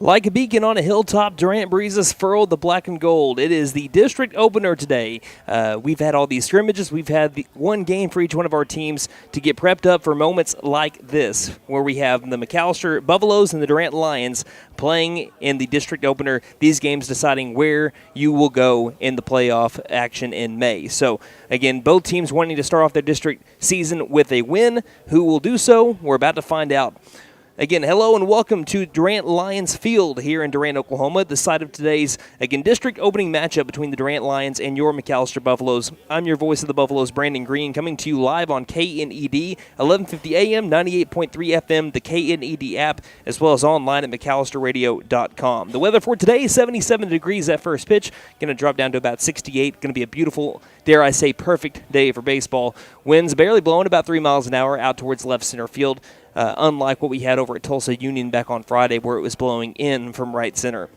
Like a beacon on a hilltop, Durant breezes furrow the black and gold. It is the district opener today. We've had all these scrimmages. We've had one game for each one of our teams to get prepped up for moments like this, where we have the McAlester Buffaloes and the Durant Lions playing in the district opener. These games deciding where you will go in the playoff action in May. So, again, both teams wanting to start off their district season with a win. Who will do so? We're about to find out. Again, hello and welcome to Durant Lions Field here in Durant, Oklahoma, the site of today's, again, district opening matchup between the Durant Lions and your McAlester Buffaloes. I'm your voice of the Buffaloes, Brandon Green, coming to you live on KNED, 1150 AM, 98.3 FM, the KNED app, as well as online at McAllisterRadio.com. The weather for today is 77 degrees at first pitch, going to drop down to about 68, going to be a beautiful, dare I say, perfect day for baseball. Winds barely blowing about 3 miles an hour out towards left center field. Unlike what we had over at Tulsa Union back on Friday where it was blowing in from right center.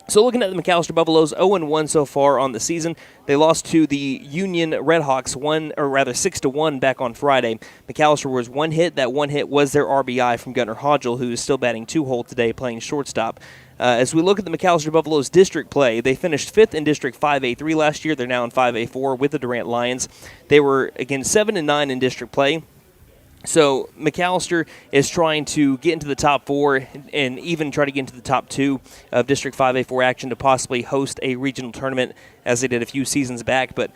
So looking at the McAlester Buffaloes, 0-1 so far on the season. They lost to the Union Redhawks 6-1 back on Friday. McAlester was one hit. That one hit was their RBI from Gunnar Hodgel, who is still batting 2-hole today, playing shortstop. As we look at the McAlester Buffaloes district play, they finished 5th in District 5A3 last year. They're now in 5A4 with the Durant Lions. They were, again, 7-9 in district play. So McAlester is trying to get into the top 4 and even try to get into the top 2 of District 5A4 action to possibly host a regional tournament as they did a few seasons back. But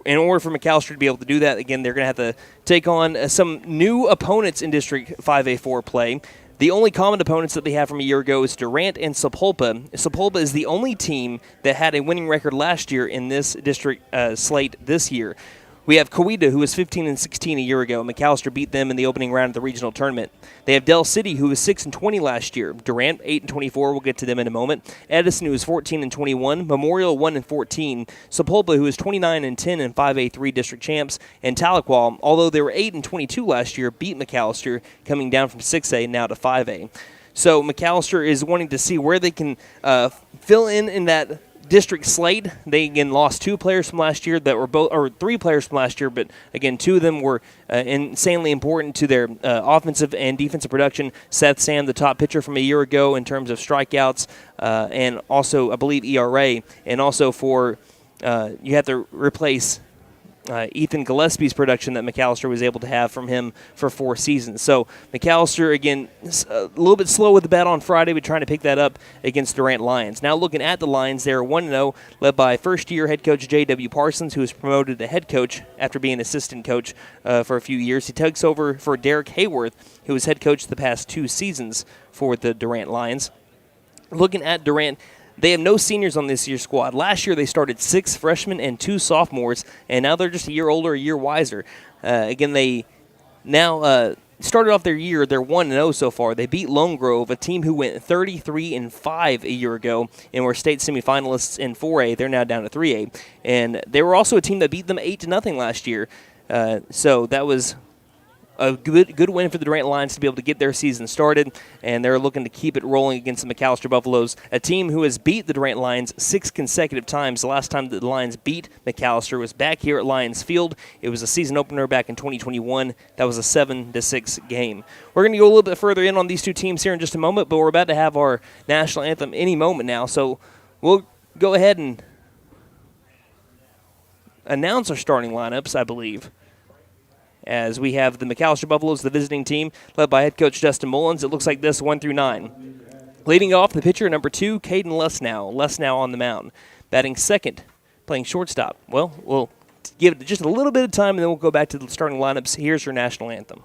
in order for McAlester to be able to do that, again, they're going to have to take on some new opponents in District 5A4 play. The only common opponents that they have from a year ago is Durant and Sapulpa. Sapulpa is the only team that had a winning record last year in this district slate this year. We have Coweta, who was 15-16 a year ago. McAlester beat them in the opening round of the regional tournament. They have Del City, who was 6-20 last year. Durant, 8-24. We'll get to them in a moment. Edison, who was 14-21. Memorial, 1-14. Sapulpa, who was 29-10 and 5A3 district champs. And Tahlequah, although they were 8-22 last year, beat McAlester, coming down from 6A now to 5A. So McAlester is wanting to see where they can fill in that district slate. They again lost 2 players from last year that were both, or 3 players from last year, but again 2 of them were insanely important to their offensive and defensive production. Seth Sam, the top pitcher from a year ago in terms of strikeouts, and also I believe ERA, and also for you have to replace Ethan Gillespie's production that McAlester was able to have from him for 4 seasons. So McAlester, again, a little bit slow with the bat on Friday, but trying to pick that up against Durant Lions. Now looking at the Lions, they're 1-0, led by first-year head coach J.W. Parsons, who was promoted to head coach after being assistant coach for a few years. He takes over for Derek Hayworth, who was head coach the past 2 seasons for the Durant Lions. Looking at Durant, they have no seniors on this year's squad. Last year they started 6 freshmen and 2 sophomores, and now they're just a year older, a year wiser. Again, they now started off their year, they're 1-0 so far. They beat Lone Grove, a team who went 33-5 a year ago and were state semifinalists in 4A. They're now down to 3A. And they were also a team that beat them 8-0 last year. So that was a good win for the Durant Lions to be able to get their season started, and they're looking to keep it rolling against the McAlester Buffaloes, a team who has beat the Durant Lions 6 consecutive times. The last time that the Lions beat McAlester was back here at Lions Field. It was a season opener back in 2021. That was a 7-6 game. We're going to go a little bit further in on these 2 teams here in just a moment, but we're about to have our national anthem any moment now, so we'll go ahead and announce our starting lineups, I believe, as we have the McAlester Buffaloes, the visiting team, led by head coach Justin Mullins. It looks like this, 1-9. Leading off, the pitcher, number 2, Caden Lesnow. Lesnow on the mound. Batting second, playing shortstop. Well, we'll give it just a little bit of time, and then we'll go back to the starting lineups. Here's your national anthem.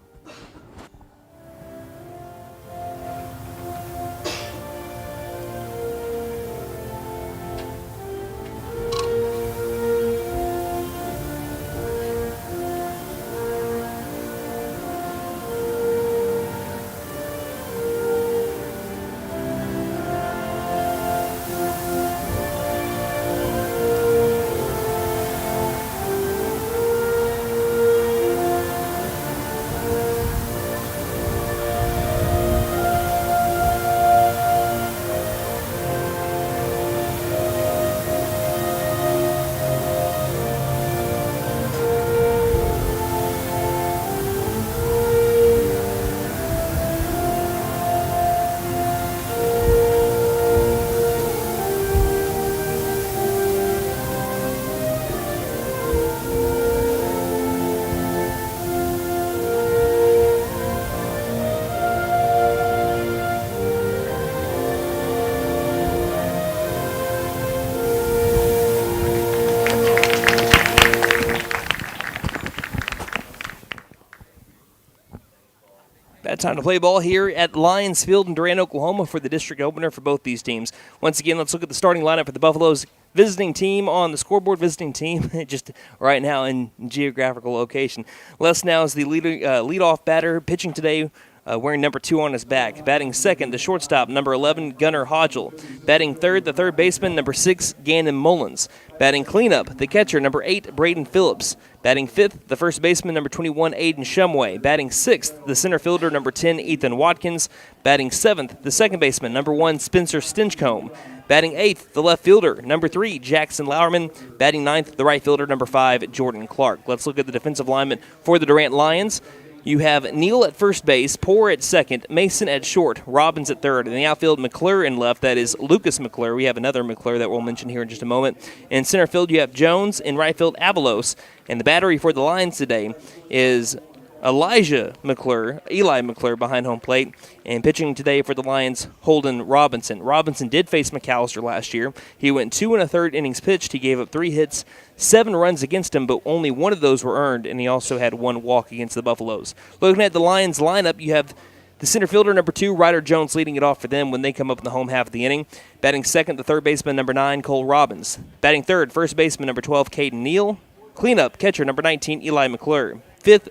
Time to play ball here at Lions Field in Durant, Oklahoma for the district opener for both these teams. Once again, let's look at the starting lineup for the Buffaloes. Visiting team on the scoreboard, visiting team just right now in geographical location. Les now is the leadoff batter, pitching today, wearing number 2 on his back. Batting second, the shortstop, number 11, Gunnar Hodgel. Batting third, the third baseman, number 6, Gannon Mullins. Batting cleanup, the catcher, number 8, Braden Phillips. Batting fifth, the first baseman, number 21, Aiden Shumway. Batting sixth, the center fielder, number 10, Ethan Watkins. Batting seventh, the second baseman, number 1, Spencer Stinchcomb. Batting eighth, the left fielder, number 3, Jackson Lauerman. Batting ninth, the right fielder, number 5, Jordan Clark. Let's look at the defensive linemen for the Durant Lions. You have Neal at first base, Poore at second, Mason at short, Robbins at third. In the outfield, McClure in left. That is Lucas McClure. We have another McClure that we'll mention here in just a moment. In center field, you have Jones. In right field, Avalos. And the battery for the Lions today is Eli McClure behind home plate. And pitching today for the Lions, Holden Robinson. Robinson did face McAlester last year. He went 2 1/3 innings pitched. He gave up 3 hits, 7 runs against him, but only 1 of those were earned, and he also had 1 walk against the Buffaloes. Looking at the Lions lineup, you have the center fielder, number 2, Ryder Jones, leading it off for them when they come up in the home half of the inning. Batting second, the third baseman, number 9, Cole Robbins. Batting third, first baseman, number 12, Caden Neal. Cleanup, catcher, number 19, Eli McClure. Fifth,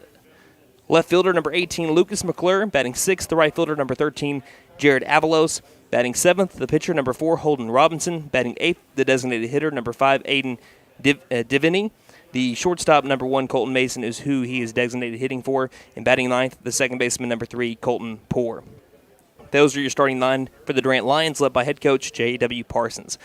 left fielder, number 18, Lucas McClure. Batting sixth, the right fielder, number 13, Jared Avalos. Batting seventh, the pitcher, number 4, Holden Robinson. Batting eighth, the designated hitter, number 5, Aiden Divini. The shortstop, number 1, Colton Mason, is who he is designated hitting for. And batting ninth, the second baseman, number 3, Colton Poore. Those are your starting 9 for the Durant Lions, led by head coach J.W. Parsons.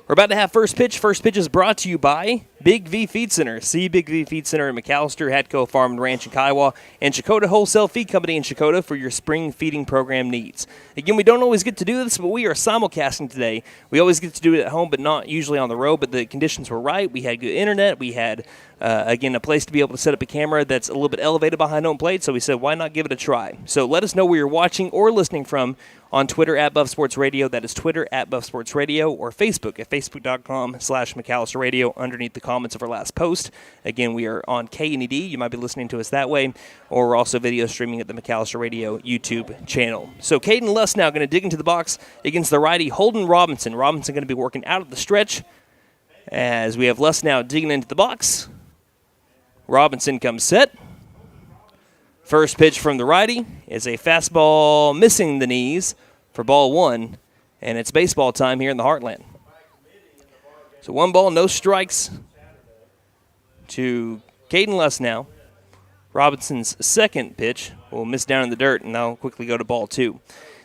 We're about to have first pitch. First pitch is brought to you by Big V Feed Center. See Big V Feed Center in McAlester, Hatco Farm and Ranch in Kiowa, and Chakota Wholesale Feed Company in Chakota for your spring feeding program needs. Again, we don't always get to do this, but we are simulcasting today. We always get to do it at home, but not usually on the road, but the conditions were right. We had good internet. We had, again, a place to be able to set up a camera that's a little bit elevated behind home plate, so we said, why not give it a try? So let us know where you're watching or listening from on Twitter at Buff Sports Radio. That is Twitter at Buff Sports Radio, or Facebook at facebook.com/McAlester Radio underneath the comments of our last post. Again, we are on KNED. You might be listening to us that way, or we're also video streaming at the McAlester Radio YouTube channel. So Caden Luss now going to dig into the box against the righty Holden Robinson. Robinson going to be working out of the stretch as we have Luss now digging into the box. Robinson comes set. First pitch from the righty is a fastball missing the knees for ball 1, and it's baseball time here in the Heartland. So 1 ball, no strikes to Caden Luss now. Robinson's second pitch will miss down in the dirt, and I'll quickly go to ball 2.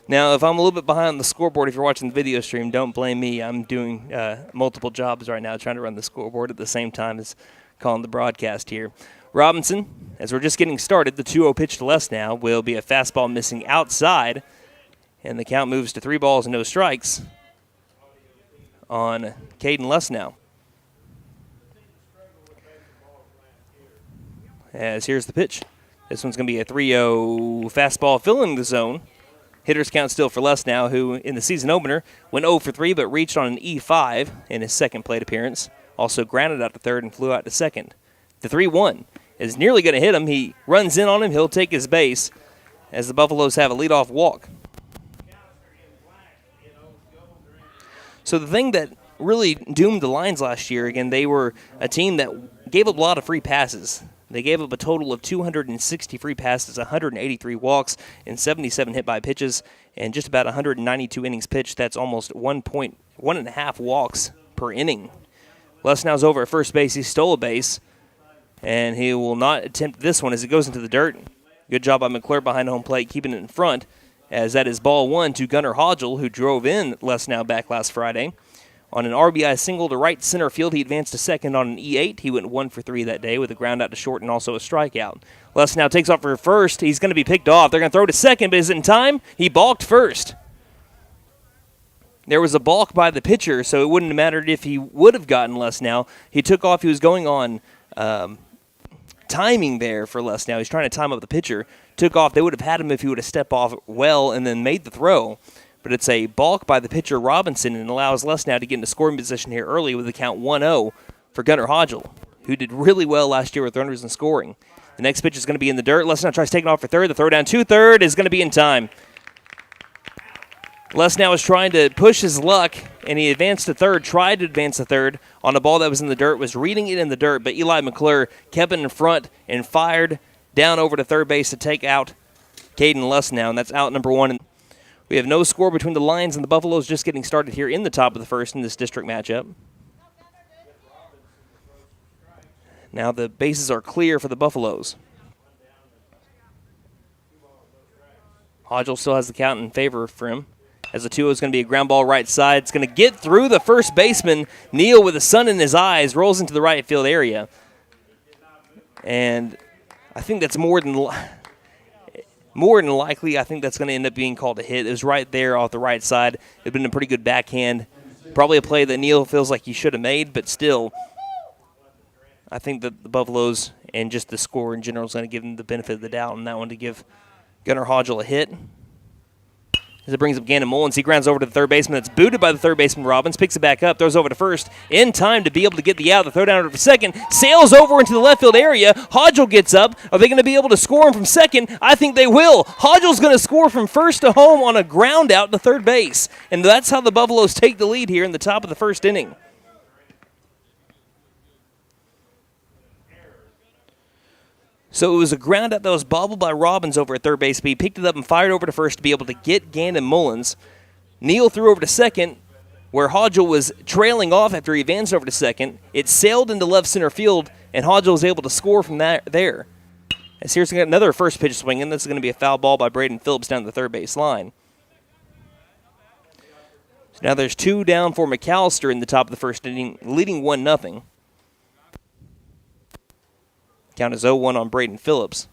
Now, if I'm a little bit behind on the scoreboard, if you're watching the video stream, don't blame me. I'm doing multiple jobs right now, trying to run the scoreboard at the same time as calling the broadcast here. Robinson, as we're just getting started, the 2-0 pitch to Les now will be a fastball missing outside, and the count moves to 3 balls and no strikes on Caden Les now. As here's the pitch. This one's going to be a 3-0 fastball filling the zone. Hitter's count still for Les now, who in the season opener went 0 for 3 but reached on an E5 in his second plate appearance. Also grounded out to third and flew out to second. The 3-1 is nearly going to hit him. He runs in on him. He'll take his base as the Buffaloes have a leadoff walk. So the thing that really doomed the Lions last year, again, they were a team that gave up a lot of free passes. They gave up a total of 260 free passes, 183 walks, and 77 hit-by pitches, and just about 192 innings pitched. That's almost 1.5 walks per inning. Les now's over at first base. He stole a base, and he will not attempt this one as it goes into the dirt. Good job by McClure behind home plate, keeping it in front, as that is ball 1 to Gunnar Hodgel, who drove in Les now back last Friday. On an RBI single to right center field, he advanced to second on an E8. He went 1 for 3 that day with a ground out to short and also a strikeout. Les now takes off for first. He's going to be picked off. They're going to throw to second, but is it in time? He balked first. There was a balk by the pitcher, so it wouldn't have mattered if he would have gotten Les now. He took off. He was going on timing there for Les now. He's trying to time up the pitcher. Took off. They would have had him if he would have stepped off well and then made the throw. But it's a balk by the pitcher Robinson and allows Les now to get into scoring position here early with the count 1-0 for Gunnar Hodgel. who did really well last year with runners and scoring. The next pitch is going to be in the dirt. Lesnow tries taking off for third. The throw down to third is going to be in time. Lesnow is trying to push his luck, and he advanced to third, tried to advance to third on a ball that was in the dirt, was reading it in the dirt, but Eli McClure kept it in front and fired down over to third base to take out Caden Lesnow, and that's out number one. We have no score between the Lions and the Buffaloes, just getting started here in the top of the first in this district matchup. Now the bases are clear for the Buffaloes. Hodgel still has the count in favor for him. As the 2-0 is going to be a ground ball right side. It's going to get through the first baseman. Neal, with the sun in his eyes, rolls into the right field area. And I think that's more than likely, I think that's going to end up being called a hit. It was right there off the right side. It would have been a pretty good backhand. Probably a play that Neal feels like he should have made, but still, I think that the Buffaloes and just the score in general is going to give them the benefit of the doubt on that one to give Gunnar Hodgel a hit. As it brings up Gannon Mullins, he grounds over to the third baseman. That's booted by the third baseman, Robbins. Picks it back up, throws over to first. In time to be able to get the out. The throw down over to second. Sails over into the left field area. Hodgel gets up. Are they going to be able to score him from second? I think they will. Hodgel's going to score from first to home on a ground out to third base. And that's how the Buffaloes take the lead here in the top of the first inning. So it was a ground out that was bobbled by Robbins over at third base, but he picked it up and fired over to first to be able to get Gannon Mullins. Neal threw over to second, where Hodgel was trailing off after he advanced over to second. It sailed into left center field, and Hodgel was able to score from there. As here's another first pitch swing, and this is going to be a foul ball by Braden Phillips down the third base line. So now there's 2 down for McAlester in the top of the first inning, leading 1-0. Count is 0-1 on Braden Phillips.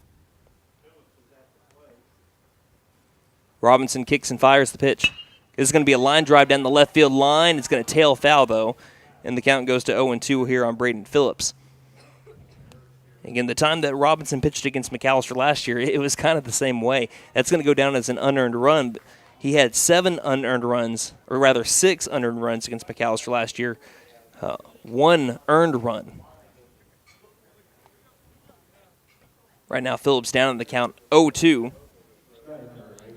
Robinson kicks and fires the pitch. This is going to be a line drive down the left field line. It's going to tail foul, though, and the count goes to 0-2 here on Braden Phillips. Again, the time that Robinson pitched against McAlester last year, it was kind of the same way. That's going to go down as an unearned run. But he had 6 unearned runs against McAlester last year. 1 earned run. Right now, Phillips down in the count 0-2,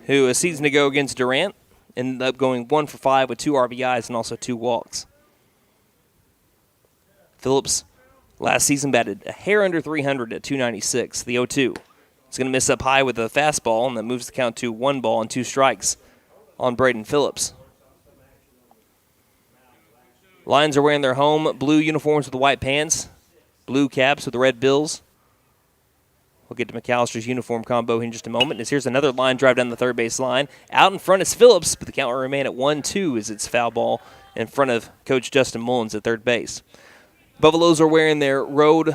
who a season ago against Durant ended up going 1 for 5 with 2 RBIs and also 2 walks. Phillips last season batted a hair under 300 at 296, the 0-2. He's going to miss up high with a fastball, and that moves the count to 1 ball and 2 strikes on Braden Phillips. Lions are wearing their home blue uniforms with the white pants, blue caps with the red bills. We'll get to McAllister's uniform combo in just a moment. As here's another line drive down the third base line. Out in front is Phillips, but the count will remain at 1-2 as it's foul ball in front of Coach Justin Mullins at third base. Buffaloes are wearing their road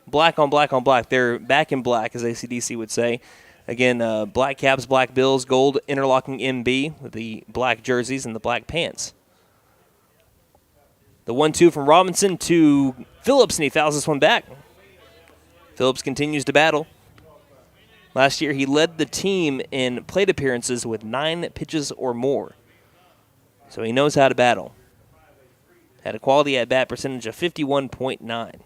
black on black on black. They're back in black, as AC/DC would say. Again, black caps, black bills, gold interlocking MB with the black jerseys and the black pants. The 1-2 from Robinson to Phillips, and he fouls this one back. Phillips continues to battle. Last year, he led the team in plate appearances with 9 pitches or more. So he knows how to battle. Had a quality at-bat percentage of 51.9.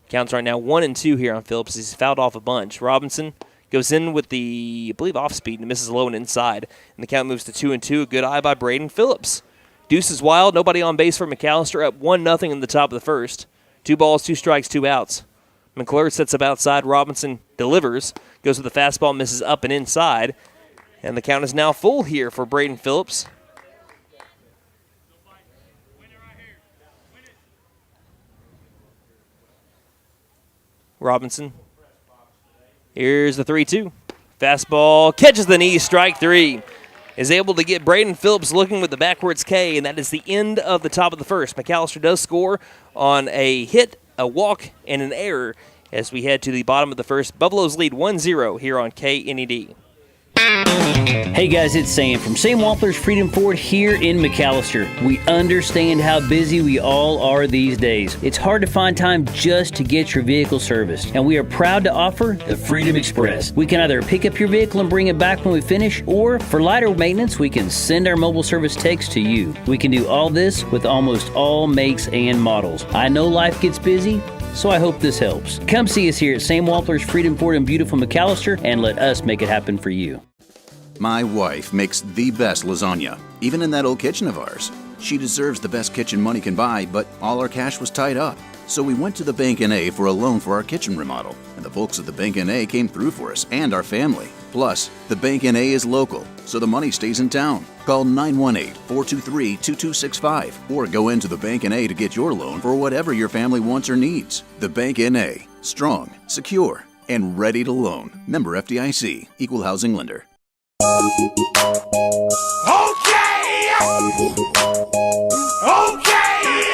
Counts right now 1-2 here on Phillips. He's fouled off a bunch. Robinson goes in with the, I believe, off-speed and misses low and inside. And the count moves to 2-2. A good eye by Braden Phillips. Deuce is wild. Nobody on base for McAlester. Up 1-0 in the top of the first. 2 balls, 2 strikes, 2 outs. McClure sets up outside. Robinson delivers. Goes with the fastball, misses up and inside. And the count is now full here for Braden Phillips. Robinson. Here's the 3-2. Fastball catches the knee, strike 3. Is able to get Braden Phillips looking with the backwards K, and that is the end of the top of the first. McAlester does score on a hit, a walk, and an error as we head to the bottom of the first. Buffaloes lead 1-0 here on KNED. Hey guys, it's Sam from Sam Wampler's Freedom Ford here in McAlester. We understand how busy we all are these days. It's hard to find time just to get your vehicle serviced, and we are proud to offer the Freedom Express. We can either pick up your vehicle and bring it back when we finish, or for lighter maintenance, we can send our mobile service techs to you. We can do all this with almost all makes and models. I know life gets busy, so I hope this helps. Come see us here at Sam Wampler's Freedom Ford in beautiful McAlester and let us make it happen for you. My wife makes the best lasagna, even in that old kitchen of ours. She deserves the best kitchen money can buy, but all our cash was tied up. So we went to the Bank N.A. for a loan for our kitchen remodel, and the folks at the Bank N.A. came through for us and our family. Plus, the Bank N.A. is local, so the money stays in town. Call 918-423-2265 or go into the Bank N.A. to get your loan for whatever your family wants or needs. The Bank N.A. Strong, secure, and ready to loan. Member FDIC, Equal Housing Lender.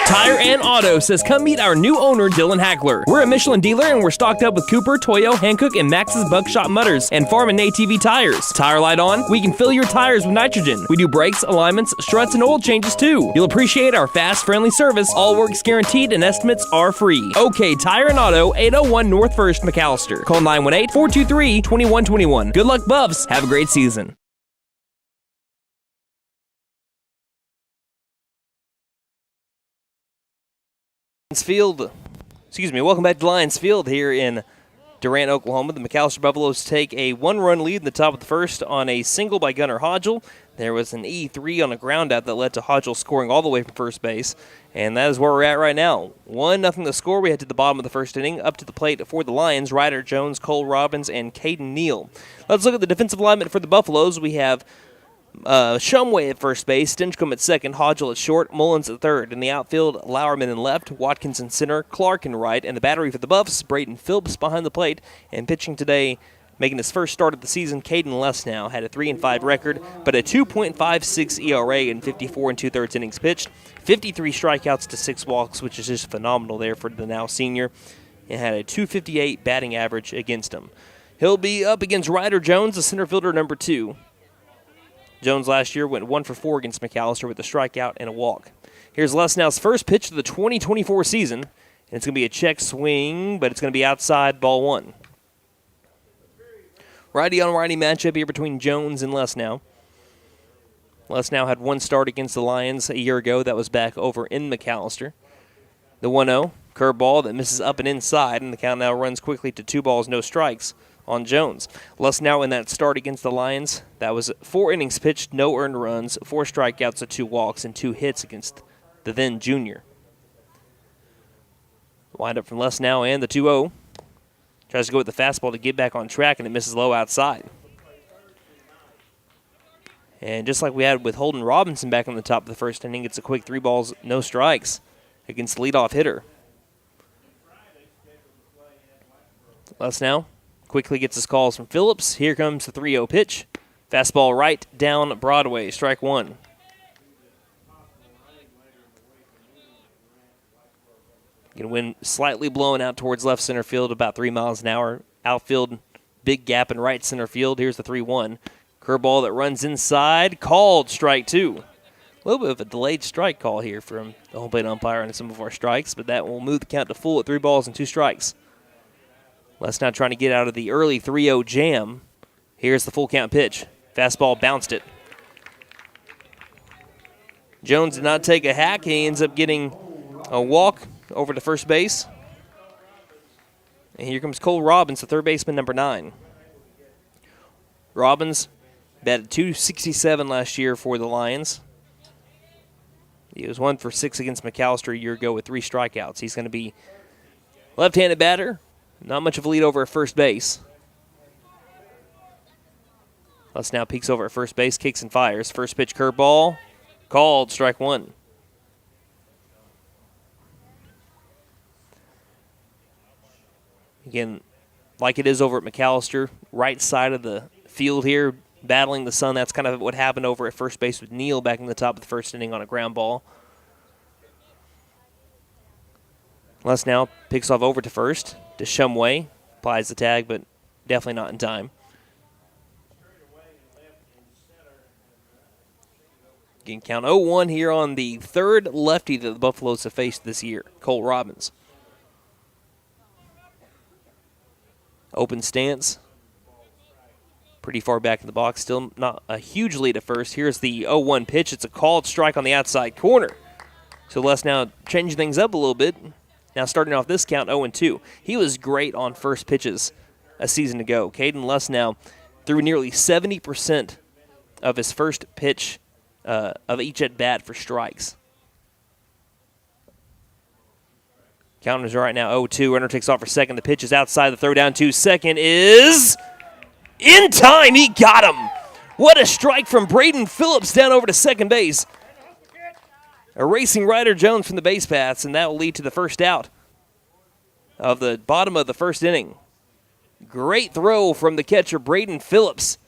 Tire and Auto says come meet our new owner, Dylan Hackler. We're a Michelin dealer and we're stocked up with Cooper, Toyo, Hankook, and Max's Buckshot Mutters and Farm and ATV tires. Tire light on? We can fill your tires with nitrogen. We do brakes, alignments, struts, and oil changes too. You'll appreciate our fast, friendly service. All work's guaranteed and estimates are free. OK Tire and Auto, 801 North 1st, McAlester. Call 918-423-2121. Good luck, Buffs. Have a great season. Welcome back to Lions Field here in Durant, Oklahoma. The McAlester Buffaloes take a one-run lead in the top of the first on a single by Gunnar Hodgel. There was an E3 on a groundout that led to Hodgel scoring all the way from first base, and that is where we're at right now. 1-0 the score. We head to the bottom of the first inning. Up to the plate for the Lions, Ryder Jones, Cole Robbins, and Caden Neal. Let's look at the defensive alignment for the Buffaloes. We have Shumway at first base, Stinchcomb at second, Hodgel at short, Mullins at third. In the outfield, Lauerman in left, Watkins in center, Clark in right, and the battery for the Buffs, Brayton Phillips behind the plate. And pitching today, making his first start of the season, Caden Lesnow had a 3-5 record, but a 2.56 ERA in 54 2/3 innings pitched, 53 strikeouts to 6 walks, which is just phenomenal there for the now senior, and had a 258 batting average against him. He'll be up against Ryder Jones, the center fielder number 2. Jones last year went 1 for 4 against McAlester with a strikeout and a walk. Here's Lesnow's first pitch of the 2024 season, and it's going to be a check swing, but it's going to be outside, ball 1. Righty-on-righty matchup here between Jones and Lesnow. Lesnow had one start against the Lions a year ago. That was back over in McAlester. The 1-0, curveball that misses up and inside, and the count now runs quickly to 2 balls, no strikes on Jones. Lesnow in that start against the Lions, that was 4 innings pitched, no earned runs, 4 strikeouts to 2 walks, and 2 hits against the then junior. Wind up from Lesnow and the 2-0. Tries to go with the fastball to get back on track, and it misses low outside. And just like we had with Holden Robinson back on the top of the first inning, it's a quick 3 balls, no strikes against the leadoff hitter. Lesnow quickly gets his calls from Phillips. Here comes the 3-0 pitch. Fastball right down Broadway, strike 1. Going to win slightly blowing out towards left center field, about 3 miles an hour. Outfield, big gap in right center field. Here's the 3-1. Curveball that runs inside, called strike 2. A little bit of a delayed strike call here from the home plate umpire on some of our strikes, but that will move the count to full at 3 balls and 2 strikes. Lesnow trying to get out of the early 3-0 jam. Here's the full count pitch. Fastball bounced it. Jones did not take a hack. He ends up getting a walk over to first base. And here comes Cole Robbins, the third baseman, number 9. Robbins batted .267 last year for the Lions. He was 1 for 6 against McAlester a year ago with 3 strikeouts. He's going to be left-handed batter. Not much of a lead over at first base. Lesnow peeks over at first base, kicks and fires. First pitch curveball, called, strike 1. Again, like it is over at McAlester, right side of the field here, battling the sun. That's kind of what happened over at first base with Neal back in the top of the first inning on a ground ball. Lesnow picks off over to first. To Shumway, applies the tag, but definitely not in time. Again, count 0-1 here on the third lefty that the Buffaloes have faced this year, Cole Robbins. Open stance. Pretty far back in the box. Still not a huge lead at first. Here's the 0-1 pitch. It's a called strike on the outside corner. So Les now changing things up a little bit. Now starting off this count 0-2. He was great on first pitches a season ago. Caden Les now threw nearly 70% of his first pitch of each at-bat for strikes. Counters are right now 0-2. Runner takes off for second. The pitch is outside. The throw down to second is in time. He got him. What a strike from Braden Phillips down over to second base. Erasing Ryder Jones from the base paths, and that will lead to the first out of the bottom of the first inning. Great throw from the catcher, Braden Phillips.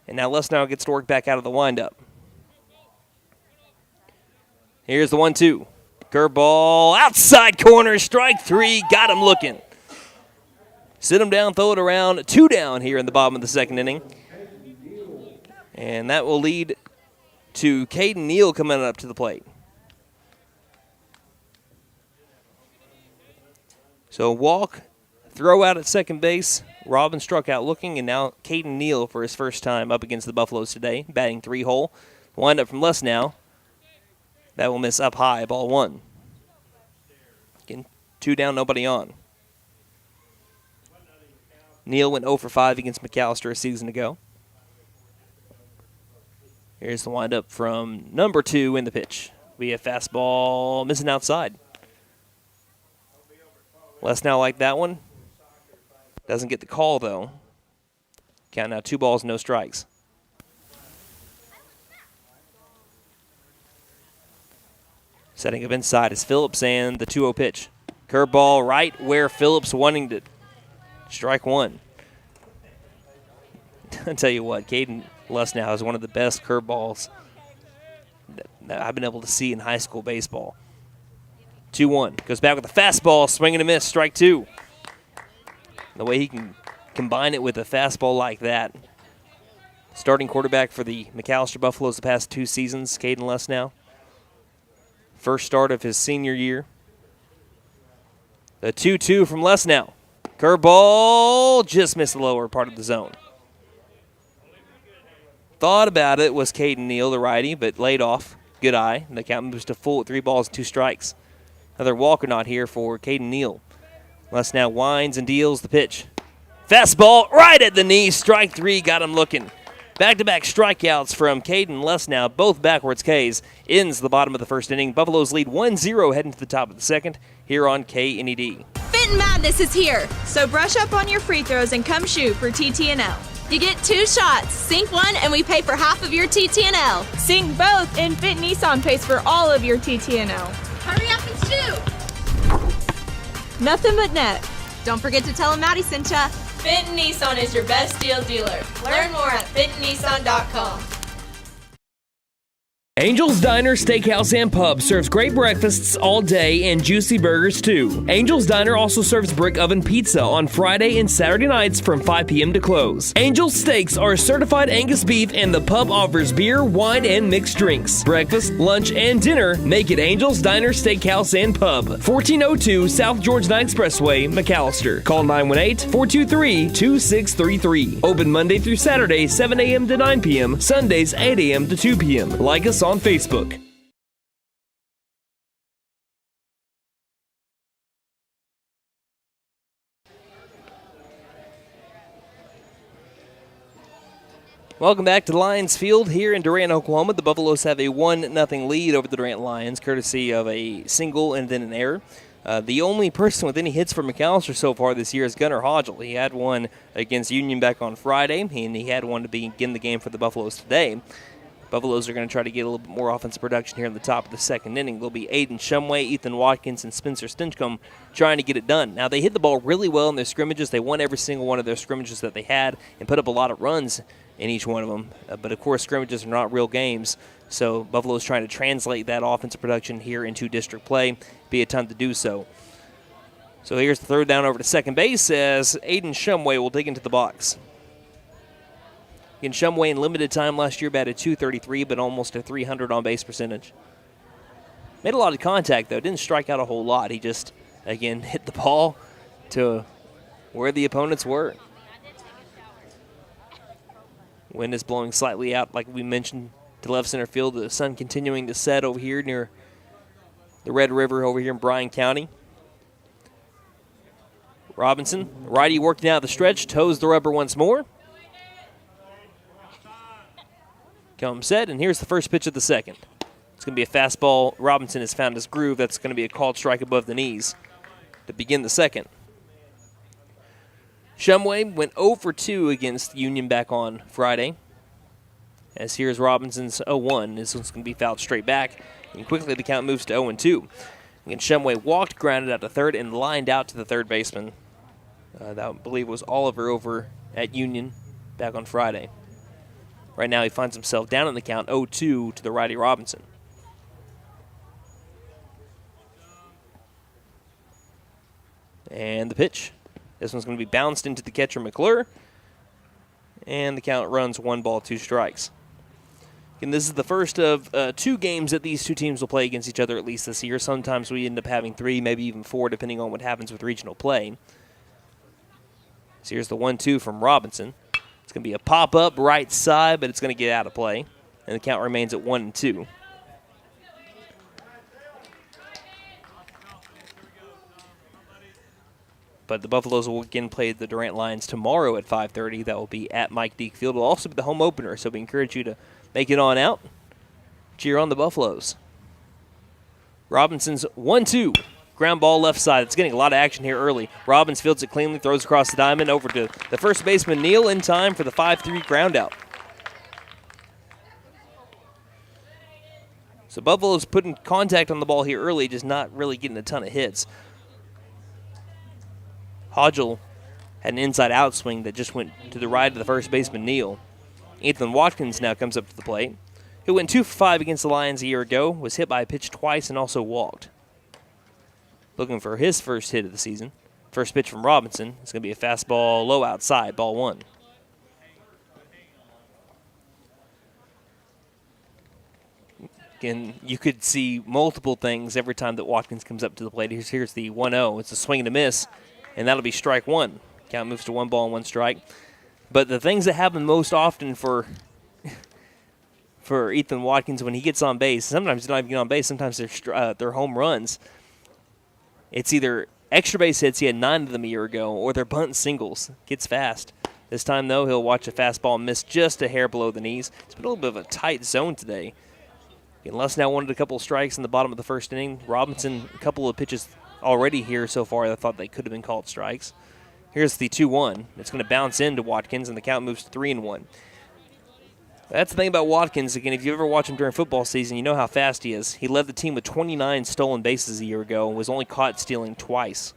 And now Les now gets to work back out of the windup. Here's the 1-2. Curveball, outside corner, strike three. Got him looking. Sit him down, throw it around. 2 down here in the bottom of the second inning. And that will lead to Caden Neal coming up to the plate. So walk, throw out at second base. Robin struck out looking, and now Caden Neal for his first time up against the Buffaloes today, batting 3-hole. Wind up from Les now. That will miss up high, ball 1. Again, 2 down, nobody on. Neal went 0 for 5 against McAlester a season ago. Here's the windup from number 2 in the pitch. We have fastball missing outside. Les now like that one. Doesn't get the call, though. Count now 2 balls, no strikes. Setting up inside is Phillips and the 2-0 pitch. Curveball right where Phillips wanting to strike 1. I'll tell you what, Caden Les now is one of the best curveballs that I've been able to see in high school baseball. 2-1. Goes back with a fastball, swing and a miss, strike 2. The way he can combine it with a fastball like that. Starting quarterback for the McAlester Buffaloes the past 2 seasons, Caden Les now. First start of his senior year. The 2-2 from Les now. Curveball just missed the lower part of the zone. Thought about it was Caden Neal, the righty, but laid off. Good eye. And the count moves to full at 3 balls and 2 strikes. Another walker not here for Caden Neal. Les now winds and deals the pitch. Fastball right at the knee. Strike 3 got him looking. Back-to-back strikeouts from Caden Les now, both backwards Ks. Ends the bottom of the first inning. Buffaloes lead 1-0 heading to the top of the second here on KNED. Fitting Madness is here, so brush up on your free throws and come shoot for TTNL. You get 2 shots. Sink one and we pay for half of your TTNL. Sink both and Fit Nissan pays for all of your TTNL. Hurry up and shoot. Nothing but net. Don't forget to tell them Maddie sent ya. Fenton Nissan is your best deal dealer. Learn more at fentonnissan.com. Angel's Diner, Steakhouse, and Pub serves great breakfasts all day and juicy burgers too. Angel's Diner also serves brick oven pizza on Friday and Saturday nights from 5 p.m. to close. Angel's Steaks are certified Angus beef, and the pub offers beer, wine, and mixed drinks. Breakfast, lunch, and dinner make it Angel's Diner, Steakhouse, and Pub. 1402 South George 9 Expressway, McAlester. Call 918-423-2633. Open Monday through Saturday, 7 a.m. to 9 p.m. Sundays, 8 a.m. to 2 p.m. Like us on Facebook. Welcome back to Lions Field here in Durant, Oklahoma. The Buffaloes have a 1-0 lead over the Durant Lions, courtesy of a single and then an error. The only person with any hits for McAlester so far this year is Gunnar Hodgel. He had one against Union back on Friday, and he had one to begin the game for the Buffaloes today. Buffaloes are going to try to get a little bit more offensive production here in the top of the second inning. There'll be Aiden Shumway, Ethan Watkins, and Spencer Stinchcomb trying to get it done. Now, they hit the ball really well in their scrimmages. They won every single one of their scrimmages that they had and put up a lot of runs in each one of them. But, of course, scrimmages are not real games. So Buffalo's trying to translate that offensive production here into district play. Be a time to do so. So here's the third down over to second base as Aiden Shumway will dig into the box. Again, Shumway in limited time last year batted .233, but almost a .300 on base percentage. Made a lot of contact, though. Didn't strike out a whole lot. He just, again, hit the ball to where the opponents were. Wind is blowing slightly out, like we mentioned, to left center field. The sun continuing to set over here near the Red River over here in Bryan County. Robinson, righty working out the stretch, toes the rubber once more. Come set, and here's the first pitch of the second. It's going to be a fastball. Robinson has found his groove. That's going to be a called strike above the knees to begin the second. Shumway went 0 for 2 against Union back on Friday. As here's Robinson's 0-1. This one's going to be fouled straight back. And quickly the count moves to 0-2. Again, Shumway walked, grounded out to third, and lined out to the third baseman. That, I believe, was Oliver over at Union back on Friday. Right now he finds himself down in the count 0-2 to the righty Robinson. And the pitch. This one's going to be bounced into the catcher, McClure. And the count runs 1 ball, 2 strikes. And this is the first of 2 games that these two teams will play against each other at least this year. Sometimes we end up having 3, maybe even 4, depending on what happens with regional play. So here's the 1-2 from Robinson. It's going to be a pop-up right side, but it's going to get out of play. And the count remains at 1-2. But the Buffaloes will again play the Durant Lions tomorrow at 5:30. That will be at Mike Deke Field. It will also be the home opener, so we encourage you to make it on out. Cheer on the Buffaloes. Robinson's 1-2. Ground ball left side. It's getting a lot of action here early. Robbins fields it cleanly, throws across the diamond over to the first baseman, Neal, in time for the 5-3 ground out. So Buffalo's putting contact on the ball here early, just not really getting a ton of hits. Hodgel had an inside-out swing that just went to the right of the first baseman, Neal. Ethan Watkins now comes up to the plate. He went 2 for 5 against the Lions a year ago, was hit by a pitch twice, and also walked. Looking for his first hit of the season. First pitch from Robinson. It's going to be a fastball low outside, ball 1. Again, you could see multiple things every time that Watkins comes up to the plate. Here's the 1-0. It's a swing and a miss. And that'll be strike 1. Count moves to 1 ball and 1 strike. But the things that happen most often for Ethan Watkins when he gets on base, sometimes he's not even on base, sometimes they're home runs. It's either extra base hits, he had 9 of them a year ago, or they're bunt singles. Gets fast. This time, though, he'll watch a fastball miss just a hair below the knees. It's been a little bit of a tight zone today. Les now wanted a couple of strikes in the bottom of the first inning. Robinson, a couple of pitches already here so far, I thought they could have been called strikes. Here's the 2-1. It's going to bounce into Watkins, and the count moves to 3-1. That's the thing about Watkins. Again, if you ever watch him during football season, you know how fast he is. He led the team with 29 stolen bases a year ago and was only caught stealing twice.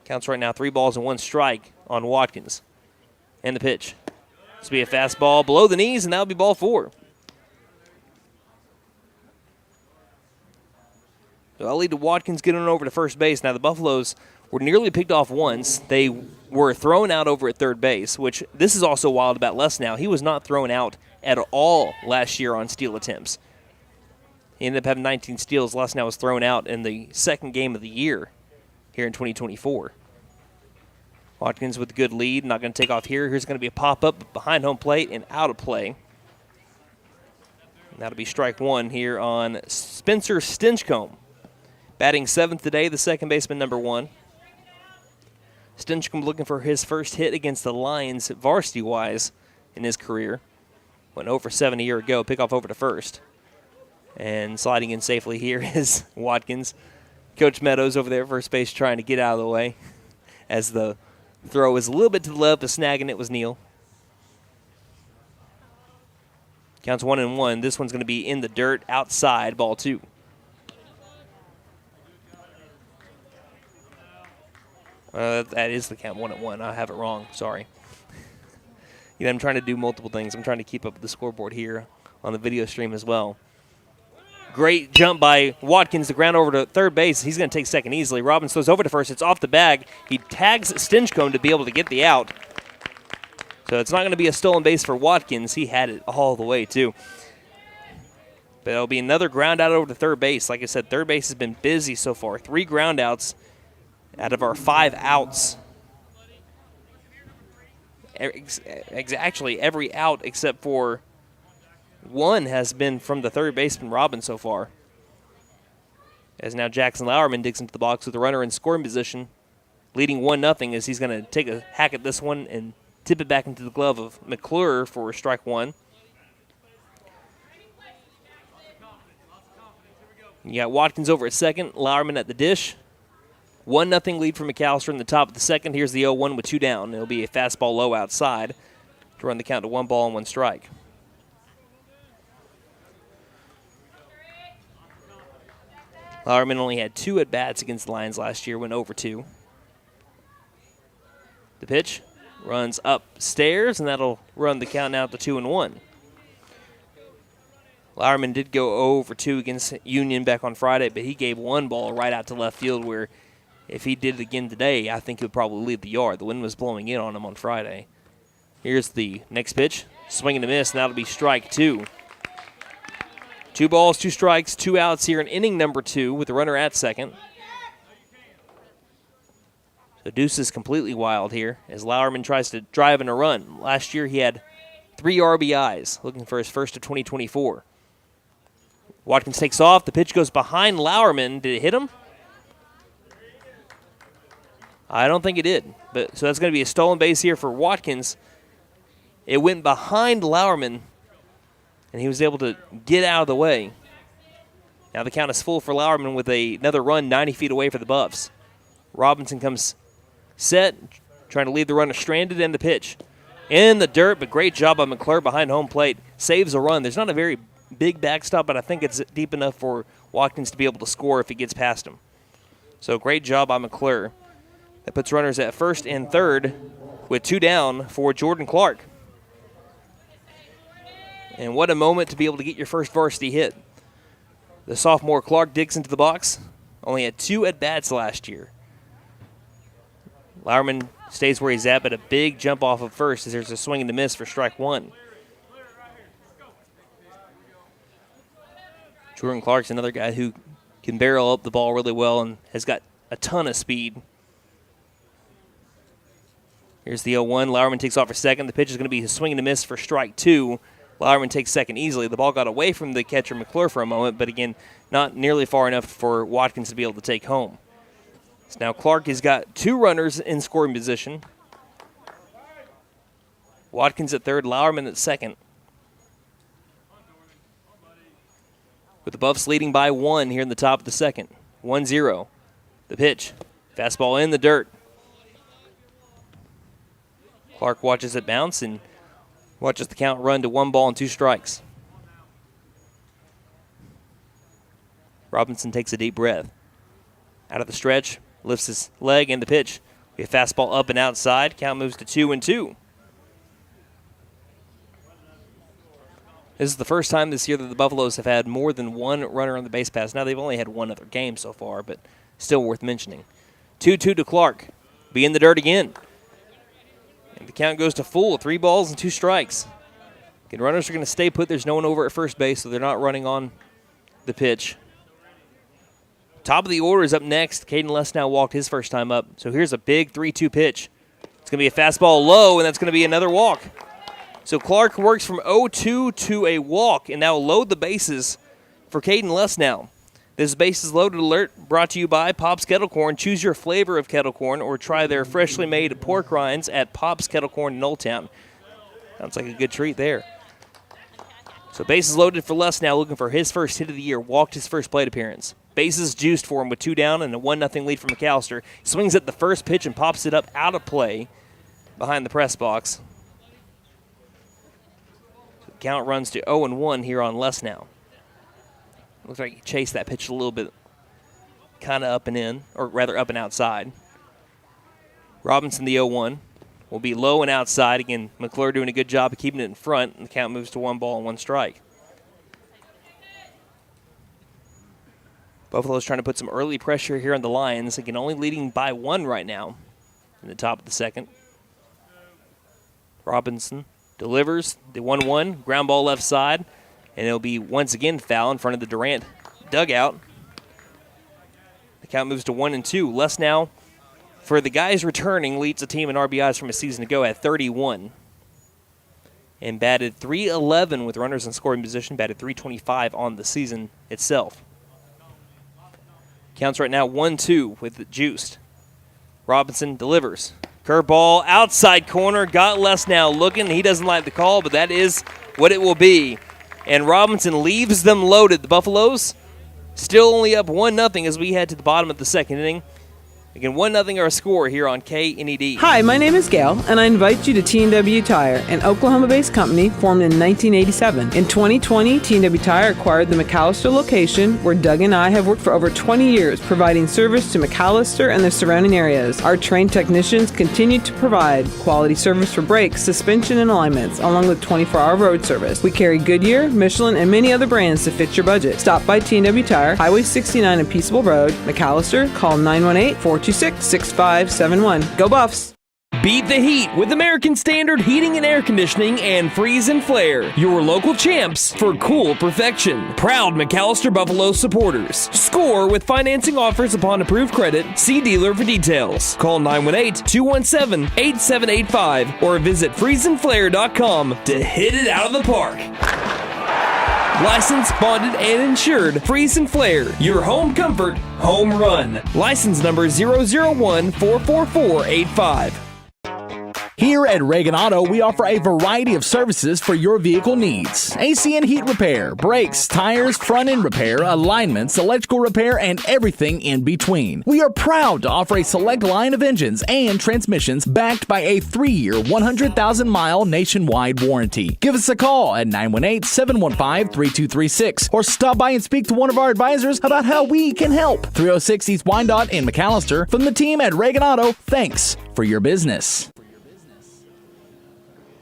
Counts right now 3 balls and 1 strike on Watkins. And the pitch. This will be a fastball below the knees, and that'll be ball 4. So I'll lead to Watkins getting over to first base. Now the Buffaloes were nearly picked off once. They were thrown out over at third base, which this is also wild about Les now. He was not thrown out at all last year on steal attempts. He ended up having 19 steals. Les now was thrown out in the second game of the year here in 2024. Watkins with a good lead, not going to take off here. Here's going to be a pop-up behind home plate and out of play. And that'll be strike 1 here on Spencer Stinchcomb. Batting 7th today, the second baseman, number 1. Stinchcomb looking for his first hit against the Lions varsity-wise in his career. Went 0 for 7 a year ago, pick off over to first. And sliding in safely here is Watkins. Coach Meadows over there at first base trying to get out of the way as the throw is a little bit to the left, but snagging it was Neal. Counts 1-1. This one's going to be in the dirt outside, ball 2. That is the count, 1-1. I have it wrong. Sorry. I'm trying to do multiple things. I'm trying to keep up with the scoreboard here on the video stream as well. Great jump by Watkins. The ground over to third base. He's going to take second easily. Robbins throws over to first. It's off the bag. He tags Stinchcomb to be able to get the out. So So it's not going to be a stolen base for Watkins. He had it all the way, too. But it'll be another ground out over to third base. Like I said, third base has been busy so far. 3 ground outs out of our 5 outs. Actually, every out except for 1 has been from the third baseman, Robin, so far. As now Jackson Lauerman digs into the box with a runner in scoring position, leading 1-0 as he's going to take a hack at this one and tip it back into the glove of McClure for strike 1. You got Watkins over at second, Lauerman at the dish. 1-0 lead for McAlester in the top of the second. Here's the 0-1 with 2 down. It'll be a fastball low outside to run the count to 1 ball and 1 strike. Lauerman only had 2 at-bats against the Lions last year, went over 2. The pitch runs upstairs, and that'll run the count out to 2-1. Lauerman did go over 2 against Union back on Friday, but he gave 1 ball right out to left field where if he did it again today, I think he would probably leave the yard. The wind was blowing in on him on Friday. Here's the next pitch. Swing and a miss, and that'll be strike 2. 2 balls, 2 strikes, 2 outs here in inning number 2 with the runner at second. So Deuce is completely wild here as Lauerman tries to drive in a run. Last year he had 3 RBIs, looking for his first of 2024. Watkins takes off. The pitch goes behind Lauerman. Did it hit him? I don't think it did. But so that's going to be a stolen base here for Watkins. It went behind Lauerman, and he was able to get out of the way. Now the count is full for Lauerman with another run 90 feet away for the Buffs. Robinson comes set, trying to leave the runner stranded, and the pitch. In the dirt, but great job by McClure behind home plate. Saves a run. There's not a very big backstop, but I think it's deep enough for Watkins to be able to score if he gets past him. So great job by McClure. That puts runners at first and third with 2 down for Jordan Clark. And what a moment to be able to get your first varsity hit. The sophomore Clark digs into the box. Only had 2 at-bats last year. Lauerman stays where he's at, but a big jump off of first as there's a swing and a miss for strike 1. Jordan Clark's another guy who can barrel up the ball really well and has got a ton of speed. Here's the 0-1. Lauerman takes off for second. The pitch is going to be a swing and a miss for strike 2. Lauerman takes second easily. The ball got away from the catcher McClure for a moment, but again, not nearly far enough for Watkins to be able to take home. So now Clark has got 2 runners in scoring position. Watkins at third, Lauerman at second. With the Buffs leading by 1 here in the top of the second. 1-0. The pitch. Fastball in the dirt. Clark watches it bounce and watches the count run to 1 ball and 2 strikes. Robinson takes a deep breath. Out of the stretch, lifts his leg and the pitch. A fastball up and outside. Count moves to 2-2. This is the first time this year that the Buffaloes have had more than 1 runner on the base pass. Now they've only had 1 other game so far, but still worth mentioning. 2-2 to Clark. Be in the dirt again. And the count goes to full, 3 balls and 2 strikes. Again, runners are going to stay put. There's no one over at first base, so they're not running on the pitch. Top of the order is up next. Caden Lesnow walked his first time up. So here's a big 3-2 pitch. It's going to be a fastball low, and that's going to be another walk. So Clark works from 0-2 to a walk, and now load the bases for Caden Lesnow. This Bases Loaded alert brought to you by Pop's Kettle Corn. Choose your flavor of kettle corn or try their freshly made pork rinds at Pop's Kettle Corn in Old Town. Sounds like a good treat there. So bases loaded for Lesnow, looking for his first hit of the year. Walked his first plate appearance. Bases juiced for him with 2 down and a 1-0 lead for McAlester. He swings at the first pitch and pops it up out of play behind the press box. So the count runs to 0-1 here on Lesnow. Looks like he chased that pitch a little bit kind of up and in, or rather up and outside. Robinson, the 0-1, will be low and outside. Again, McClure doing a good job of keeping it in front, and the count moves to 1 ball and 1 strike. Buffalo's trying to put some early pressure here on the Lions. Again, only leading by 1 right now in the top of the second. Robinson delivers the 1-1, ground ball left side, and it'll be once again foul in front of the Durant dugout. The count moves to 1-2. Les now, for the guys returning, leads the team in RBIs from a season ago at 31. And batted .311 with runners in scoring position, batted .325 on the season itself. Counts right now 1-2 with Juiced. Robinson delivers. Curveball, outside corner, got Les now looking. He doesn't like the call, but that is what it will be. And Robinson leaves them loaded. The Buffaloes still only up 1-0 as we head to the bottom of the second inning. Again, 1-0 our score here on KNED. Hi, my name is Gail, and I invite you to T&W Tire, an Oklahoma-based company formed in 1987. In 2020, T&W Tire acquired the McAlester location, where Doug and I have worked for over 20 years, providing service to McAlester and the surrounding areas. Our trained technicians continue to provide quality service for brakes, suspension, and alignments, along with 24-hour road service. We carry Goodyear, Michelin, and many other brands to fit your budget. Stop by T&W Tire, Highway 69 and Peaceable Road, McAlester. Call 918-426-6571. Go Buffs! Beat the heat with American Standard Heating and Air Conditioning and Freeze and Flare, your local champs for cool perfection. Proud McAlester Buffalo supporters. Score with financing offers upon approved credit. See dealer for details. Call 918-217-8785 or visit freezeandflare.com to hit it out of the park. Licensed, bonded, and insured. Freeze and Flare, your home comfort, home run. License number 001-44485. Here at Reagan Auto, we offer a variety of services for your vehicle needs. AC and heat repair, brakes, tires, front end repair, alignments, electrical repair, and everything in between. We are proud to offer a select line of engines and transmissions backed by a 3-year, 100,000-mile nationwide warranty. Give us a call at 918-715-3236 or stop by and speak to one of our advisors about how we can help. 306 East Wyandotte in McAlester. From the team at Reagan Auto, thanks for your business.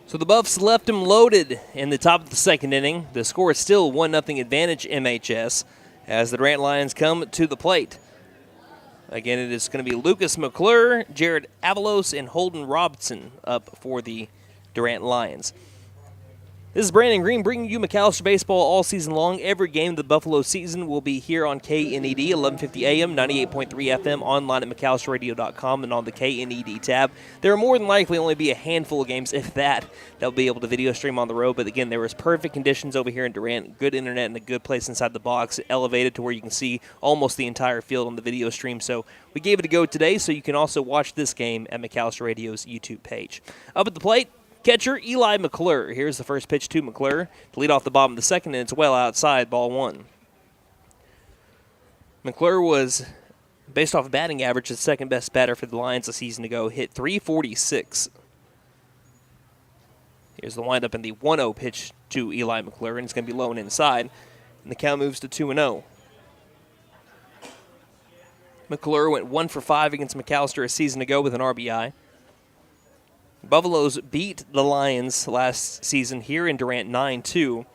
So the Buffs left them loaded in the top of the second inning. The score is still 1-0 advantage MHS as the Durant Lions come to the plate. Again, it is going to be Lucas McClure, Jared Avalos, and Holden Robinson up for the Durant Lions. This is Brandon Green bringing you McAlester baseball all season long. Every game of the Buffalo season will be here on KNED, 1150 AM, 98.3 FM, online at McAlsterRadio.com, and on the KNED tab. There will more than likely only be a handful of games, if that, will be able to video stream on the road. But again, there was perfect conditions over here in Durant, good internet and a good place inside the box, elevated to where you can see almost the entire field on the video stream. So we gave it a go today, so you can also watch this game at McAlester Radio's YouTube page. Up at the plate, catcher Eli McClure. Here's the first pitch to McClure to lead off the bottom of the second, and it's well outside, ball one. McClure was, based off of batting average, the second best batter for the Lions a season ago, hit .346. Here's the windup and the 1-0 pitch to Eli McClure, and it's going to be low and inside, and the count moves to 2-0. McClure went 1 for 5 against McAlester a season ago with an RBI. Buffaloes beat the Lions last season here in Durant 9-2,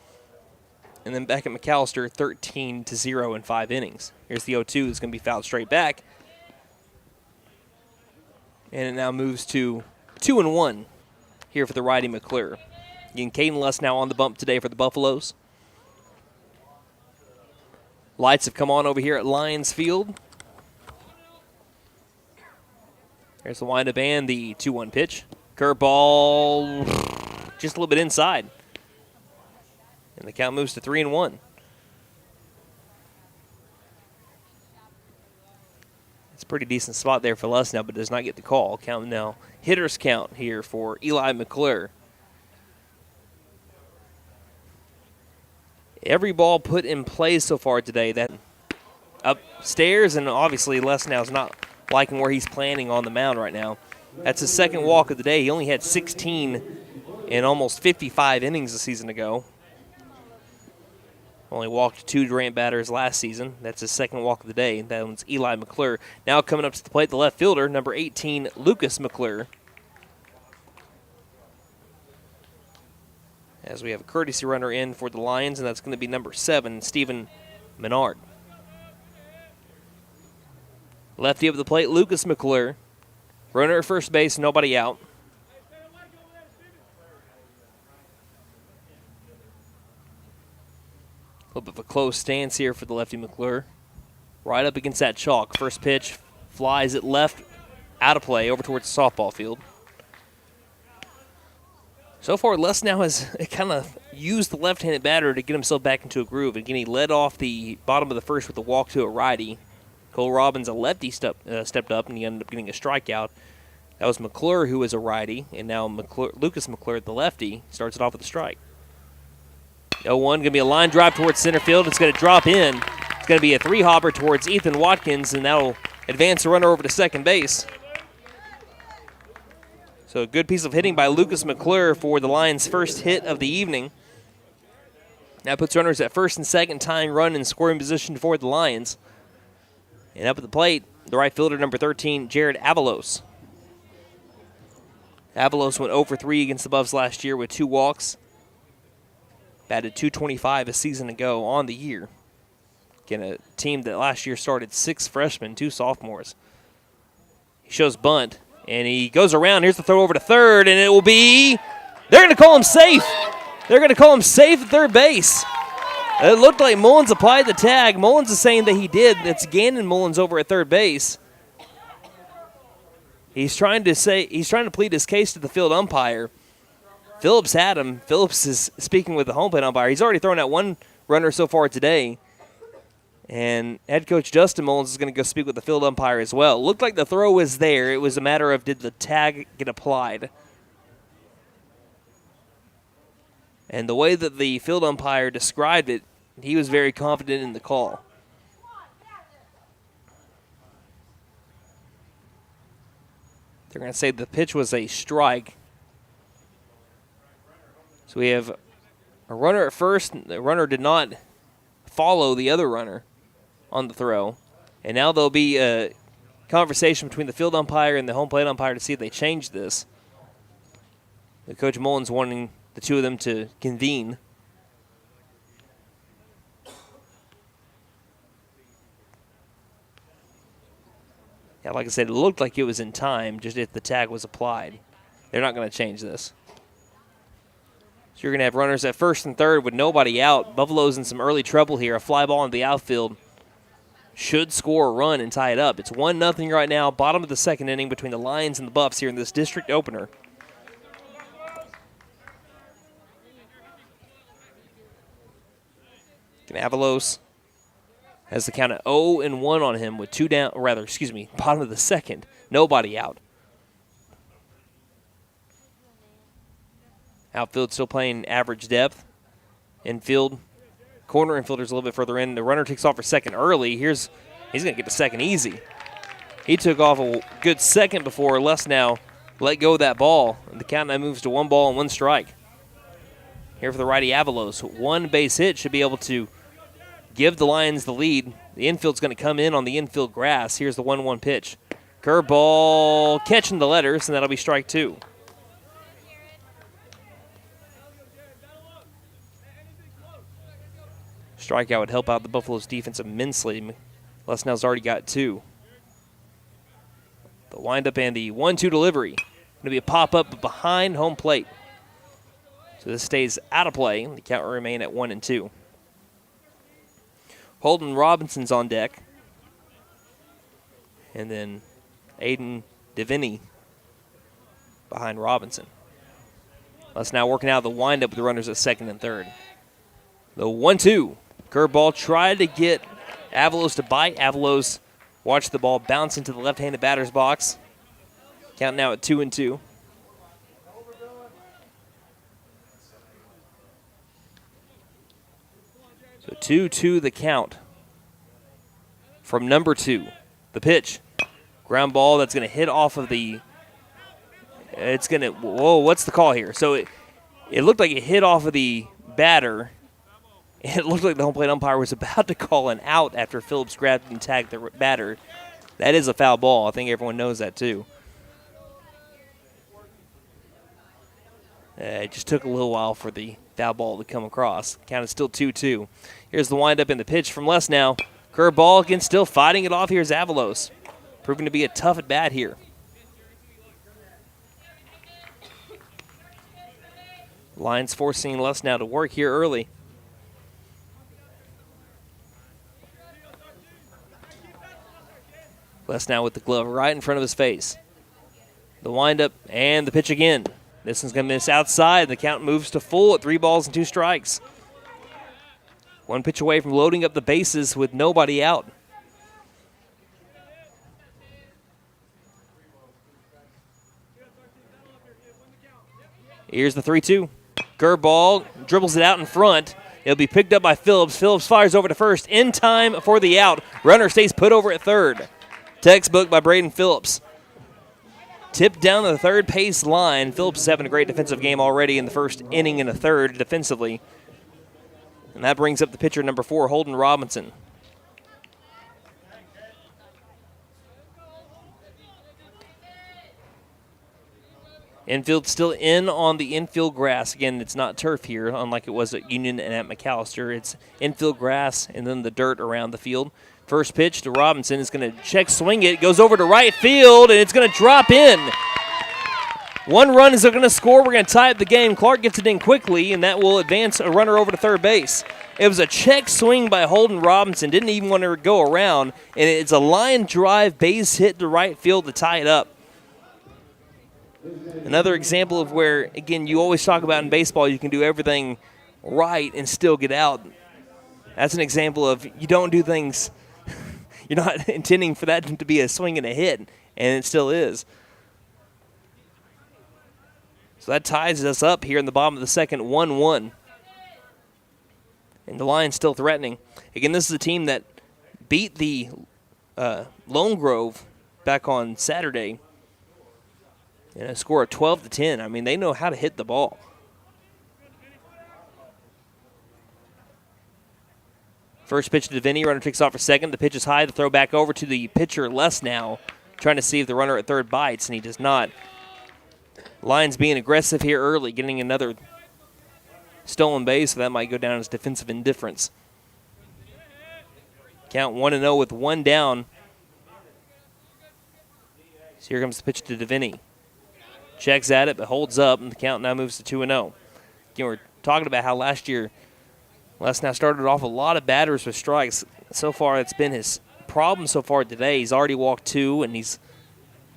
and then back at McAlester 13-0 in 5 innings. Here's the 0-2. It's going to be fouled straight back, and it now moves to 2-1 here for the righty McClure. Again, Caden Luss now on the bump today for the Buffaloes. Lights have come on over here at Lions Field. There's the windup and the 2-1 pitch. Curveball, just a little bit inside. And the count moves to 3-1. It's a pretty decent spot there for Les now, but does not get the call. Count now. Hitter's count here for Eli McClure. Every ball put in play so far today. That upstairs, and obviously Les now is not liking where he's planning on the mound right now. That's his second walk of the day. He only had 16 in almost 55 innings a season ago. Only walked 2 Durant batters last season. That's his second walk of the day. That one's Eli McClure. Now coming up to the plate, the left fielder, number 18, Lucas McClure. As we have a courtesy runner in for the Lions, and that's going to be number 7, Stephen Menard. Lefty up the plate, Lucas McClure. Runner at first base, nobody out. little bit of a close stance here for the lefty McClure. Right up against that chalk. First pitch flies it left, out of play, over towards the softball field. So far, Les now has kind of used the left-handed batter to get himself back into a groove. Again, he led off the bottom of the first with a walk to a righty. Cole Robbins, a lefty, stepped up, and he ended up getting a strikeout. That was McClure, who was a righty, and now Lucas McClure, the lefty, starts it off with a strike. 0-1, going to be a line drive towards center field. It's going to drop in. It's going to be a three-hopper towards Ethan Watkins, and that will advance the runner over to second base. So a good piece of hitting by Lucas McClure for the Lions' first hit of the evening. That puts runners at first and second, tying run in scoring position for the Lions. And up at the plate, the right fielder, number 13, Jared Avalos. Avalos went 0-for-3 against the Buffs last year with 2 walks. Batted .225 a season ago on the year. Again, a team that last year started 6 freshmen, 2 sophomores. He shows bunt, and he goes around. Here's the throw over to third, and it will be... They're going to call him safe. They're going to call him safe at third base. It looked like Mullins applied the tag. Mullins is saying that he did. It's Gannon Mullins over at third base. He's trying to plead his case to the field umpire. Phillips had him. Phillips is speaking with the home plate umpire. He's already thrown out 1 runner so far today. And head coach Justin Mullins is going to go speak with the field umpire as well. Looked like the throw was there. It was a matter of did the tag get applied. And the way that the field umpire described it, he was very confident in the call. They're going to say the pitch was a strike. So we have a runner at first. The runner did not follow the other runner on the throw. And now there'll be a conversation between the field umpire and the home plate umpire to see if they change this. The Coach Mullins wanting the two of them to convene. Yeah, like I said, it looked like it was in time, just if the tag was applied. They're not going to change this. So you're going to have runners at first and third with nobody out. Buffalo's in some early trouble here. A fly ball into the outfield should score a run and tie it up. It's 1-0 right now, bottom of the second inning between the Lions and the Buffs here in this district opener. Avalos has the count at 0-1 on him with 2 down, bottom of the second, nobody out. Outfield still playing average depth. Infield, corner infielder's a little bit further in. The runner takes off for second early. He's going to get to second easy. He took off a good second before Les now let go of that ball. And the count now moves to 1 ball and 1 strike. Here for the righty Avalos. 1 base hit should be able to give the Lions the lead. The infield's going to come in on the infield grass. Here's the 1-1 pitch. Curveball catching the letters, and that'll be strike 2. Strikeout would help out the Buffalo's defense immensely. Lesnell's already got 2. The windup and the 1-2 delivery. Going to be a pop-up behind home plate. So this stays out of play. The count will remain at 1-2. Holden Robinson's on deck. And then Aiden Deviney behind Robinson. Let's now working out the windup with the runners at second and third. The 1-2. Curveball tried to get Avalos to bite. Avalos watched the ball bounce into the left-handed batter's box. Count now at 2-2. So 2-2 the count from number 2. The pitch. Ground ball that's going to hit off of the... It's going to... Whoa, what's the call here? So it looked like it hit off of the batter. It looked like the home plate umpire was about to call an out after Phillips grabbed and tagged the batter. That is a foul ball. I think everyone knows that too. It just took a little while for the foul ball to come across. Count is still 2-2. Here's the windup in the pitch from Les now. Curveball again, still fighting it off. Here's Avalos. Proving to be a tough at bat here. Lions forcing Les now to work here early. Les now with the glove right in front of his face. The windup and the pitch again. This one's going to miss outside. The count moves to full at 3 balls and 2 strikes. One pitch away from loading up the bases with nobody out. Here's the 3-2. Curveball, dribbles it out in front. It'll be picked up by Phillips. Phillips fires over to first in time for the out. Runner stays put over at third. Textbook by Braden Phillips. Tipped down the third base line. Phillips is having a great defensive game already in the first inning and a third defensively. And that brings up the pitcher number 4, Holden Robinson. Infield still in on the infield grass. Again, it's not turf here, unlike it was at Union and at McAlester. It's infield grass and then the dirt around the field. First pitch to Robinson is going to check swing it. Goes over to right field, and it's going to drop in. 1 run is going to score. We're going to tie up the game. Clark gets it in quickly, and that will advance a runner over to third base. It was a check swing by Holden Robinson. Didn't even want to go around, and it's a line drive base hit to right field to tie it up. Another example of where, again, you always talk about in baseball you can do everything right and still get out. That's an example of you don't do things, you're not intending for that to be a swing and a hit, and it still is. So that ties us up here in the bottom of the second, 1-1. And the Lions still threatening. Again, this is a team that beat the Lone Grove back on Saturday. And a score of 12-10. I mean, they know how to hit the ball. First pitch to Deviney. Runner takes off for second. The pitch is high. The throw back over to the pitcher, Les now, trying to see if the runner at third bites, and he does not. Lions being aggressive here early, getting another stolen base, so that might go down as defensive indifference. Count 1-0 with 1 down. So here comes the pitch to Deviney. Checks at it, but holds up, and the count now moves to 2-0. Again, we're talking about how last year Les now started off a lot of batters with strikes. So far, it's been his problem so far today. He's already walked 2, and he's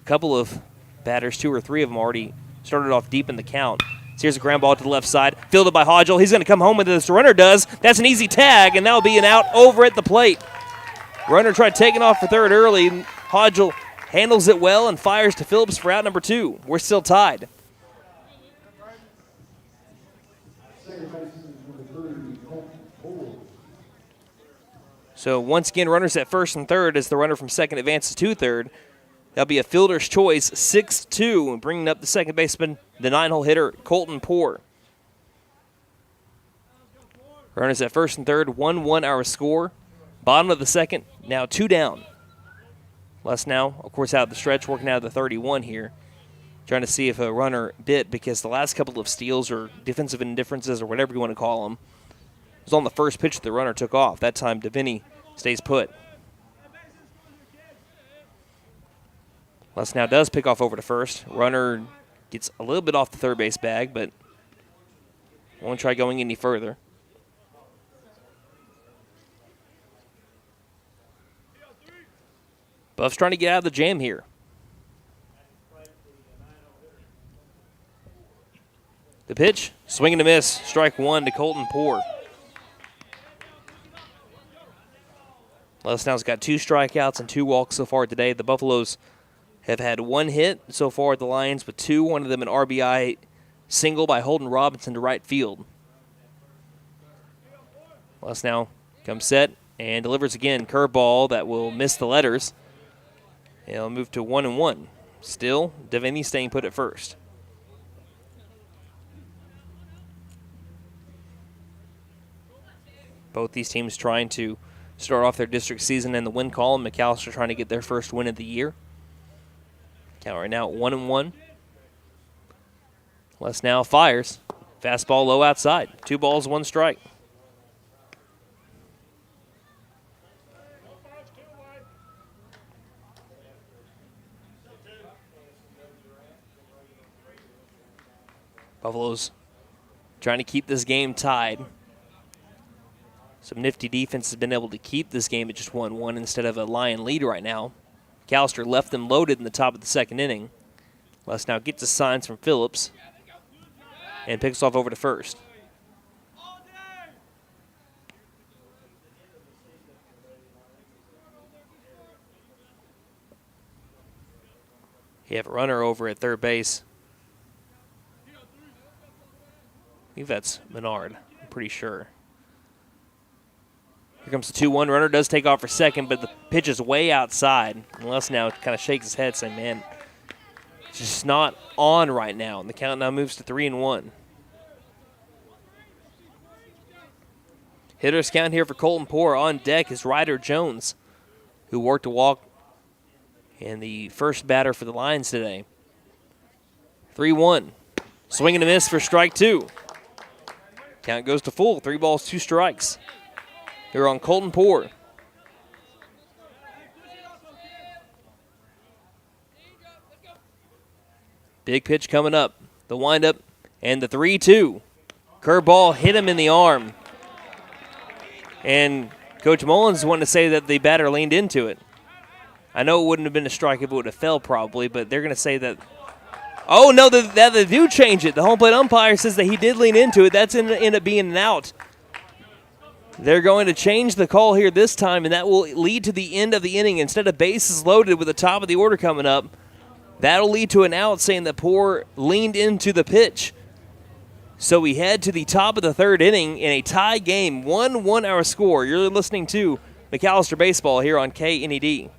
a couple of batters, 2 or 3 of them already started off deep in the count. So here's a ground ball to the left side, fielded by Hodgel. He's going to come home with this. The runner does. That's an easy tag, and that'll be an out over at the plate. Runner tried taking off for third early. Hodgel handles it well and fires to Phillips for out number 2. We're still tied. So once again, runners at first and third as the runner from second advances to third. That'll be a fielder's choice, 6-2, bringing up the second baseman, the 9-hole hitter, Colton Poore. Runners at first and third, 1-1 our score. Bottom of the second, now 2 down. Les now, of course, out of the stretch, working out of the 31 here. Trying to see if a runner bit, because the last couple of steals or defensive indifferences or whatever you want to call them was on the first pitch that the runner took off. That time, Deviney stays put. Les now does pick off over to first. Runner gets a little bit off the third base bag, but won't try going any further. Buff's trying to get out of the jam here. The pitch, swing and a miss. Strike 1 to Colton Poore. Les now's got 2 strikeouts and 2 walks so far today. The Buffaloes have had 1 hit so far at the Lions, but 2, one of them an RBI single by Holden Robinson to right field. Les now comes set and delivers again. Curveball that will miss the letters. It'll move to 1-1. Still, Deviney staying put at first. Both these teams trying to start off their district season in the win column. McAlester trying to get their first win of the year. Count right now at 1-1. Les now fires. Fastball low outside. 2 balls, 1 strike. Buffaloes trying to keep this game tied. Some nifty defense has been able to keep this game at just 1-1 instead of a Lion lead right now. McAlester left them loaded in the top of the second inning. Les now gets the signs from Phillips and picks off over to first. You have a runner over at third base. I think that's Menard, I'm pretty sure. Here comes the 2-1. Runner does take off for second, but the pitch is way outside. And Les now kind of shakes his head saying, man, it's just not on right now. And the count now moves to 3-1. Hitters count here for Colton Poor. On deck is Ryder Jones, who worked a walk and the first batter for the Lions today. 3-1. Swing and a miss for strike 2. Count goes to full. 3 balls, 2 strikes. Here on Colton Poor. Big pitch coming up. The windup and the 3-2. Curveball hit him in the arm. And Coach Mullins wanted to say that the batter leaned into it. I know it wouldn't have been a strike if it would have fell probably, but they're going to say that. Oh, no, that they do change it. The home plate umpire says that he did lean into it. That's end up being an out. They're going to change the call here this time, and that will lead to the end of the inning. Instead of bases loaded with the top of the order coming up, that'll lead to an out saying that Poor leaned into the pitch. So we head to the top of the third inning in a tie game, 1-1 our score. You're listening to McAlester Baseball here on KNED.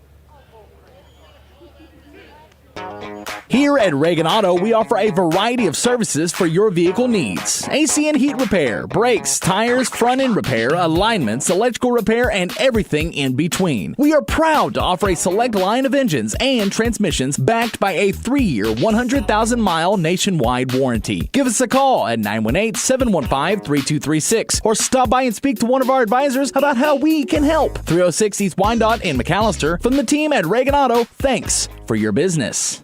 Here at Reagan Auto, we offer a variety of services for your vehicle needs. AC and heat repair, brakes, tires, front end repair, alignments, electrical repair, and everything in between. We are proud to offer a select line of engines and transmissions backed by a 3-year, 100,000-mile nationwide warranty. Give us a call at 918-715-3236 or stop by and speak to one of our advisors about how we can help. 306 East Wyandotte in McAlester. From the team at Reagan Auto, thanks for your business.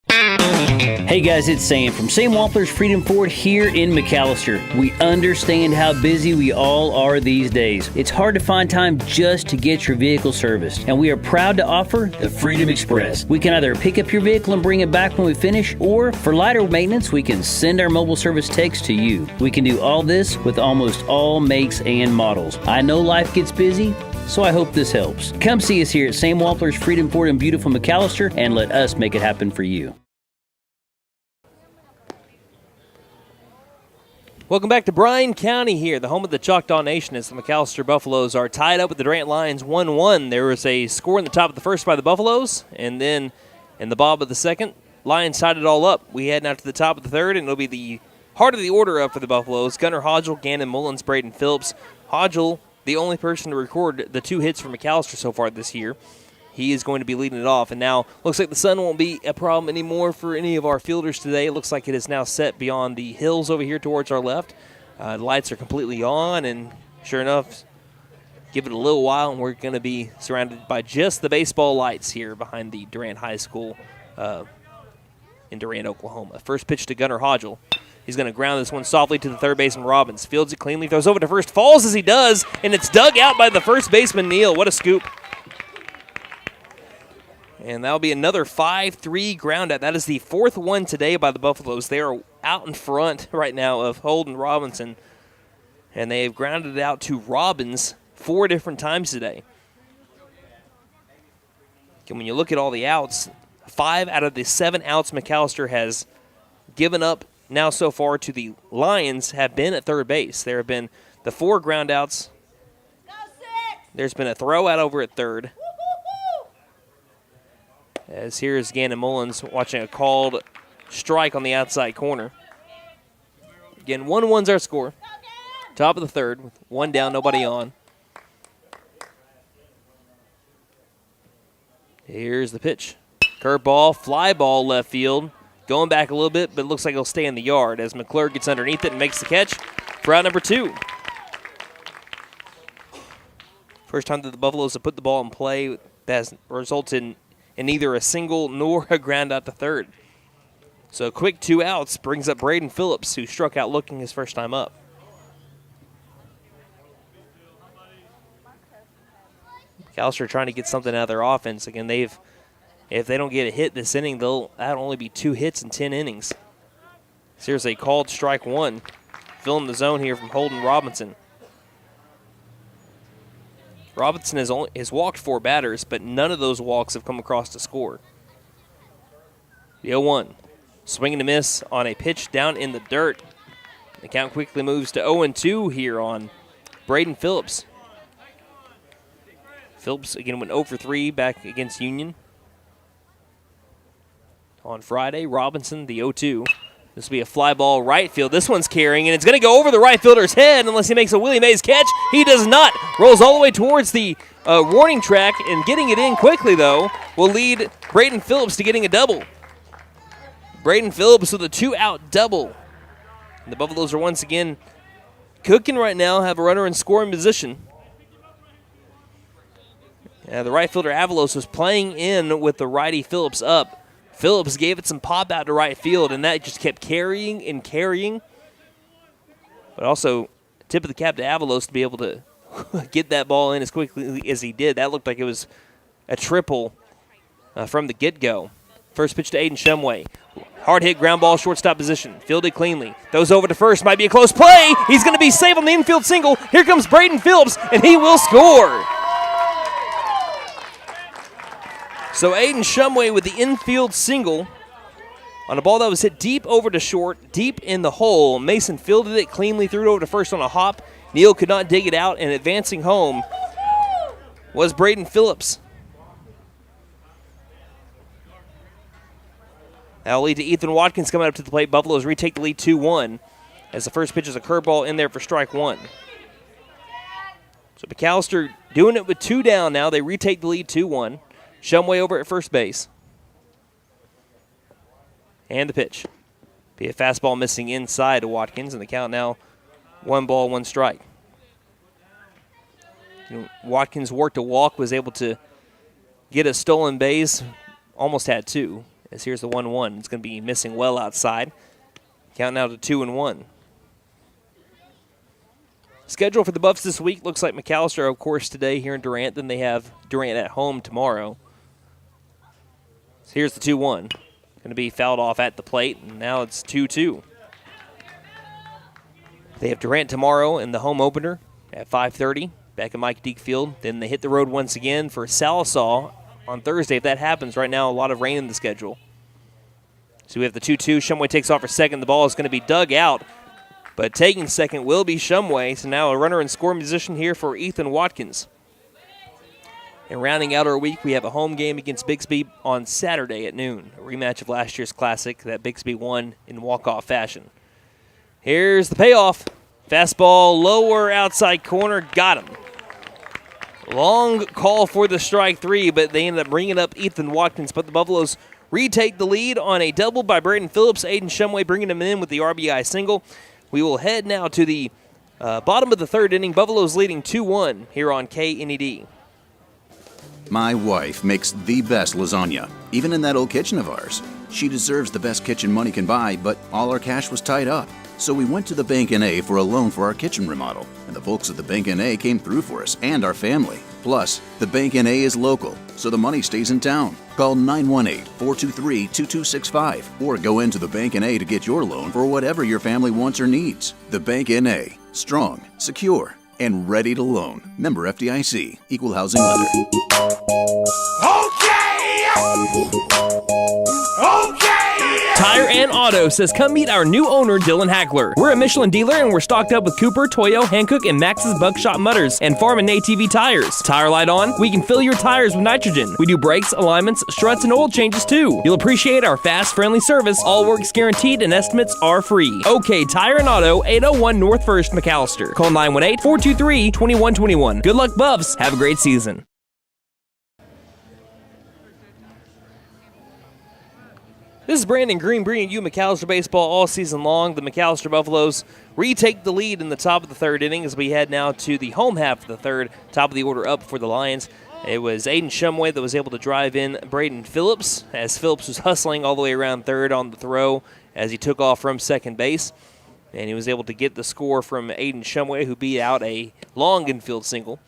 Hey guys, it's Sam from Sam Wampler's Freedom Ford here in McAlester. We understand how busy we all are these days. It's hard to find time just to get your vehicle serviced, and we are proud to offer the Freedom Express. We can either pick up your vehicle and bring it back when we finish, or for lighter maintenance, we can send our mobile service techs to you. We can do all this with almost all makes and models. I know life gets busy, so I hope this helps. Come see us here at Sam Wampler's Freedom Ford in beautiful McAlester and let us make it happen for you. Welcome back to Bryan County here, the home of the Choctaw Nation, as the McAlester Buffaloes are tied up with the Durant Lions 1-1. There was a score in the top of the first by the Buffaloes, and then in the bottom of the second, Lions tied it all up. We head now to the top of the third, and it'll be the heart of the order up for the Buffaloes. Gunnar Hodgel, Gannon Mullins, Braden Phillips. Hodgel, the only person to record the 2 hits for McAlester so far this year. He is going to be leading it off. And now looks like the sun won't be a problem anymore for any of our fielders today. It looks like it is now set beyond the hills over here towards our left. The lights are completely on, and sure enough, give it a little while, and we're going to be surrounded by just the baseball lights here behind the Durant High School in Durant, Oklahoma. First pitch to Gunnar Hodgel. He's going to ground this one softly to the third baseman, Robbins. Fields it cleanly, throws over to first, falls as he does, and it's dug out by the first baseman, Neal. What a scoop. And that'll be another 5-3 ground out. That is the 4th one today by the Buffaloes. They are out in front right now of Holden Robinson, and they have grounded it out to Robbins 4 different times today. And when you look at all the outs, 5 out of the 7 outs McAlester has given up now so far to the Lions have been at third base. There have been the 4 ground outs. There's been a throw out over at third. As here's Gannon Mullins watching a called strike on the outside corner. Again, 1-1's our score. Top of the third with 1 down, nobody on. Here's the pitch. Curveball, fly ball left field. Going back a little bit, but it looks like it'll stay in the yard as McClure gets underneath it and makes the catch for out number 2. First time that the Buffaloes have put the ball in play that has resulted in neither a single nor a ground out to third. So a quick 2 outs brings up Braden Phillips, who struck out looking his first time up. McAlester trying to get something out of their offense. Again, if they don't get a hit this inning, that'll only be 2 hits in 10 innings. So here's a called strike 1. Filling the zone here from Holden Robinson. Robinson has walked 4 batters, but none of those walks have come across to score. The 0-1. Swing and a miss on a pitch down in the dirt. The count quickly moves to 0-2 here on Braden Phillips. Phillips again went 0 for 3 back against Union. On Friday, Robinson, the 0-2. This will be a fly ball right field. This one's carrying, and it's going to go over the right fielder's head unless he makes a Willie Mays catch. He does not. Rolls all the way towards the warning track, and getting it in quickly, though, will lead Braden Phillips to getting a double. Braden Phillips with a 2-out double. And the Buffaloes are once again cooking right now, have a runner in scoring position. The right fielder Avalos was playing in with the righty Phillips up. Phillips gave it some pop out to right field, and that just kept carrying and carrying. But also, tip of the cap to Avalos to be able to get that ball in as quickly as he did. That looked like it was a triple from the get-go. First pitch to Aiden Shumway. Hard hit, ground ball, shortstop position. Fielded cleanly. Throws over to first. Might be a close play. He's going to be safe on the infield single. Here comes Braden Phillips, and he will score. So Aiden Shumway with the infield single on a ball that was hit deep over to short, deep in the hole. Mason fielded it cleanly, threw it over to first on a hop. Neal could not dig it out, and advancing home was Braden Phillips. That'll lead to Ethan Watkins coming up to the plate. Buffaloes retake the lead 2-1 as the first pitch is a curveball in there for strike 1. So McAlester doing it with 2 down now. They retake the lead 2-1. Shumway over at first base. And the pitch. Be a fastball missing inside to Watkins, and the count now 1 ball, 1 strike. Watkins worked a walk, was able to get a stolen base, almost had 2. As here's the 1-1. It's going to be missing well outside. Count now to 2-1. Schedule for the Buffs this week looks like McAlester, of course, today here in Durant. Then they have Durant at home tomorrow. So here's the 2-1. Going to be fouled off at the plate, and now it's 2-2. They have Durant tomorrow in the home opener at 5:30 back at Mike Deek Field. Then they hit the road once again for Salisaw on Thursday. If that happens, right now a lot of rain in the schedule. So we have the 2-2. Shumway takes off for second. The ball is going to be dug out, but taking second will be Shumway. So now a runner in scoring position here for Ethan Watkins. And rounding out our week, we have a home game against Bixby on Saturday at noon. A rematch of last year's Classic that Bixby won in walk-off fashion. Here's the payoff. Fastball lower outside corner. Got him. Long call for the strike 3, but they ended up bringing up Ethan Watkins. But the Buffaloes retake the lead on a double by Braden Phillips. Aiden Shumway bringing him in with the RBI single. We will head now to the bottom of the 3rd inning. Buffaloes leading 2-1 here on KNED. My wife makes the best lasagna, even in that old kitchen of ours. She deserves the best kitchen money can buy, but all our cash was tied up. So we went to the Bank N.A. for a loan for our kitchen remodel, and the folks at the Bank N.A. came through for us and our family. Plus, the Bank N.A. is local, so the money stays in town. Call 918-423-2265 or go into the Bank N.A. to get your loan for whatever your family wants or needs. The Bank N.A. Strong, secure, and ready to loan. Member FDIC. Equal housing lender. Tire and Auto says come meet our new owner, Dylan Hackler. We're a Michelin dealer and we're stocked up with Cooper, Toyo, Hankook, and Max's Buckshot Mutters and Farm and ATV tires. Tire light on, we can fill your tires with nitrogen. We do brakes, alignments, struts, and oil changes too. You'll appreciate our fast, friendly service. All work's guaranteed and estimates are free. OK Tire and Auto, 801 North 1st, McAlester. Call 918-423-2121. Good luck, Buffs. Have a great season. This is Brandon Green bringing you McAlester baseball all season long. The McAlester Buffaloes retake the lead in the top of the 3rd inning as we head now to the home half of the 3rd, top of the order up for the Lions. It was Aiden Shumway that was able to drive in Braden Phillips as Phillips was hustling all the way around 3rd on the throw as he took off from second base. And he was able to get the score from Aiden Shumway, who beat out a long infield single.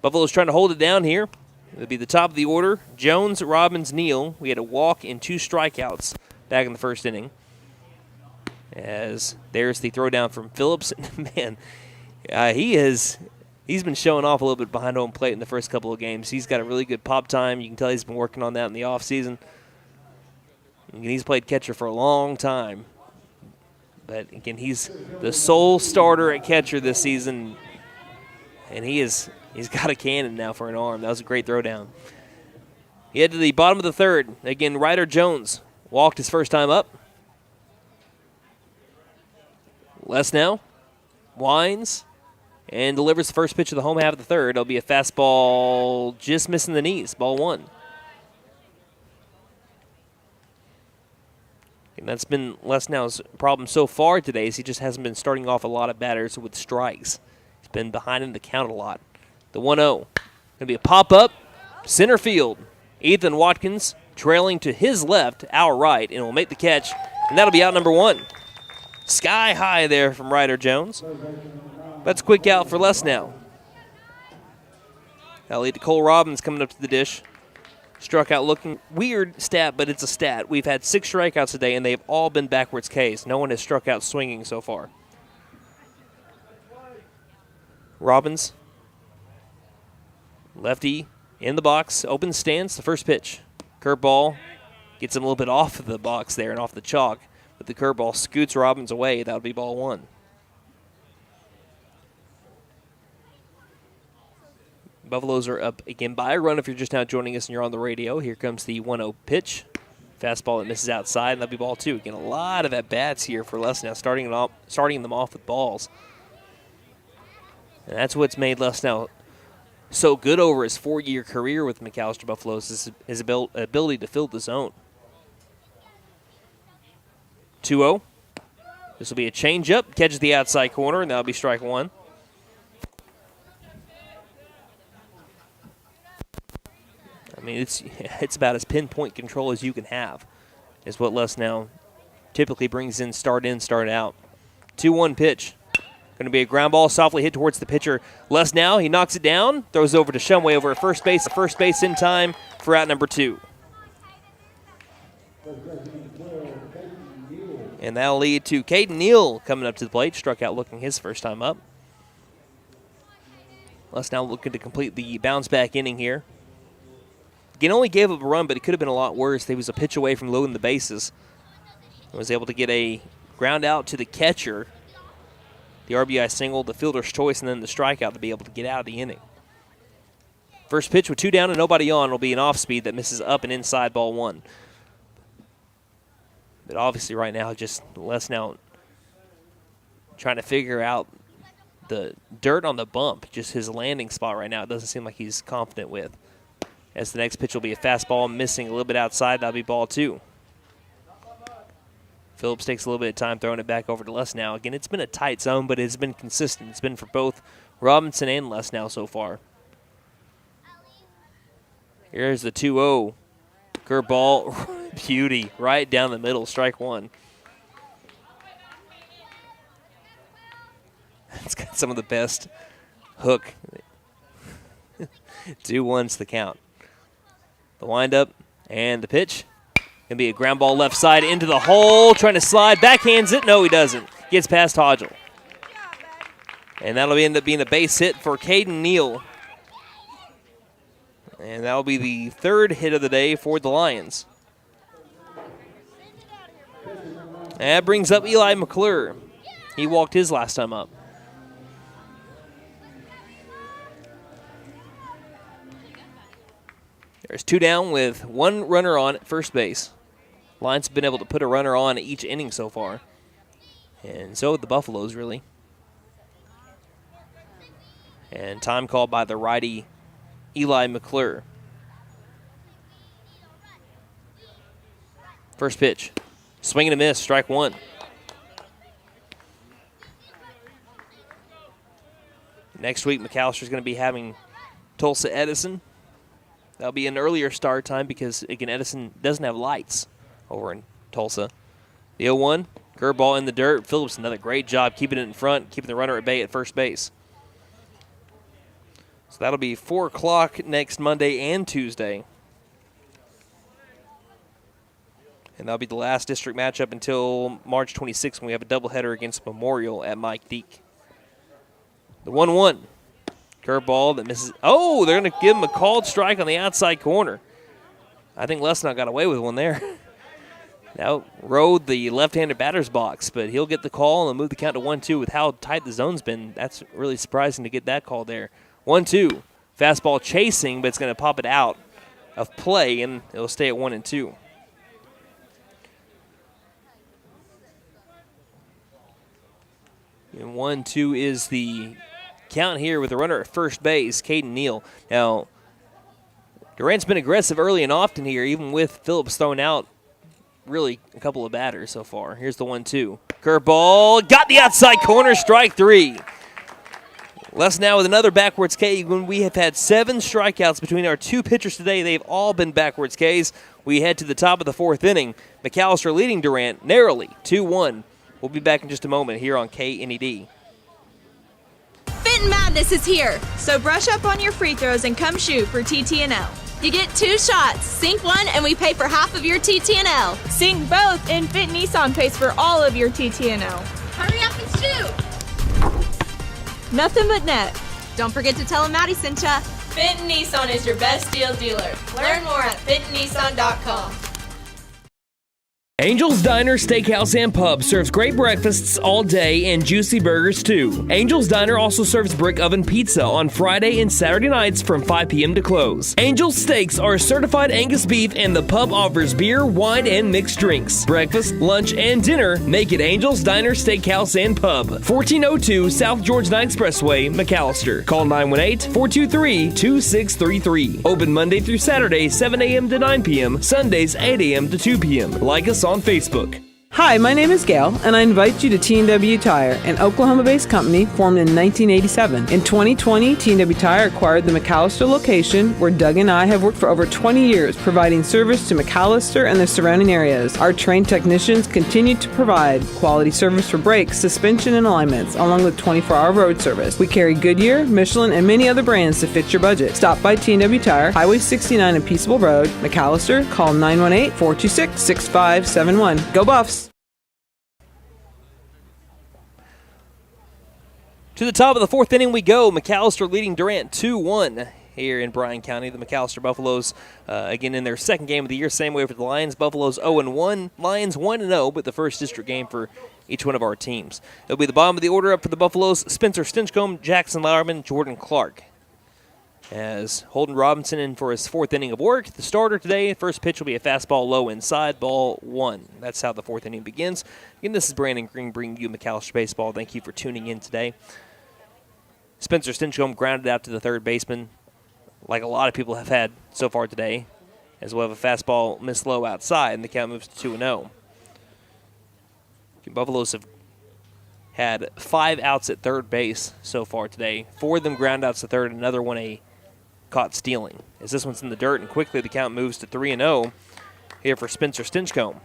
Buffalo's trying to hold it down here. It'll be the top of the order. Jones, Robbins, Neal. We had a walk and 2 strikeouts back in the first inning. As there's the throw down from Phillips. Man, he's been showing off a little bit behind home plate in the first couple of games. He's got a really good pop time. You can tell he's been working on that in the offseason. And he's played catcher for a long time. But, again, he's the sole starter at catcher this season. And he's got a cannon now for an arm. That was a great throw down. He head to the bottom of the third. Again, Ryder Jones walked his first time up. Lesnow winds and delivers the first pitch of the home half of the third. It'll be a fastball just missing the knees, ball 1. And that's been Lesnow's problem so far today is he just hasn't been starting off a lot of batters with strikes. He's been behind in the count a lot. The 1-0. Going to be a pop-up, center field. Ethan Watkins trailing to his left, our right, and will make the catch, and that'll be out number 1. Sky high there from Ryder Jones. That's a quick out for Lesnow. That'll lead to Cole Robbins coming up to the dish. Struck out looking weird stat, but it's a stat. We've had 6 strikeouts today, and they've all been backwards Ks. No one has struck out swinging so far. Robbins. Lefty in the box. Open stance, the first pitch. Curveball gets him a little bit off of the box there and off the chalk. But the curveball scoots Robbins away. That'll be ball 1. Buffaloes are up again by a run if you're just now joining us and you're on the radio. Here comes the 1-0 pitch. Fastball that misses outside, and that'll be ball 2. Again, a lot of at-bats here for Lesnow, starting them off with balls. And that's what's made Lesnow so good over his 4-year career with McAlester Buffaloes is his ability to fill the zone. 2-0. This will be a changeup. Catches the outside corner, and that'll be strike 1. I mean, it's about as pinpoint control as you can have, is what Lesnow typically brings in, start out. 2-1 pitch. Going to be a ground ball, softly hit towards the pitcher. Lesnow, he knocks it down, throws it over to Shumway over at first base. The first base in time for out number 2. And that'll lead to Caden Neal coming up to the plate. Struck out looking his first time up. Lesnow looking to complete the bounce-back inning here. Again, only gave up a run, but it could have been a lot worse. He was a pitch away from loading the bases. He was able to get a ground out to the catcher, the RBI single, the fielder's choice, and then the strikeout to be able to get out of the inning. First pitch with 2 down and nobody on will be an off-speed that misses up and inside, ball 1. But obviously right now, just Lesnow trying to figure out the dirt on the bump, just his landing spot right now. It doesn't seem like he's confident with. As the next pitch will be a fastball missing a little bit outside. That'll be ball 2. Phillips takes a little bit of time throwing it back over to Lesnow. Again, it's been a tight zone, but it's been consistent. It's been for both Robinson and Lesnow so far. Here's the 2-0. Curveball, beauty, right down the middle, strike 1. It's got some of the best hook. 2-1's the count. The windup and the pitch. Going to be a ground ball left side into the hole. Trying to slide. Backhands it. No, he doesn't. Gets past Hodgel. And that'll end up being a base hit for Caden Neal. And that'll be the 3rd hit of the day for the Lions. That brings up Eli McClure. He walked his last time up. There's 2 down with 1 runner on at first base. Lions have been able to put a runner on each inning so far. And so have the Buffaloes, really. And time called by the righty Eli McClure. First pitch. Swing and a miss, strike 1. Next week, McAllister's going to be having Tulsa Edison. That'll be an earlier start time because, again, Edison doesn't have lights over in Tulsa. The 0-1, curveball in the dirt. Phillips, another great job keeping it in front, keeping the runner at bay at first base. So that'll be 4 o'clock next Monday and Tuesday. And that'll be the last district matchup until March 26th when we have a doubleheader against Memorial at Mike Deek. The 1-1. Curveball that misses. Oh, they're going to give him a called strike on the outside corner. I think Lesnot got away with one there. Now rode the left-handed batter's box, but he'll get the call and move the count to 1-2 with how tight the zone's been. That's really surprising to get that call there. 1-2. Fastball chasing, but it's going to pop it out of play, and it'll stay at 1-2. And 1-2 is the count here with the runner at first base, Caden Neal. Now, Durant's been aggressive early and often here, even with Phillips throwing out really a couple of batters so far. Here's the 1-2. Curveball, got the outside corner, strike 3. Les now with another backwards K. When we have had 7 strikeouts between our 2 pitchers today, they've all been backwards Ks. We head to the top of the 4th inning. McAlester leading Durant narrowly, 2-1. We'll be back in just a moment here on KNED. Fitting Madness is here, so brush up on your free throws and come shoot for TTNL. You get 2 shots. Sink one and we pay for half of your TTNL. Sink both and Fit Nissan pays for all of your TTNL. Hurry up and shoot. Nothing but net. Don't forget to tell them Maddie sent ya. Fitton Nissan is your best deal dealer. Learn more at fittonnissan.com. Angel's Diner, Steakhouse, and Pub serves great breakfasts all day and juicy burgers too. Angel's Diner also serves brick oven pizza on Friday and Saturday nights from 5 p.m. to close. Angel's Steaks are certified Angus beef, and the pub offers beer, wine, and mixed drinks. Breakfast, lunch, and dinner make it Angel's Diner, Steakhouse, and Pub. 1402 South George 9 Expressway, McAlester. Call 918-423-2633. Open Monday through Saturday, 7 a.m. to 9 p.m. Sundays, 8 a.m. to 2 p.m. Like us on Facebook. Hi, my name is Gail, and I invite you to T&W Tire, an Oklahoma-based company formed in 1987. In 2020, T&W Tire acquired the McAlester location, where Doug and I have worked for over 20 years, providing service to McAlester and the surrounding areas. Our trained technicians continue to provide quality service for brakes, suspension, and alignments, along with 24-hour road service. We carry Goodyear, Michelin, and many other brands to fit your budget. Stop by T&W Tire, Highway 69 and Peaceable Road, McAlester. Call 918-426-6571. Go Buffs! To the top of the 4th inning we go. McAlester leading Durant 2-1 here in Bryan County. The McAlester Buffaloes, again, in their 2nd game of the year. Same way for the Lions. Buffaloes 0-1. Lions 1-0, but the first district game for each one of our teams. It'll be the bottom of the order up for the Buffaloes. Spencer Stinchcomb, Jackson Lauerman, Jordan Clark. As Holden Robinson in for his 4th inning of work. The starter today, first pitch will be a fastball low inside, ball 1. That's how the 4th inning begins. Again, this is Brandon Green bringing you McAlester Baseball. Thank you for tuning in today. Spencer Stinchcomb grounded out to the 3rd baseman, like a lot of people have had so far today, as well have a fastball missed low outside, and the count moves to 2-0. The Buffaloes have had 5 outs at 3rd base so far today. 4 of them ground outs to 3rd, another one a caught stealing. As this one's in the dirt, and quickly the count moves to 3-0 here for Spencer Stinchcomb.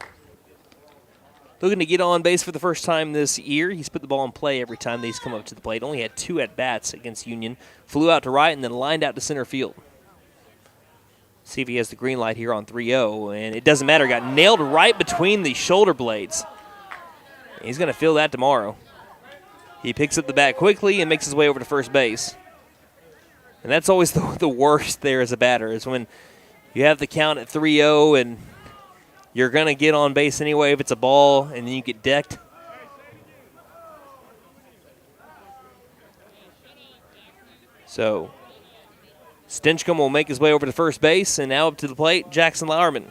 Looking to get on base for the first time this year. He's put the ball in play every time he's come up to the plate. Only had 2 at-bats against Union. Flew out to right and then lined out to center field. See if he has the green light here on 3-0. And it doesn't matter. Got nailed right between the shoulder blades. He's going to feel that tomorrow. He picks up the bat quickly and makes his way over to first base. And that's always the worst there as a batter, is when you have the count at 3-0 and you're going to get on base anyway if it's a ball, and then you get decked. So Stinchcomb will make his way over to first base, and now up to the plate, Jackson Lauerman.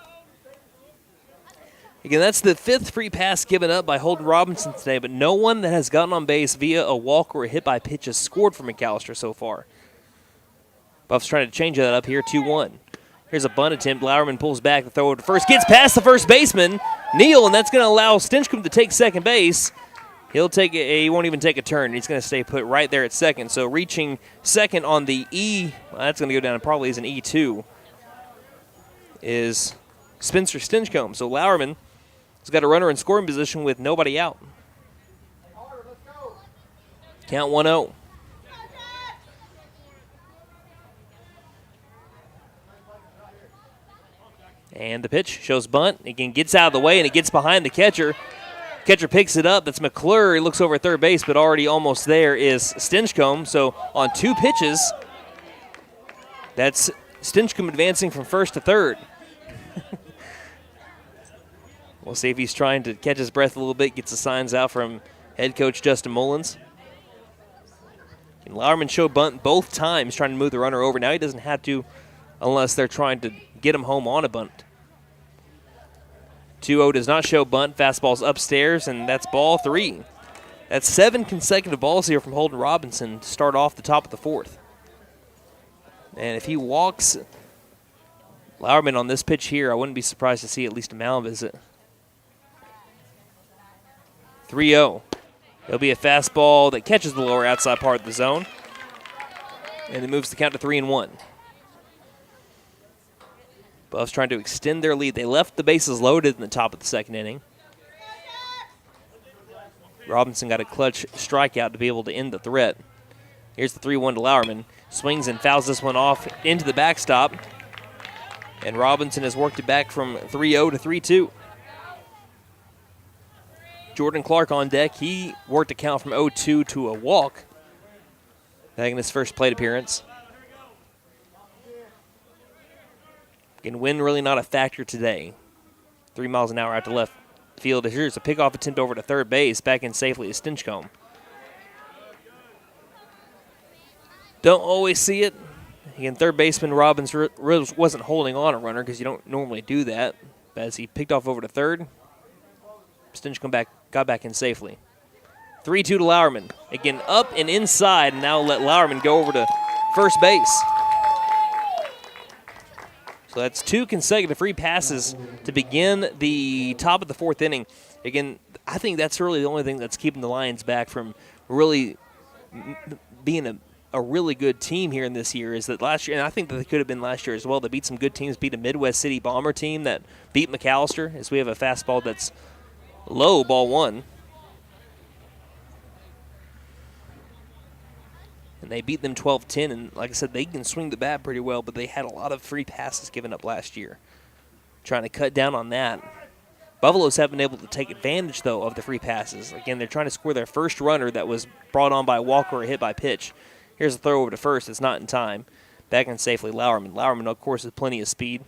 Again, that's the 5th free pass given up by Holden Robinson today, but no one that has gotten on base via a walk or a hit by pitch has scored for McAlester so far. Buff's trying to change that up here, 2-1. Here's a bunt attempt. Lauerman pulls back, the throw over to first. Gets past the first baseman, Neal, and that's going to allow Stinchcomb to take second base. He won't even take a turn. He's going to stay put right there at second. So reaching second on the E, that's going to go down probably as an E2, is Spencer Stinchcomb. So Lauerman has got a runner in scoring position with nobody out. Count 1-0. And the pitch shows bunt. Again, gets out of the way, and it gets behind the catcher. Catcher picks it up. That's McClure. He looks over at third base, but already almost there is Stinchcomb. So on 2 pitches, that's Stinchcomb advancing from first to third. We'll see if he's trying to catch his breath a little bit, gets the signs out from head coach Justin Mullins. And Lauerman showed bunt both times, trying to move the runner over. Now he doesn't have to unless they're trying to get him home on a bunt. 2-0 does not show bunt. Fastball's upstairs, and that's ball 3. That's 7 consecutive balls here from Holden Robinson to start off the top of the 4th. And if he walks Lauerman on this pitch here, I wouldn't be surprised to see at least a mound visit. 3-0. It'll be a fastball that catches the lower outside part of the zone. And it moves the count to 3-1. Buffs trying to extend their lead. They left the bases loaded in the top of the 2nd inning. Robinson got a clutch strikeout to be able to end the threat. Here's the 3-1 to Lauerman. Swings and fouls this one off into the backstop. And Robinson has worked it back from 3-0 to 3-2. Jordan Clark on deck. He worked a count from 0-2 to a walk, making his first plate appearance. Again, wind really not a factor today. 3 miles an hour out to left field. Here's a pickoff attempt over to third base. Back in safely is Stinchcomb. Don't always see it. Again, third baseman Robbins wasn't holding on a runner because you don't normally do that. But as he picked off over to third, Stinchcomb got back in safely. 3-2 to Lauerman. Again, up and inside, and now let Lauerman go over to first base. So that's 2 consecutive free passes to begin the top of the 4th inning. Again, I think that's really the only thing that's keeping the Lions back from really being a really good team here in this year is that last year, and I think that they could have been last year as well, they beat some good teams, beat a Midwest City Bomber team that beat McAlester, as we have a fastball that's low, ball 1. And they beat them 12-10, and like I said, they can swing the bat pretty well, but they had a lot of free passes given up last year. Trying to cut down on that. Buffaloes haven't been able to take advantage, though, of the free passes. Again, they're trying to score their first runner that was brought on by a walk or a hit by pitch. Here's a throw over to first. It's not in time. Back in safely, Lauerman. Lauerman, of course, has plenty of speed.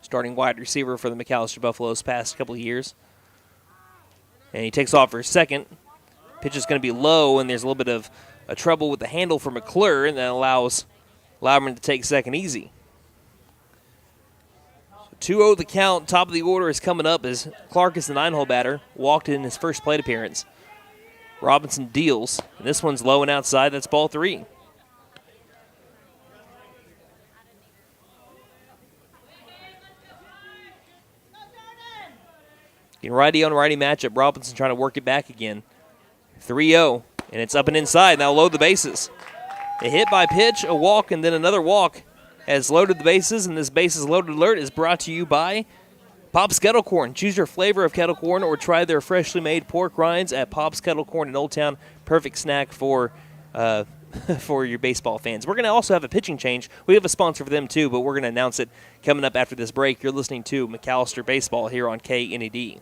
Starting wide receiver for the McAlester Buffaloes past couple of years. And he takes off for a second. Pitch is going to be low, and there's a little bit of a trouble with the handle for McClure, and that allows Lauerman to take second easy. 2-0 the count. Top of the order is coming up as Clark is the 9-hole batter. Walked in his first plate appearance. Robinson deals. And this one's low and outside. That's ball 3. Righty on righty matchup. Robinson trying to work it back again. 3-0. And it's up and inside. Now load the bases. A hit by pitch, a walk, and then another walk has loaded the bases. And this bases loaded alert is brought to you by Pop's Kettle Corn. Choose your flavor of kettle corn or try their freshly made pork rinds at Pop's Kettle Corn in Old Town. Perfect snack for your baseball fans. We're going to also have a pitching change. We have a sponsor for them too, but we're going to announce it coming up after this break. You're listening to McAlester Baseball here on KNED.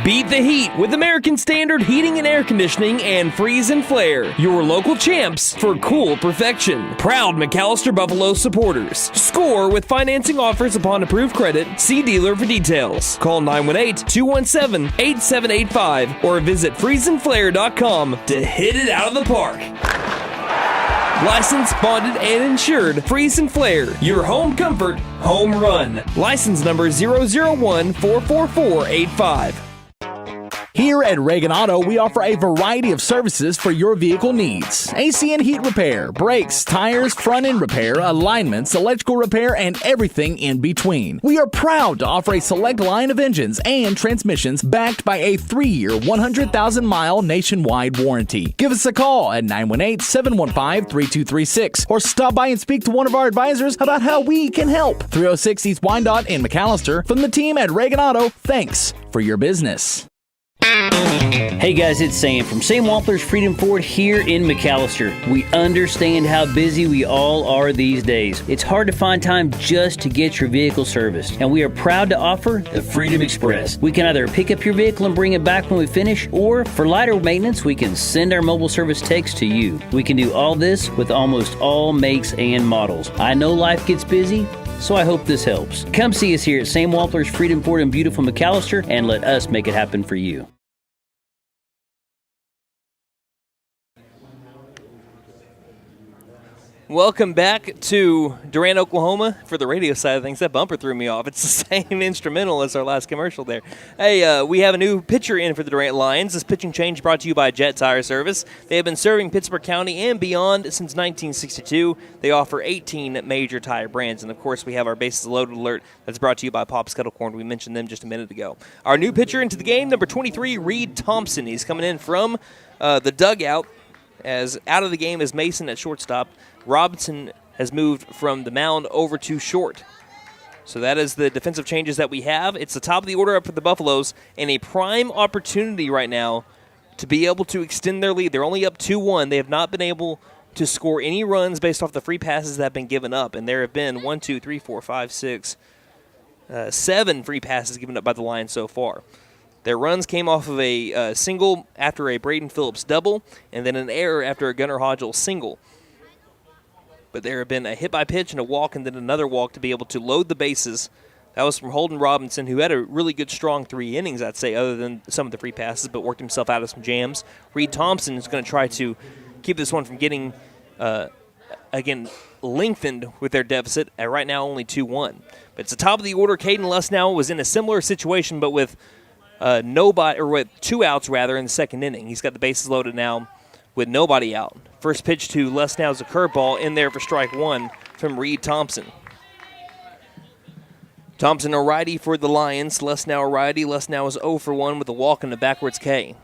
Beat the heat with American Standard Heating and Air Conditioning and Freeze and Flare, your local champs for cool perfection. Proud McAlester Buffalo supporters. Score with financing offers upon approved credit. See dealer for details. Call 918-217-8785 or visit freezeandflare.com to hit it out of the park. Licensed, bonded, and insured. Freeze and Flare, your home comfort, home run. License number 001-44485. Here at Reagan Auto, we offer a variety of services for your vehicle needs. AC and heat repair, brakes, tires, front end repair, alignments, electrical repair, and everything in between. We are proud to offer a select line of engines and transmissions backed by a 3-year, 100,000-mile nationwide warranty. Give us a call at 918-715-3236 or stop by and speak to one of our advisors about how we can help. 306 East Wyandotte in McAlester. From the team at Reagan Auto, thanks for your business. Hey guys, it's Sam from Sam Wampler's Freedom Ford here in McAlester. We understand how busy we all are these days. It's hard to find time just to get your vehicle serviced, and we are proud to offer the Freedom Express. We can either pick up your vehicle and bring it back when we finish, or for lighter maintenance, we can send our mobile service techs to you. We can do all this with almost all makes and models. I know life gets busy, so I hope this helps. Come see us here at Sam Wampler's Freedom Ford in beautiful McAlester and let us make it happen for you. Welcome back to Durant, Oklahoma. For the radio side of things, that bumper threw me off. It's the same instrumental as our last commercial there. Hey, we have a new pitcher in for the Durant Lions. This pitching change brought to you by Jet Tire Service. They have been serving Pittsburgh County and beyond since 1962. They offer 18 major tire brands. And, of course, we have our bases loaded alert that's brought to you by Pop's Kettle Corn. We mentioned them just a minute ago. Our new pitcher into the game, number 23, Reed Thompson. He's coming in from the dugout. As out of the game is Mason at shortstop. Robinson has moved from the mound over to short. So that is the defensive changes that we have. It's the top of the order up for the Buffaloes, and a prime opportunity right now to be able to extend their lead. They're only up 2-1. They have not been able to score any runs based off the free passes that have been given up. And there have been 7 free passes given up by the Lions so far. Their runs came off of a single after a Braden Phillips double, and then an error after a Gunnar Hodgel single. But there have been a hit by pitch and a walk and then another walk to be able to load the bases. That was from Holden Robinson, who had a really good, strong 3 innings, I'd say, other than some of the free passes, but worked himself out of some jams. Reed Thompson is going to try to keep this one from getting, again, lengthened with their deficit at right now only 2-1. But it's the top of the order. Caden Lesnow was in a similar situation, but with with 2 outs rather in the second inning. He's got the bases loaded now with nobody out. First pitch to Lesnow is a curveball in there for strike 1 from Reed Thompson. Thompson a righty for the Lions. Lesnow a righty. Lesnow is 0 for 1 with a walk and a backwards K.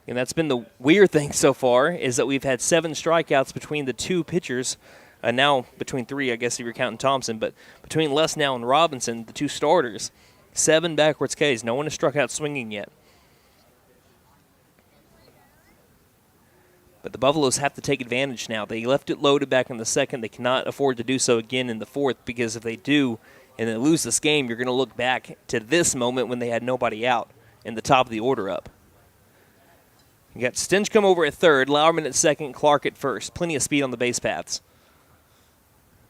And that's been the weird thing so far, is that we've had 7 strikeouts between the 2 pitchers. Now between 3, I guess if you're counting Thompson, but between Lesnow and Robinson, the 2 starters, 7 backwards Ks. No one has struck out swinging yet. But the Buffaloes have to take advantage now. They left it loaded back in the second. They cannot afford to do so again in the fourth, because if they do and they lose this game, you're going to look back to this moment when they had nobody out in the top of the order up. You got Stinchcomb over at third, Lauerman at second, Clark at first. Plenty of speed on the base paths.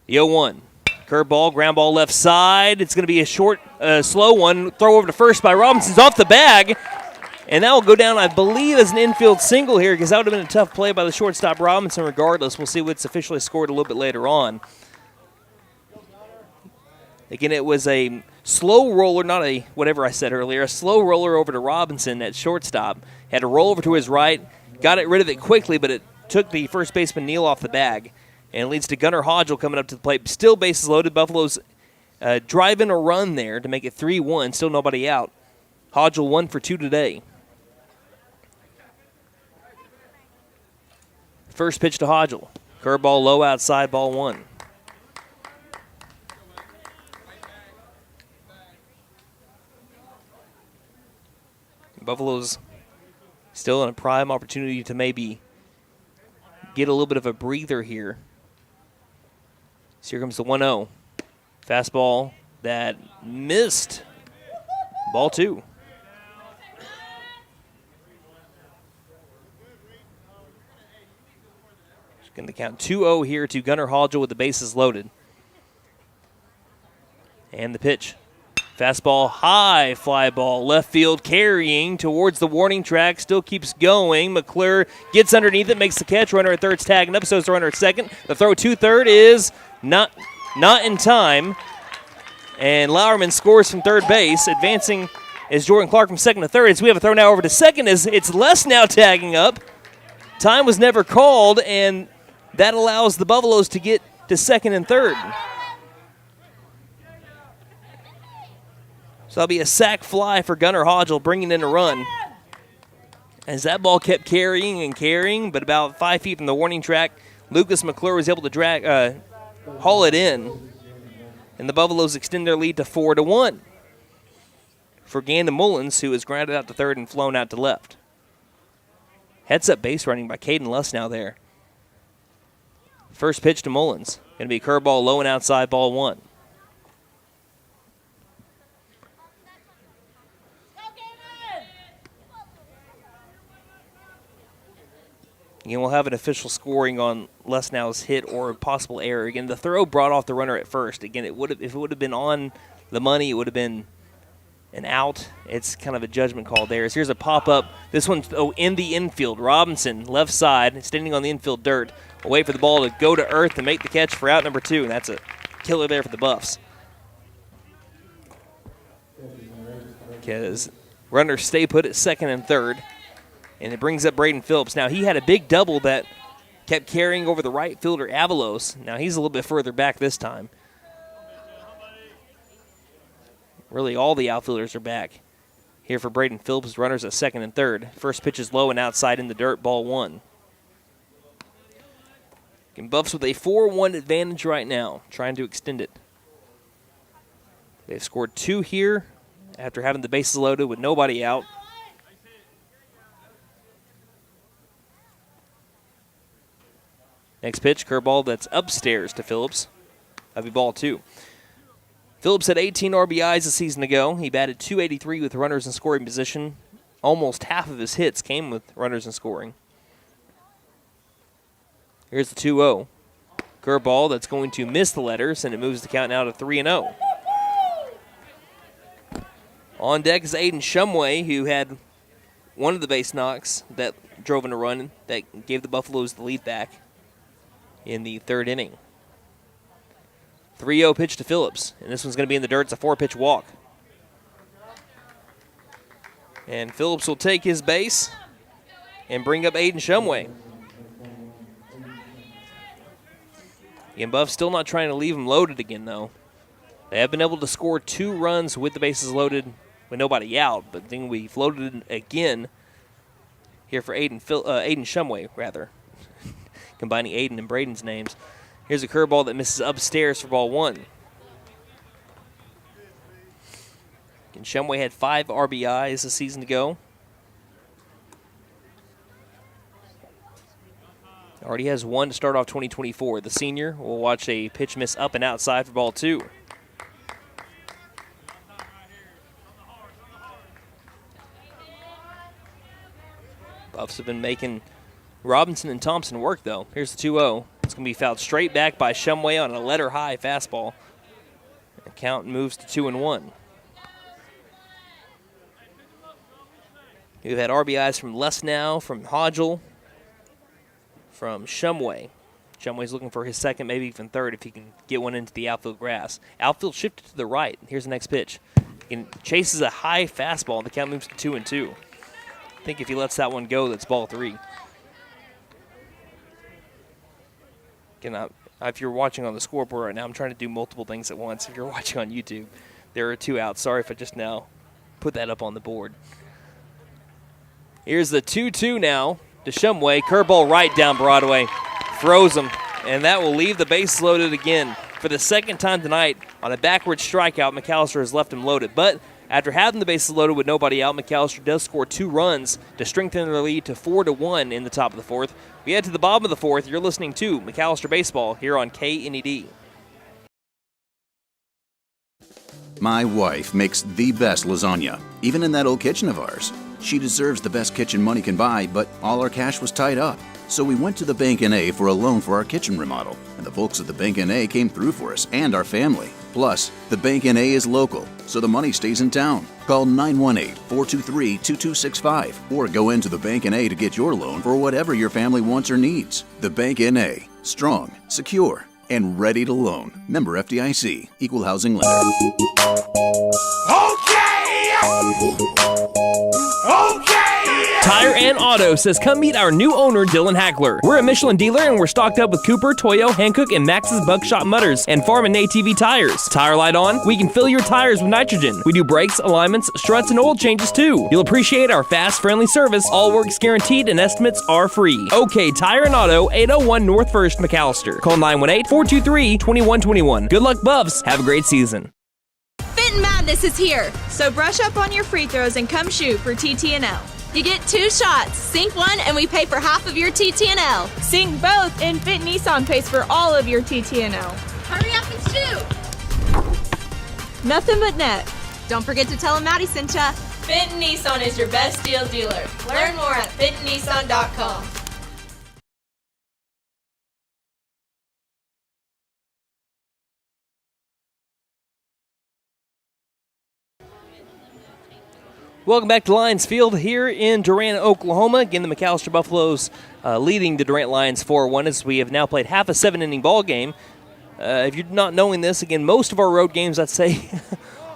The 0-1. Curveball, ground ball left side. It's going to be a short, slow one. Throw over to first by Robinson's off the bag. And that will go down, I believe, as an infield single here, because that would have been a tough play by the shortstop Robinson regardless. We'll see what's officially scored a little bit later on. Again, it was a slow roller, not a whatever I said earlier, a slow roller over to Robinson at shortstop. Had to roll over to his right, got it rid of it quickly, but it took the first baseman Neal off the bag. And it leads to Gunnar Hodgel coming up to the plate. Still bases loaded. Buffalo's driving a run there to make it 3-1. Still nobody out. Hodgel 1 for 2 today. First pitch to Hodgel. Curveball low outside, ball 1. Buffalo's still in a prime opportunity to maybe get a little bit of a breather here. So here comes the 1-0. Fastball that missed. Ball 2. Going to count 2-0 here to Gunnar Hodgel with the bases loaded. And the pitch. Fastball, high fly ball, left field carrying towards the warning track, still keeps going. McClure gets underneath it, makes the catch. Runner at third's tagging up, so is the runner at second. The throw to third is not in time. And Lauerman scores from third base. Advancing is Jordan Clark from second to third. As we have a throw now over to second, as it's Lesnow tagging up. Time was never called, and that allows the Buffaloes to get to second and third. So that'll be a sac fly for Gunnar Hodgel, bringing in a run. As that ball kept carrying and carrying, but about 5 feet from the warning track, Lucas McClure was able to haul it in. And the Buffaloes extend their lead to 4-1. for Gandon Mullins, who is grounded out to third and flown out to left. Heads-up base running by Caden Lussnow there. First pitch to Mullins. Going to be curveball low and outside, ball 1. Again, we'll have an official scoring on Lussnow's hit or possible error. Again, the throw brought off the runner at first. Again, if it would have been on the money, it would have been an out. It's kind of a judgment call there. Here's a pop-up. This one's in the infield. Robinson, left side, standing on the infield dirt. We'll wait for the ball to go to earth and make the catch for out number 2, and that's a killer there for the Buffs. Because runners stay put at second and third, and it brings up Braden Phillips. Now, he had a big double that kept carrying over the right fielder, Avalos. Now, he's a little bit further back this time. Really, all the outfielders are back here for Braden Phillips. Runners at second and third. First pitch is low and outside in the dirt, ball 1. And Buffs with a 4-1 advantage right now, trying to extend it. They've scored 2 here after having the bases loaded with nobody out. Next pitch, curveball that's upstairs to Phillips. That'll be ball 2. Phillips had 18 RBIs a season ago. He batted .283 with runners in scoring position. Almost half of his hits came with runners in scoring. Here's the 2-0. Curveball that's going to miss the letters, and it moves the count now to 3-0. On deck is Aiden Shumway, who had one of the base knocks that drove in a run that gave the Buffaloes the lead back in the 3rd inning. 3-0 pitch to Phillips, and this one's going to be in the dirt. It's a 4-pitch walk. And Phillips will take his base and bring up Aiden Shumway. Again, Buff's still not trying to leave him loaded again, though. They have been able to score 2 runs with the bases loaded with nobody out, but then we floated again here for Aiden Shumway, rather. Combining Aiden and Braden's names. Here's a curveball that misses upstairs for ball 1. And Shumway had 5 RBIs a season ago. Already has 1 to start off 2024. The senior will watch a pitch miss up and outside for ball 2. Buffs have been making Robinson and Thompson work, though. Here's the 2-0. It's going to be fouled straight back by Shumway on a letter-high fastball. The count moves to 2-1. We've had RBIs from Lussnow, from Hodgel, from Shumway. Shumway's looking for his second, maybe even third, if he can get one into the outfield grass. Outfield shifted to the right. Here's the next pitch. He chases a high fastball, and the count moves to 2-2. I think if he lets that one go, that's ball 3. If you're watching on the scoreboard right now, I'm trying to do multiple things at once. If you're watching on YouTube, there are 2 outs. Sorry if I just now put that up on the board. Here's the 2-2 now to Shumway. Curveball right down Broadway. Throws him, and that will leave the bases loaded again. For the second time tonight, on a backward strikeout, McAlester has left him loaded. But after having the bases loaded with nobody out, McAlester does score 2 runs to strengthen their lead to 4-1 in the top of the 4th. We head to the bottom of the 4th. You're listening to McAlester Baseball here on KNED. My wife makes the best lasagna, even in that old kitchen of ours. She deserves the best kitchen money can buy, but all our cash was tied up. So we went to the Bank N.A. for a loan for our kitchen remodel, and the folks at the Bank N.A. came through for us and our family. Plus, the Bank N.A. is local, so the money stays in town. Call 918-423-2265 or go into the Bank N.A. to get your loan for whatever your family wants or needs. The Bank N.A. Strong, secure, and ready to loan. Member FDIC. Equal housing lender. Okay! Tire and Auto says come meet our new owner, Dylan Hackler. We're a Michelin dealer and we're stocked up with Cooper, Toyo, Hankook, and Max's Buckshot Mutters and Farm and ATV tires. Tire light on? We can fill your tires with nitrogen. We do brakes, alignments, struts, and oil changes too. You'll appreciate our fast, friendly service. All work's guaranteed and estimates are free. OK Tire and Auto, 801 North 1st, McAlester. Call 918-423-2121. Good luck, Buffs. Have a great season. Fenton Madden madness is here, so brush up on your free throws and come shoot for TTNL. You get 2 shots. Sink one and we pay for half of your TTNL. Sink both and Fit Nissan pays for all of your TTNL. Hurry up and shoot! Nothing but net. Don't forget to tell them Maddie sent ya. Fenton Nissan is your best deal dealer. Learn more at FentonNissan.com. Welcome back to Lions Field here in Durant, Oklahoma. Again, the McAlester Buffaloes leading the Durant Lions 4-1 as we have now played half a 7-inning ball game. If you're not knowing this, again, most of our road games, I'd say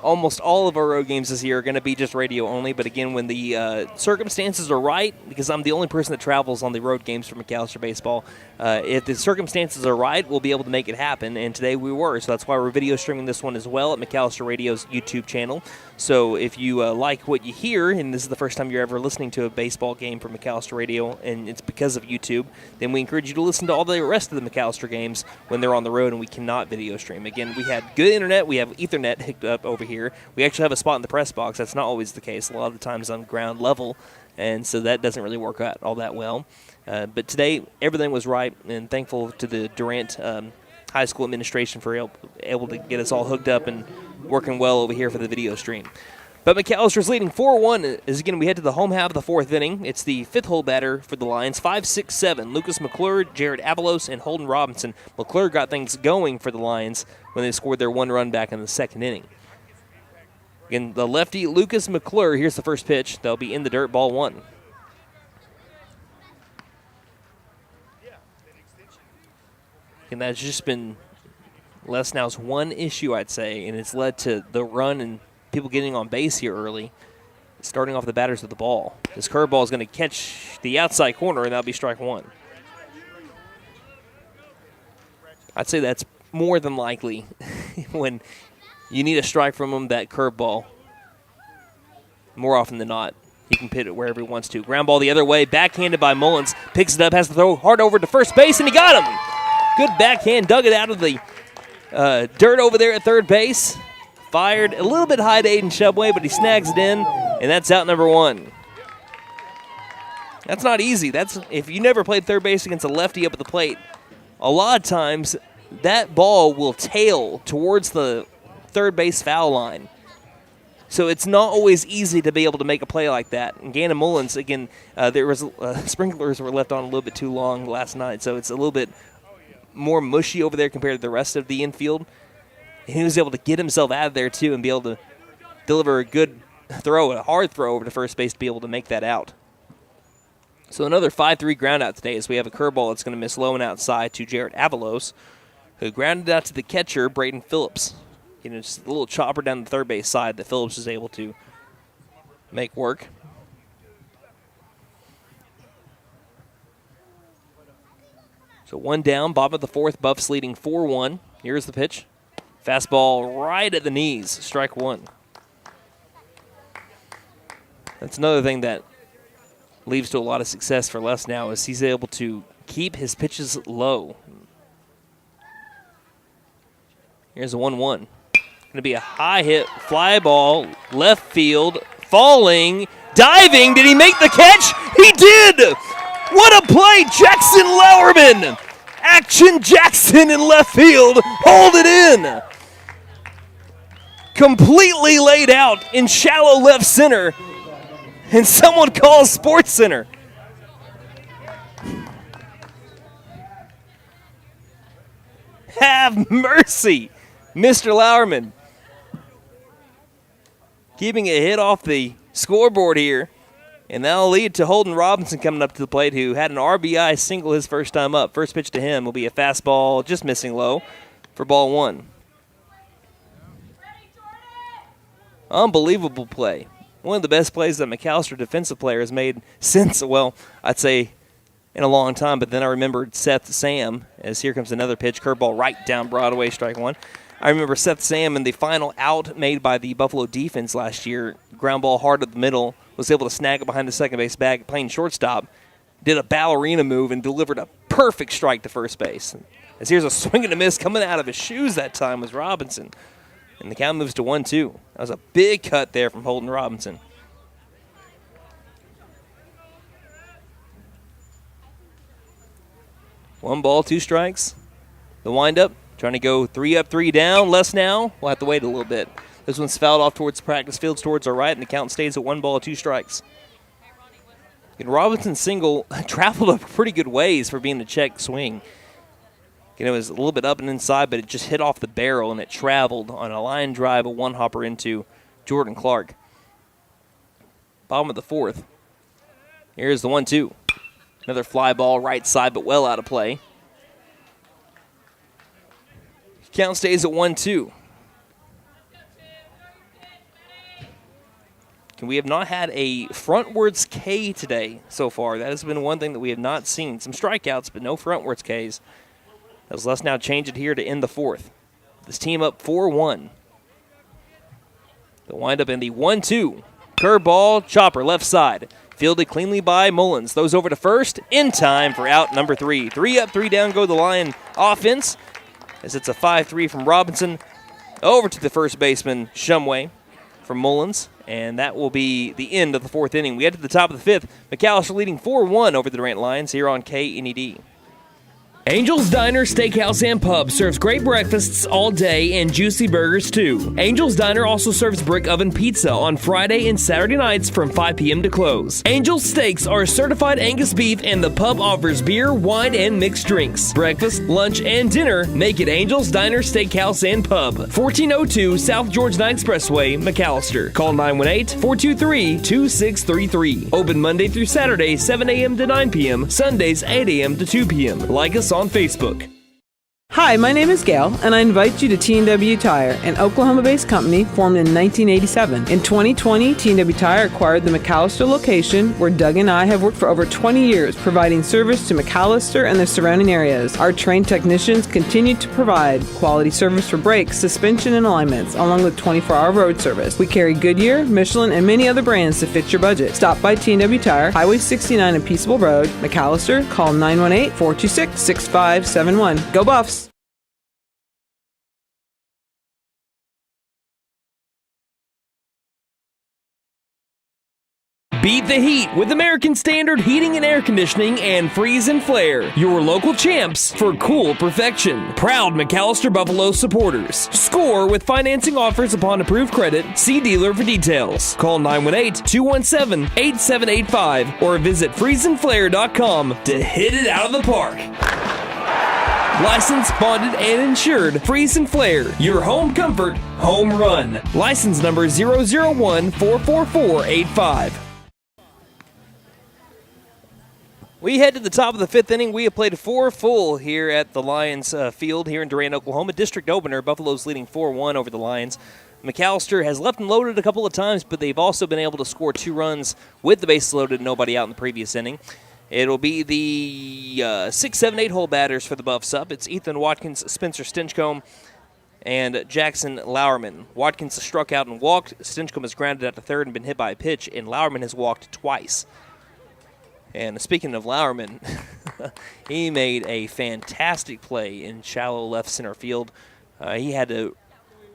almost all of our road games this year are going to be just radio only. But again, when the circumstances are right, because I'm the only person that travels on the road games for McAlester baseball, if the circumstances are right, we'll be able to make it happen. And today we were, so that's why we're video streaming this one as well at McAlester Radio's YouTube channel. So if you like what you hear, and this is the first time you're ever listening to a baseball game from McAlester Radio, and it's because of YouTube, then we encourage you to listen to all the rest of the McAlester games when they're on the road and we cannot video stream. Again, we had good internet. We have Ethernet hooked up over here. We actually have a spot in the press box. That's not always the case. A lot of the times on ground level, and so that doesn't really work out all that well. But today, everything was right, and thankful to the Durant High School administration for able to get us all hooked up and working well over here for the video stream. But McAllister's leading 4-1 as, again, we head to the home half of the 4th inning. It's the 5th hole batter for the Lions, 5-6-7. Lucas McClure, Jared Avalos, and Holden Robinson. McClure got things going for the Lions when they scored their 1 run back in the 2nd inning. Again, the lefty, Lucas McClure, here's the first pitch. They'll be in the dirt, ball 1. And that's just been Les Now's one issue, I'd say, and it's led to the run and people getting on base here early, starting off the batters with the ball. This curveball is going to catch the outside corner, and that'll be strike 1. I'd say that's more than likely when you need a strike from him, that curveball. More often than not, he can pit it wherever he wants to. Ground ball the other way, backhanded by Mullins. Picks it up, has to throw hard over to first base, and he got him. Good backhand, dug it out of the dirt over there at third base. Fired a little bit high to Aiden Shubway, but he snags it in, and that's out number 1. That's not easy. That's if you never played third base against a lefty up at the plate, a lot of times that ball will tail towards the third base foul line. So it's not always easy to be able to make a play like that. And Gannon Mullins, again, there was sprinklers were left on a little bit too long last night, so it's a little bit more mushy over there compared to the rest of the infield. And he was able to get himself out of there, too, and be able to deliver a good throw, a hard throw over to first base to be able to make that out. So another 5-3 ground out today as we have a curveball that's going to miss low and outside to Jared Avalos, who grounded out to the catcher, Braden Phillips. You know, just a little chopper down the third base side that Phillips was able to make work. So 1 down, bottom of the 4th, Buffs leading 4-1. Here's the pitch. Fastball right at the knees, strike 1. That's another thing that leads to a lot of success for Les now is he's able to keep his pitches low. Here's a 1-1. Going to be a high hit, fly ball, left field, falling, diving. Did he make the catch? He did! What a play, Jackson Lauerman! Action Jackson in left field, hold it in! Completely laid out in shallow left center, and someone calls Sports Center. Have mercy, Mr. Lauerman. Keeping a hit off the scoreboard here. And that'll lead to Holden Robinson coming up to the plate, who had an RBI single his first time up. First pitch to him will be a fastball, just missing low, for ball 1. Unbelievable play. One of the best plays that McAlester defensive player has made since, well, I'd say in a long time. But then I remembered Seth Sam, as here comes another pitch, curveball right down Broadway, strike 1. I remember Seth Sam in the final out made by the Buffalo defense last year, ground ball hard at the middle, was able to snag it behind the second base bag, playing shortstop, did a ballerina move and delivered a perfect strike to first base. As here's a swing and a miss coming out of his shoes that time was Robinson. And the count moves to 1-2. That was a big cut there from Holden Robinson. One ball, 2 strikes. The windup, trying to go 3 up, 3 down. Less now. We'll have to wait a little bit. This one's fouled off towards the practice fields, towards our right, and the count stays at 1 ball, 2 strikes. And Robinson's single traveled up pretty good ways for being a check swing. It was a little bit up and inside, but it just hit off the barrel, and it traveled on a line drive, a one-hopper into Jordan Clark. Bottom of the 4th. Here's the 1-2. Another fly ball right side, but well out of play. Count stays at 1-2. We have not had a frontwards K today so far. That has been one thing that we have not seen. Some strikeouts, but no frontwards Ks. As let's now change it here to end the 4th. This team up 4-1. They'll wind up in the 1-2. Curveball, chopper, left side. Fielded cleanly by Mullins. Throws over to first, in time for out number 3. 3 up, 3 down go the Lion offense. As it's a 5-3 from Robinson. Over to the first baseman, Shumway from Mullins. And that will be the end of the 4th inning. We head to the top of the 5th. McAlester leading 4-1 over the Durant Lions here on KNED. Angel's Diner, Steakhouse, and Pub serves great breakfasts all day and juicy burgers too. Angel's Diner also serves brick oven pizza on Friday and Saturday nights from 5 p.m. to close. Angel's Steaks are certified Angus beef, and the pub offers beer, wine, and mixed drinks. Breakfast, lunch, and dinner make it Angel's Diner, Steakhouse, and Pub. 1402 South George 9 Expressway, McAlester. Call 918-423-2633. Open Monday through Saturday, 7 a.m. to 9 p.m. Sundays, 8 a.m. to 2 p.m. Like us on Facebook. Hi, my name is Gail, and I invite you to T&W Tire, an Oklahoma-based company formed in 1987. In 2020, T&W Tire acquired the McAlester location, where Doug and I have worked for over 20 years, providing service to McAlester and the surrounding areas. Our trained technicians continue to provide quality service for brakes, suspension, and alignments, along with 24-hour road service. We carry Goodyear, Michelin, and many other brands to fit your budget. Stop by T&W Tire, Highway 69 and Peaceable Road, McAlester. Call 918-426-6571. Go Buffs! Beat the heat with American Standard Heating and Air Conditioning and Freeze and Flare, your local champs for cool perfection. Proud McAlester Buffalo supporters. Score with financing offers upon approved credit. See dealer for details. Call 918-217-8785 or visit freezeandflare.com to hit it out of the park. Licensed, bonded, and insured. Freeze and Flare, your home comfort, home run. License number 001-44485. We head to the top of the 5th inning. We have played 4 full here at the Lions field here in Durant, Oklahoma. District opener, Buffalo's leading 4-1 over the Lions. McAlester has left and loaded a couple of times, but they've also been able to score 2 runs with the bases loaded and nobody out in the previous inning. It'll be the 6, 7, 8 hole batters for the Buffs up. It's Ethan Watkins, Spencer Stinchcomb, and Jackson Lauerman. Watkins struck out and walked. Stinchcomb has grounded out to third and been hit by a pitch, and Lauerman has walked twice. And speaking of Lauerman, he made a fantastic play in shallow left center field. He had to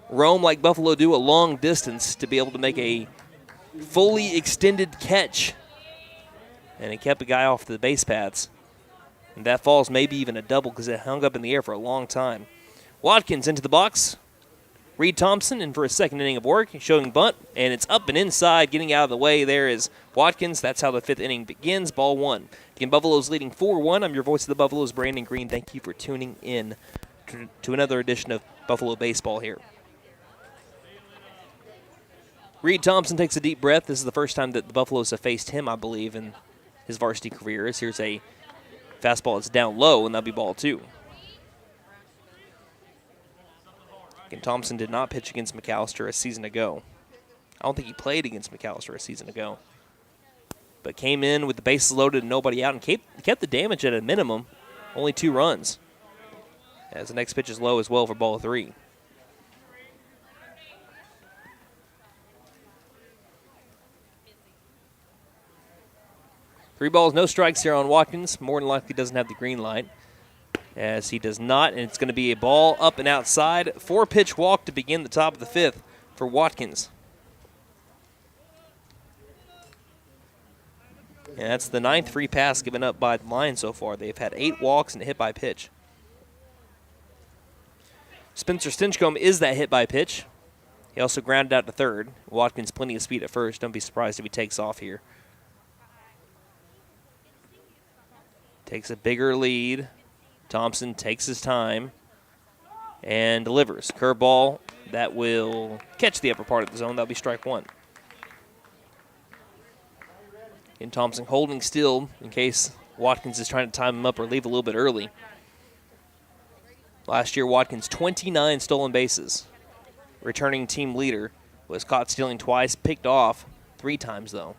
roam like Buffalo do a long distance to be able to make a fully extended catch. And he kept a guy off the base paths. And that falls maybe even a double because it hung up in the air for a long time. Watkins into the box. Reed Thompson in for a second inning of work, showing bunt, and it's up and inside. Getting out of the way there is Watkins. That's how the 5th inning begins. Ball 1. Again, Buffalo's leading 4-1. I'm your voice of the Buffaloes, Brandon Green. Thank you for tuning in to another edition of Buffalo Baseball here. Reed Thompson takes a deep breath. This is the first time that the Buffaloes have faced him, I believe, in his varsity career. Here's a fastball that's down low, and that'll be ball 2. And Thompson did not pitch against McAlester a season ago. I don't think he played against McAlester a season ago. But came in with the bases loaded and nobody out and kept the damage at a minimum. Only 2 runs. As the next pitch is low as well for ball 3. Three balls, no strikes here on Watkins. More than likely doesn't have the green light. as he does not, and it's going to be a ball up and outside. 4-pitch walk to begin the top of the 5th for Watkins. And that's the 9th free pass given up by the Lions so far. They've had 8 walks and a hit by pitch. Spencer Stinchcomb is that hit by pitch. He also grounded out to third. Watkins plenty of speed at first. Don't be surprised if he takes off here. Takes a bigger lead. Thompson takes his time and delivers. Curveball that will catch the upper part of the zone. That'll be strike 1. And Thompson holding still in case Watkins is trying to time him up or leave a little bit early. Last year, Watkins 29 stolen bases. Returning team leader, was caught stealing twice, picked off 3 times though.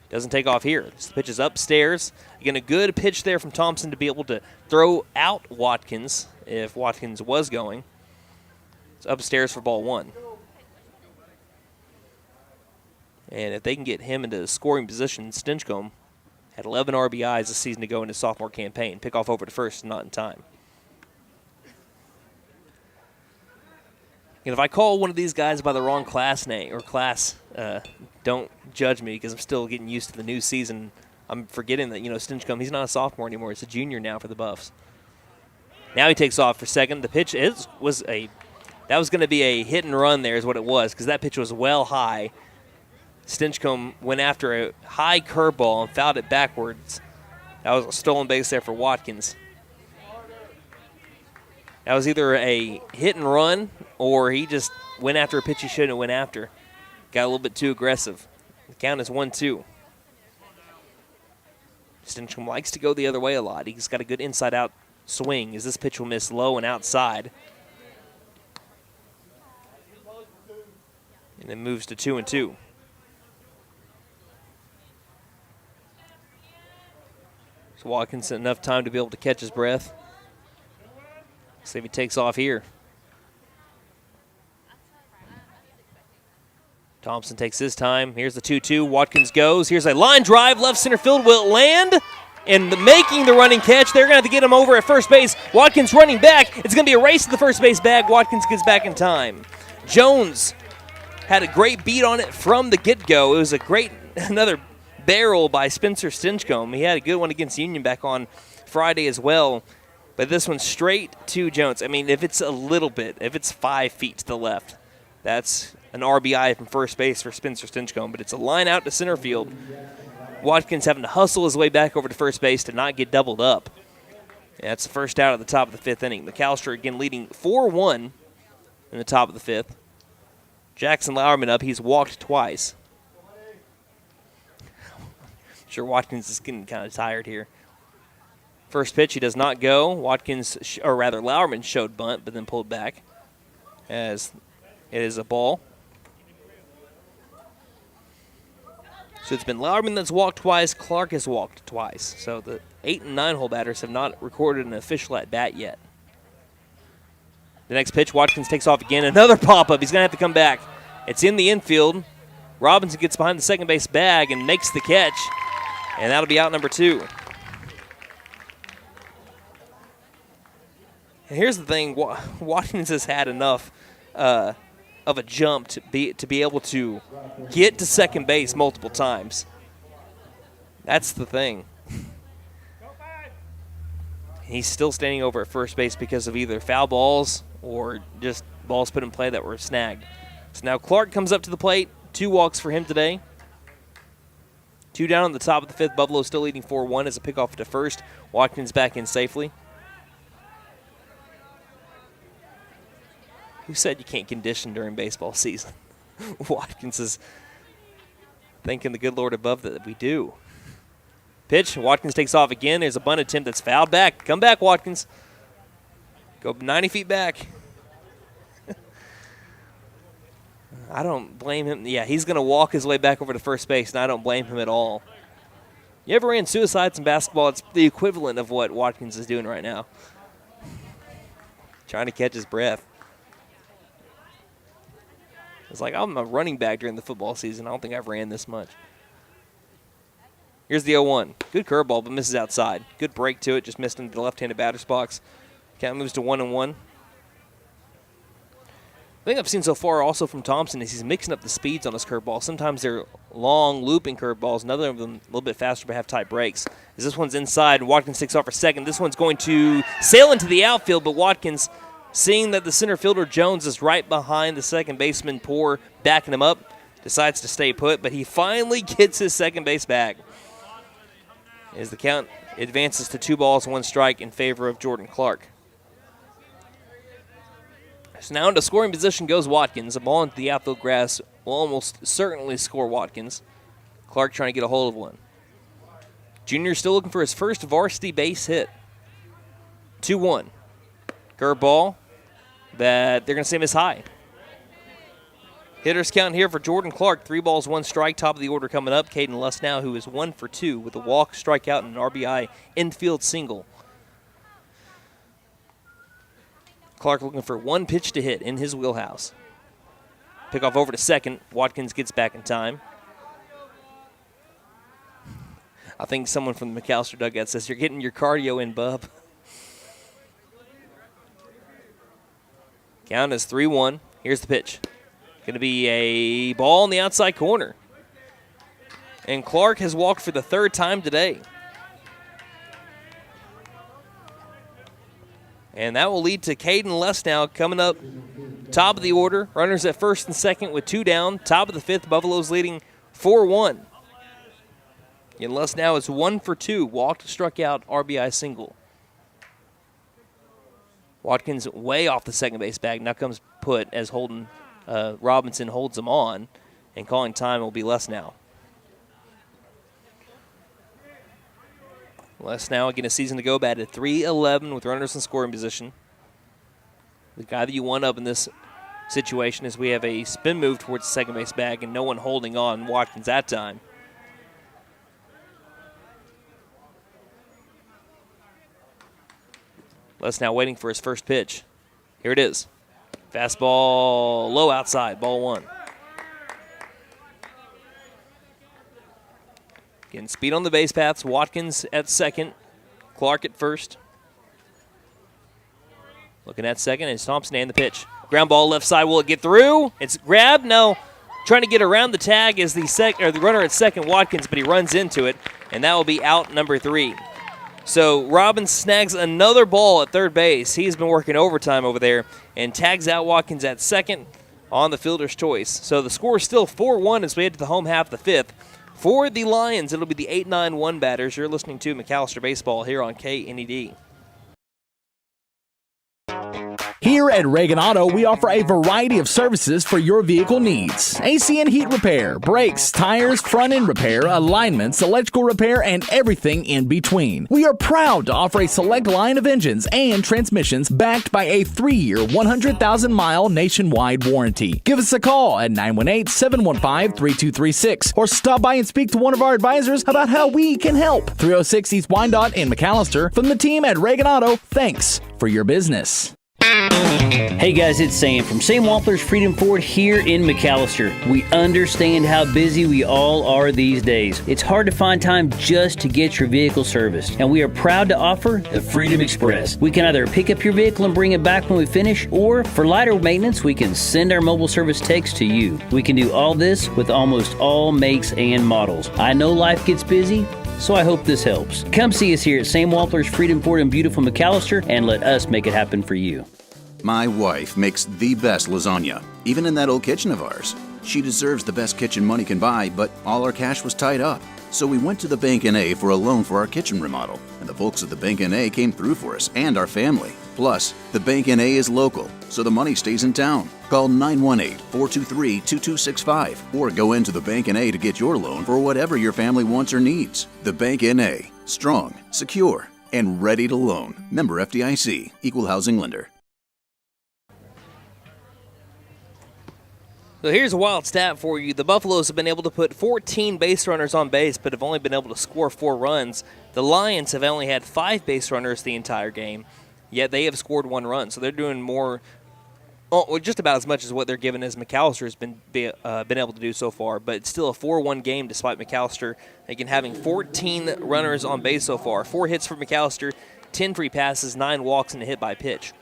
Doesn't take off here. This pitch is upstairs. Again, a good pitch there from Thompson to be able to throw out Watkins if Watkins was going. It's upstairs for ball 1. And if they can get him into scoring position, Stinchcomb had 11 RBIs this season to go in his sophomore campaign. Pick off over to first, not in time. And if I call one of these guys by the wrong class name or class, don't judge me because I'm still getting used to the new season. I'm forgetting that, Stinchcomb, he's not a sophomore anymore. He's a junior now for the Buffs. Now he takes off for second. The pitch was going to be a hit and run there is what it was because that pitch was well high. Stinchcomb went after a high curveball and fouled it backwards. That was a stolen base there for Watkins. That was either a hit and run or he just went after a pitch he shouldn't have went after. Got a little bit too aggressive. The count is 1-2. Stinchcomb likes to go the other way a lot. He's got a good inside-out swing as this pitch will miss low and outside. And then moves to 2-2. So Watkins enough time to be able to catch his breath. See if he takes off here. Thompson takes his time. Here's the 2-2. Watkins goes. Here's a line drive. Left center field. Will it land? And making the running catch. They're going to have to get him over at first base. Watkins running back. It's going to be a race to the first base bag. Watkins gets back in time. Jones had a great beat on it from the get-go. It was another barrel by Spencer Stinchcomb. He had a good one against Union back on Friday as well. But this one's straight to Jones. I mean, if it's 5 feet to the left, that's an RBI from first base for Spencer Stinchcomb. But it's a line out to center field. Watkins having to hustle his way back over to first base to not get doubled up. And that's the first out at the top of the 5th inning. McAlester again leading 4-1 in the top of the 5th. Jackson Lauerman up. He's walked twice. Sure, Watkins is getting kind of tired here. First pitch, he does not go. Lauerman showed bunt, but then pulled back as it is a ball. So it's been Lauerman that's walked twice. Clark has walked twice. So the 8 and 9 hole batters have not recorded an official at bat yet. The next pitch, Watkins takes off again. Another pop-up. He's going to have to come back. It's in the infield. Robinson gets behind the second base bag and makes the catch. And that'll be out number 2. And here's the thing, Watkins has had enough of a jump to be able to get to second base multiple times. That's the thing. He's still standing over at first base because of either foul balls or just balls put in play that were snagged. So now Clark comes up to the plate. 2 walks for him today. 2 down on the top of the 5th. Buffalo still leading 4-1 as a pickoff to first. Watkins back in safely. Who said you can't condition during baseball season? Watkins is thanking the good Lord above that we do. Pitch, Watkins takes off again. There's a bunt attempt that's fouled back. Come back, Watkins. Go 90 feet back. I don't blame him. Yeah, he's going to walk his way back over to first base, and I don't blame him at all. You ever ran suicides in basketball? It's the equivalent of what Watkins is doing right now. Trying to catch his breath. It's like I'm a running back during the football season. I don't think I've ran this much. Here's the 0-1. Good curveball, but misses outside. Good break to it. Just missed into the left-handed batter's box. Count moves to 1-1. The thing I've seen so far also from Thompson is he's mixing up the speeds on his curveball. Sometimes they're long, looping curveballs, and other of them a little bit faster but have tight breaks. As this one's inside, and Watkins takes off for second. This one's going to sail into the outfield, but Watkins, seeing that the center fielder Jones is right behind the second baseman Poor, backing him up, decides to stay put, but he finally gets his second base back. As the count advances to 2 balls, 1 strike in favor of Jordan Clark. So now into scoring position goes Watkins. A ball into the outfield grass will almost certainly score Watkins. Clark trying to get a hold of one. Junior still looking for his first varsity base hit. 2-1. Curveball that they're going to say miss high. Hitters count here for Jordan Clark. 3 balls, 1 strike. Top of the order coming up. Caden Lussnow, who is 1 for 2 with a walk, strikeout, and an RBI infield single. Clark looking for 1 pitch to hit in his wheelhouse. Pickoff over to second. Watkins gets back in time. I think someone from the McAlester dugout says, "You're getting your cardio in, bub." Count is 3-1. Here's the pitch. Going to be a ball in the outside corner. And Clark has walked for the 3rd time today. And that will lead to Caden Lussnow coming up top of the order. Runners at first and second with 2 down. Top of the 5th, Buffalo's leading 4-1. And Lussnow is 1 for 2. Walked, struck out, RBI single. Watkins way off the second base bag. Now comes put as Robinson holds him on. And calling time will be Lussnow. Lussnow again a season to go, batted .311 with runners in scoring position. The guy that you want up in this situation is we have a spin move towards the second base bag and no one holding on Watkins that time. Lussnow waiting for his first pitch. Here it is. Fastball low outside, ball 1. Getting speed on the base paths. Watkins at second. Clark at first. Looking at second, and it's Thompson and the pitch. Ground ball left side. Will it get through? It's grabbed. No. Trying to get around the tag is the runner at second, Watkins, but he runs into it, and that will be out number 3. So Robbins snags another ball at third base. He's been working overtime over there and tags out Watkins at second on the fielder's choice. So the score is still 4-1 as we head to the home half of the 5th. For the Lions, it'll be the 8-9-1 batters. You're listening to McAlester Baseball here on KNED. Here at Reagan Auto, we offer a variety of services for your vehicle needs. AC and heat repair, brakes, tires, front end repair, alignments, electrical repair, and everything in between. We are proud to offer a select line of engines and transmissions backed by a 3-year, 100,000-mile nationwide warranty. Give us a call at 918-715-3236 or stop by and speak to one of our advisors about how we can help. 306 East Wyandotte in McAlester. From the team at Reagan Auto, thanks for your business. Hey guys, it's Sam from Sam Walther's Freedom Ford here in McAlester. We understand how busy we all are these days. It's hard to find time just to get your vehicle serviced, and we are proud to offer the Freedom Express. We can either pick up your vehicle and bring it back when we finish, or for lighter maintenance, we can send our mobile service techs to you. We can do all this with almost all makes and models. I know life gets busy, so I hope this helps. Come see us here at Sam Walther's Freedom Ford in beautiful McAlester and let us make it happen for you. My wife makes the best lasagna, even in that old kitchen of ours. She deserves the best kitchen money can buy, but all our cash was tied up. So we went to the Bank N.A. for a loan for our kitchen remodel, and the folks at the Bank N.A. came through for us and our family. Plus, the Bank N.A. is local, so the money stays in town. Call 918-423-2265 or go into the Bank N.A. to get your loan for whatever your family wants or needs. The Bank N.A. Strong, secure, and ready to loan. Member FDIC. Equal housing lender. So here's a wild stat for you. The Buffaloes have been able to put 14 base runners on base, but have only been able to score 4 runs. The Lions have only had 5 base runners the entire game, yet they have scored 1 run. So they're doing more, just about as much as what they're given as McAlester has been able to do so far. But it's still a 4-1 game despite McAlester, again, having 14 runners on base so far. 4 hits for McAlester, 10 free passes, 9 walks, and a hit by pitch.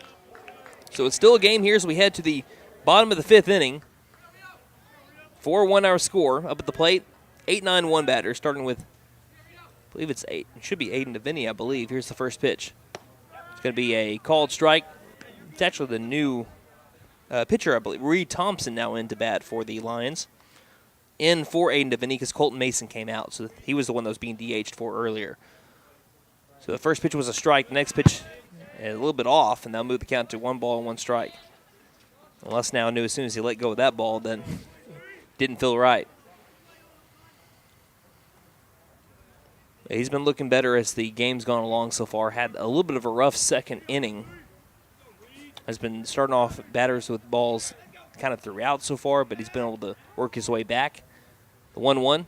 So it's still a game here as we head to the bottom of the 5th inning. 4-1 our score. Up at the plate, 8-9-1 batter, starting with, I believe it's 8. It should be Aiden DeVinny, I believe. Here's the first pitch. It's going to be a called strike. It's actually the new pitcher, I believe. Reed Thompson now in to bat for the Lions. In for Aiden DeVinny because Colton Mason came out, so he was the one that was being DH'd for earlier. So the first pitch was a strike. The next pitch a little bit off, and they'll move the count to 1 ball and 1 strike. Les now knew as soon as he let go of that ball, then didn't feel right. He's been looking better as the game's gone along so far. Had a little bit of a rough second inning. Has been starting off batters with balls kind of throughout so far, but he's been able to work his way back. The 1-1.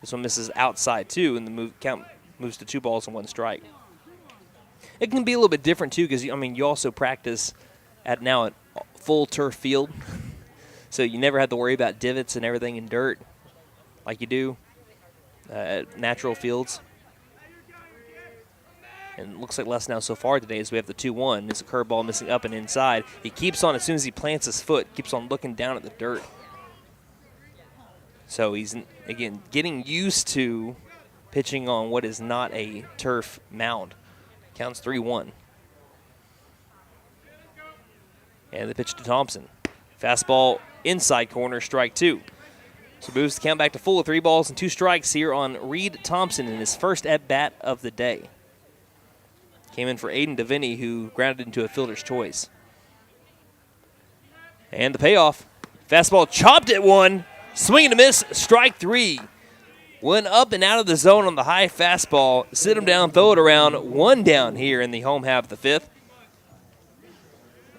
This one misses outside, too, and the count moves to 2 balls and 1 strike. It can be a little bit different, too, because, you also practice at now a full turf field. So you never have to worry about divots and everything in dirt like you do at natural fields. And it looks like Les now so far today as we have the 2-1. There's a curveball missing up and inside. He keeps on as soon as he plants his foot, keeps on looking down at the dirt. So he's, again, getting used to pitching on what is not a turf mound. Counts 3-1. And the pitch to Thompson. Fastball inside corner, strike 2. So moves the count back to full with 3 balls and 2 strikes here on Reed Thompson in his first at-bat of the day. Came in for Aiden DeVinny, who grounded into a fielder's choice. And the payoff. Fastball chopped at 1. Swing and a miss, strike 3. Went up and out of the zone on the high fastball. Sit him down, throw it around. 1 down here in the home half of the 5th.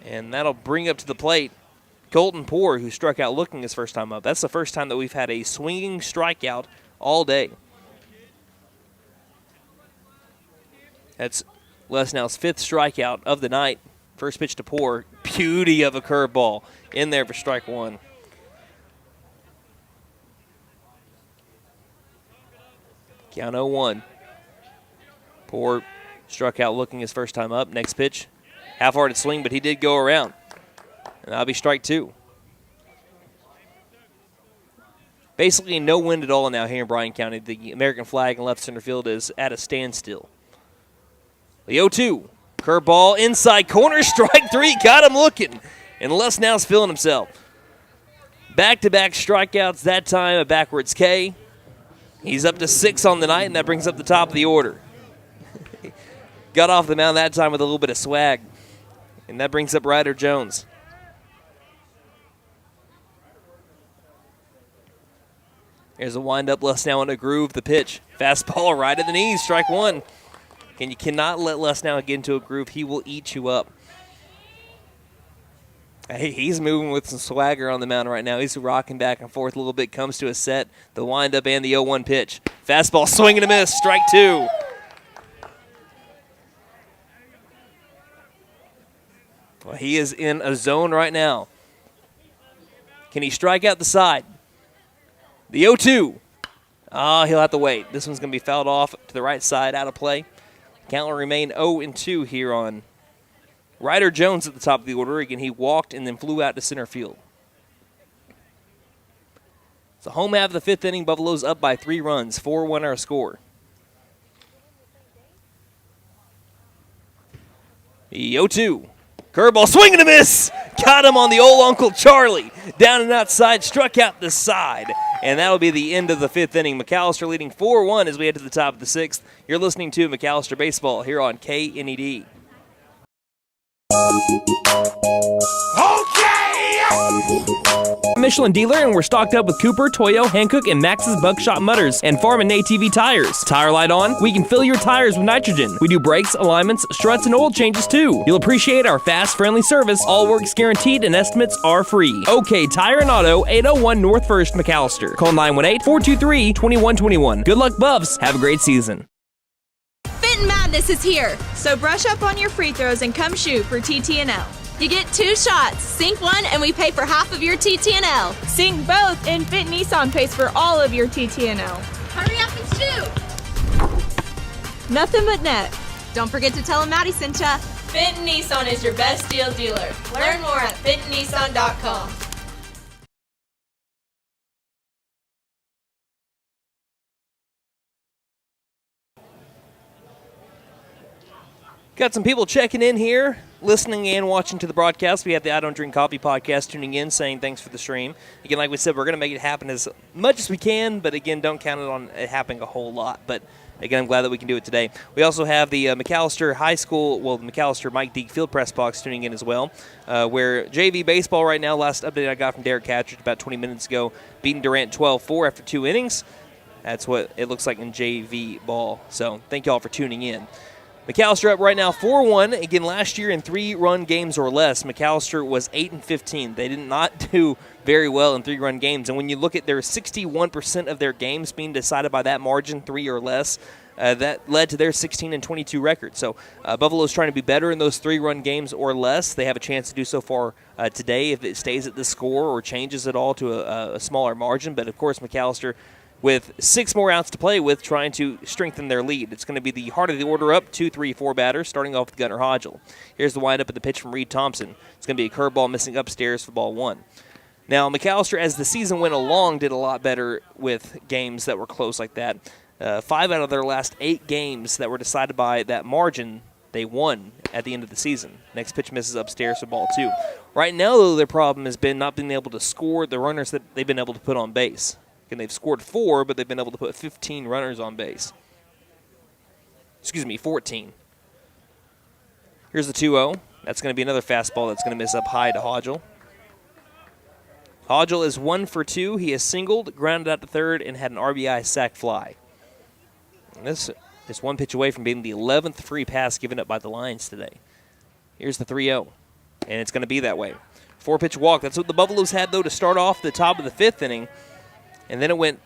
And that'll bring up to the plate Colton Poore, who struck out looking his first time up. That's the first time that we've had a swinging strikeout all day. That's Les Now's 5th strikeout of the night. First pitch to Poore. Beauty of a curveball in there for strike 1. Count 0-1. Poore struck out looking his first time up. Next pitch, half-hearted swing, but he did go around. And that'll be strike 2. Basically no wind at all now here in Bryan County. The American flag in left center field is at a standstill. The 0-2. Curveball inside corner, strike 3. Got him looking. And Les Now's feeling himself. Back-to-back strikeouts, that time a backwards K. He's up to 6 on the night, and that brings up the top of the order. Got off the mound that time with a little bit of swag. And that brings up Ryder Jones. There's a windup. Les Now in a groove. The pitch. Fastball right at the knees. Strike 1. And you cannot let Les Now get into a groove. He will eat you up. Hey, he's moving with some swagger on the mound right now. He's rocking back and forth a little bit. Comes to a set. The windup and the 0-1 pitch. Fastball swing and a miss. Strike 2. Well, he is in a zone right now. Can he strike out the side? The 0-2. Oh, he'll have to wait. This one's going to be fouled off to the right side, out of play. Count will remain 0-2 here on Ryder Jones at the top of the order. Again, he walked and then flew out to center field. It's the home half of the 5th inning. Buffalo's up by 3 runs, 4-1 our score. The 0-2. Curveball, swing and a miss. Got him on the old Uncle Charlie. Down and outside, struck out the side. And that'll be the end of the 5th inning. McAlester leading 4-1 as we head to the top of the 6th. You're listening to McAlester Baseball here on KNED. Michelin dealer, and we're stocked up with Cooper, Toyo, Hankook, and Max's Buckshot Mutters, and Farm and ATV tires. Tire light on? We can fill your tires with nitrogen. We do brakes, alignments, struts, and oil changes too. You'll appreciate our fast, friendly service. All work's guaranteed and estimates are free. OK Tire and Auto, 801 North 1st, McAlester. Call 918-423-2121. Good luck, Buffs. Have a great season. Fitting Madness is here, so brush up on your free throws and come shoot for TTNL. You get 2 shots. Sink 1 and we pay for half of your TTNL. Sink both and Fit Nissan pays for all of your TTNL. Hurry up and shoot! Nothing but net. Don't forget to tell them Maddie sent ya. Fenton Nissan is your best deal dealer. Learn more at fentonnissan.com. Got some people checking in here, listening and watching to the broadcast. We have the I Don't Drink Coffee podcast tuning in, saying thanks for the stream. Again, like we said, we're going to make it happen as much as we can, but again, don't count it on it happening a whole lot. But again, I'm glad that we can do it today. We also have the McAlester High School, well, the McAlester Mike Deek Field Press Box tuning in as well, where JV baseball right now, last update I got from Derek Catchett about 20 minutes ago, beating Durant 12-4 after 2 innings. That's what it looks like in JV ball. So thank you all for tuning in. McAlester up right now 4-1. Again, last year in 3-run games or less, McAlester was 8-15. They did not do very well in 3-run games. And when you look at their 61% of their games being decided by that margin, 3 or less, that led to their 16-22 record. So Buffalo's trying to be better in those 3-run games or less. They have a chance to do so far today if it stays at this score or changes at all to a smaller margin. But, of course, McAlester, with 6 more outs to play with, trying to strengthen their lead. It's going to be the heart of the order up, 2, 3, 4 batters, starting off with Gunnar Hodgel. Here's the windup of the pitch from Reed Thompson. It's going to be a curveball missing upstairs for ball 1. Now, McAlester, as the season went along, did a lot better with games that were close like that. 5 out of their last 8 games that were decided by that margin, they won at the end of the season. Next pitch misses upstairs for ball 2. Right now, though, their problem has been not being able to score the runners that they've been able to put on base. And they've scored 4, but they've been able to put 15 runners on base. 14. Here's the 2-0. That's going to be another fastball that's going to miss up high to Hodgel. Hodgel is 1 for 2. He has singled, grounded out to third, and had an RBI sac fly. And this is one pitch away from being the 11th free pass given up by the Lions today. Here's the 3-0, and it's going to be that way. 4-pitch walk. That's what the Buffaloes had, though, to start off the top of the 5th inning. And then it went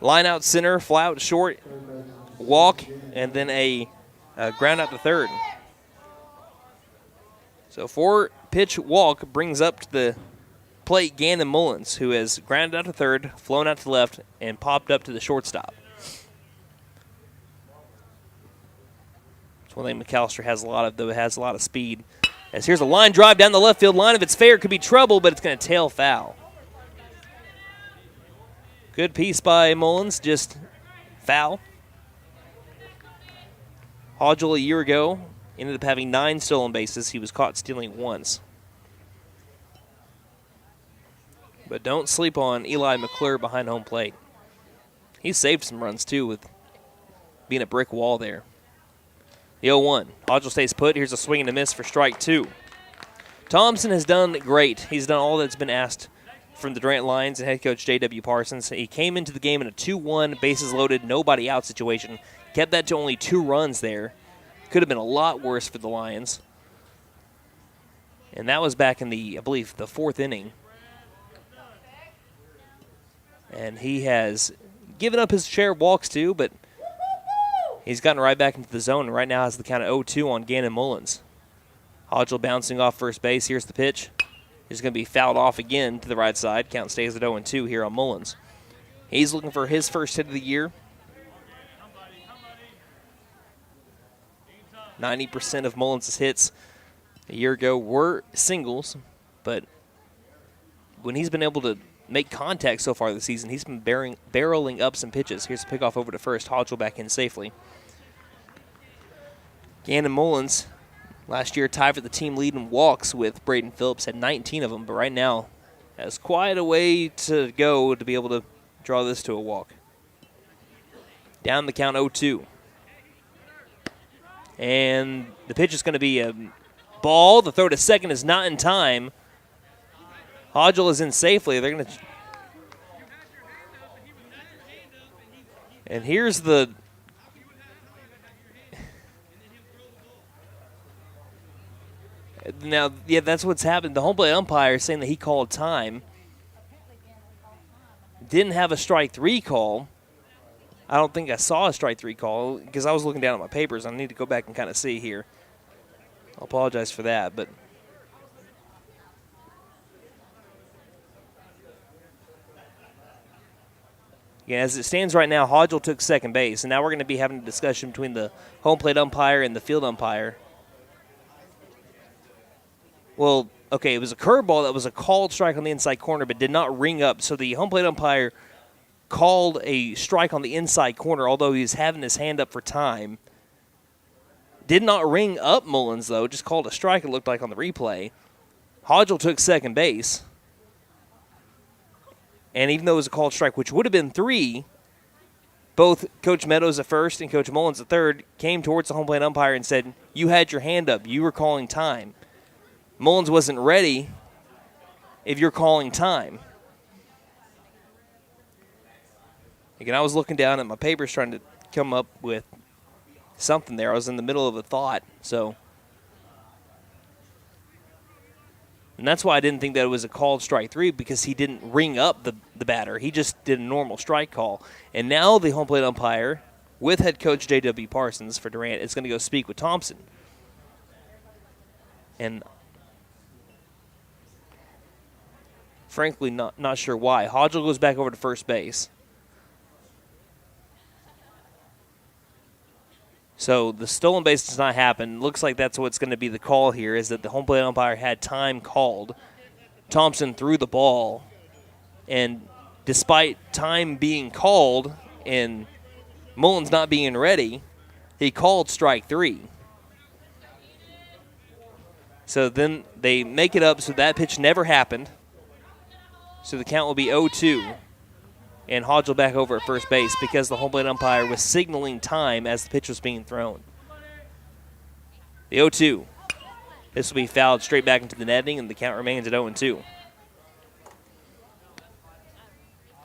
line out center, fly out short, walk, and then a ground out to third. So 4-pitch walk brings up to the plate Gannon Mullins, who has grounded out to third, flown out to left, and popped up to the shortstop. That's one thing McAlester has a lot of, though. It has a lot of speed. As here's a line drive down the left field line. If it's fair, it could be trouble, but it's going to tail foul. Good piece by Mullins, just foul. Hodgel a year ago ended up having 9 stolen bases. He was caught stealing once. But don't sleep on Eli McClure behind home plate. He saved some runs, too, with being a brick wall there. The 0-1. Hodgel stays put. Here's a swing and a miss for strike 2. Thompson has done great. He's done all that's been asked from the Durant Lions and head coach J.W. Parsons. He came into the game in a 2-1, bases loaded, nobody out situation. Kept that to only 2 runs there. Could have been a lot worse for the Lions. And that was back in the, I believe, the 4th inning. And he has given up his share of walks too, but he's gotten right back into the zone. And right now has the count of 0-2 on Gannon Mullins. Hodgel bouncing off first base. Here's the pitch. He's going to be fouled off again to the right side. Count stays at 0-2 here on Mullins. He's looking for his first hit of the year. 90% of Mullins' hits a year ago were singles, but when he's been able to make contact so far this season, he's been barreling up some pitches. Here's a pickoff over to first. Hodgel back in safely. Gannon Mullins, last year tied for the team lead in walks with Braden Phillips, had 19 of them, but right now has quite a way to go to be able to draw this to a walk. Down the count 0-2. And the pitch is going to be a ball. The throw to second is not in time. Hodgel is in safely. They're going to. And here's the. Now, yeah, that's what's happened. The home plate umpire is saying that he called time. Didn't have a strike 3 call. I don't think I saw a strike 3 call because I was looking down at my papers. I need to go back and kind of see here. I'll apologize for that, but Yeah, as it stands right now, Hodgel took second base, and now we're going to be having a discussion between the home plate umpire and the field umpire. Well, okay, it was a curveball that was a called strike on the inside corner but did not ring up. So the home plate umpire called a strike on the inside corner, although he was having his hand up for time. Did not ring up Mullins, though, just called a strike, it looked like on the replay. Hodgel took second base. And even though it was a called strike, which would have been 3, both Coach Meadows at first and Coach Mullins at third came towards the home plate umpire and said, you had your hand up. You were calling time. Mullins wasn't ready if you're calling time. Again, I was looking down at my papers trying to come up with something there. I was in the middle of a thought. And that's why I didn't think that it was a called strike 3, because he didn't ring up the batter. He just did a normal strike call. And now the home plate umpire, with head coach J.W. Parsons for Durant, is going to go speak with Thompson. And frankly, not sure why. Hodgel goes back over to first base. So the stolen base does not happen. Looks like that's what's going to be the call here, is that the home plate umpire had time called. Thompson threw the ball, and despite time being called and Mullins not being ready, he called strike 3. So then they make it up so that pitch never happened. So the count will be 0-2. And Hodgel back over at first base because the home plate umpire was signaling time as the pitch was being thrown. The 0-2. This will be fouled straight back into the netting, and the count remains at 0-2. I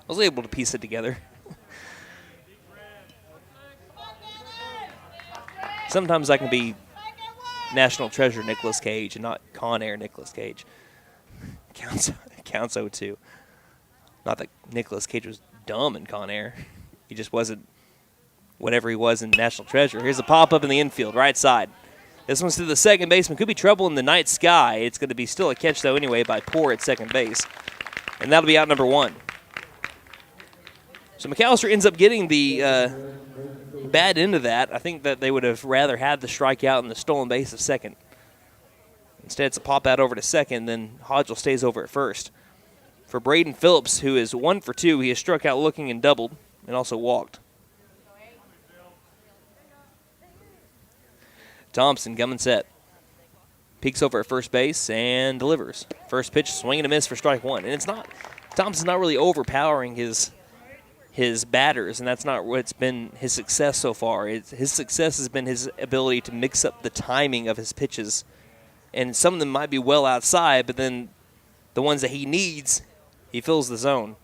was able to piece it together. Sometimes I can be National Treasure Nicolas Cage and not Con Air Nicolas Cage. Counts 0-2. Not that Nicolas Cage was dumb in Con Air. He just wasn't whatever he was in National Treasure. Here's a pop-up in the infield, right side. This one's to the second baseman. Could be trouble in the night sky. It's going to be still a catch, though, anyway, by Poor at second base. And that'll be out number 1. So McAlester ends up getting the bad end of that. I think that they would have rather had the strikeout and the stolen base of second. Instead, it's a pop out over to second, then Hodgel stays over at first. For Braden Phillips, who is 1 for 2, he has struck out looking and doubled, and also walked. Thompson coming set. Peeks over at first base and delivers. First pitch, swing and a miss for strike 1. And it's not, Thompson's not really overpowering his batters, and that's not what's been his success so far. His success has been his ability to mix up the timing of his pitches. And some of them might be well outside, but then the ones that he needs, he fills the zone.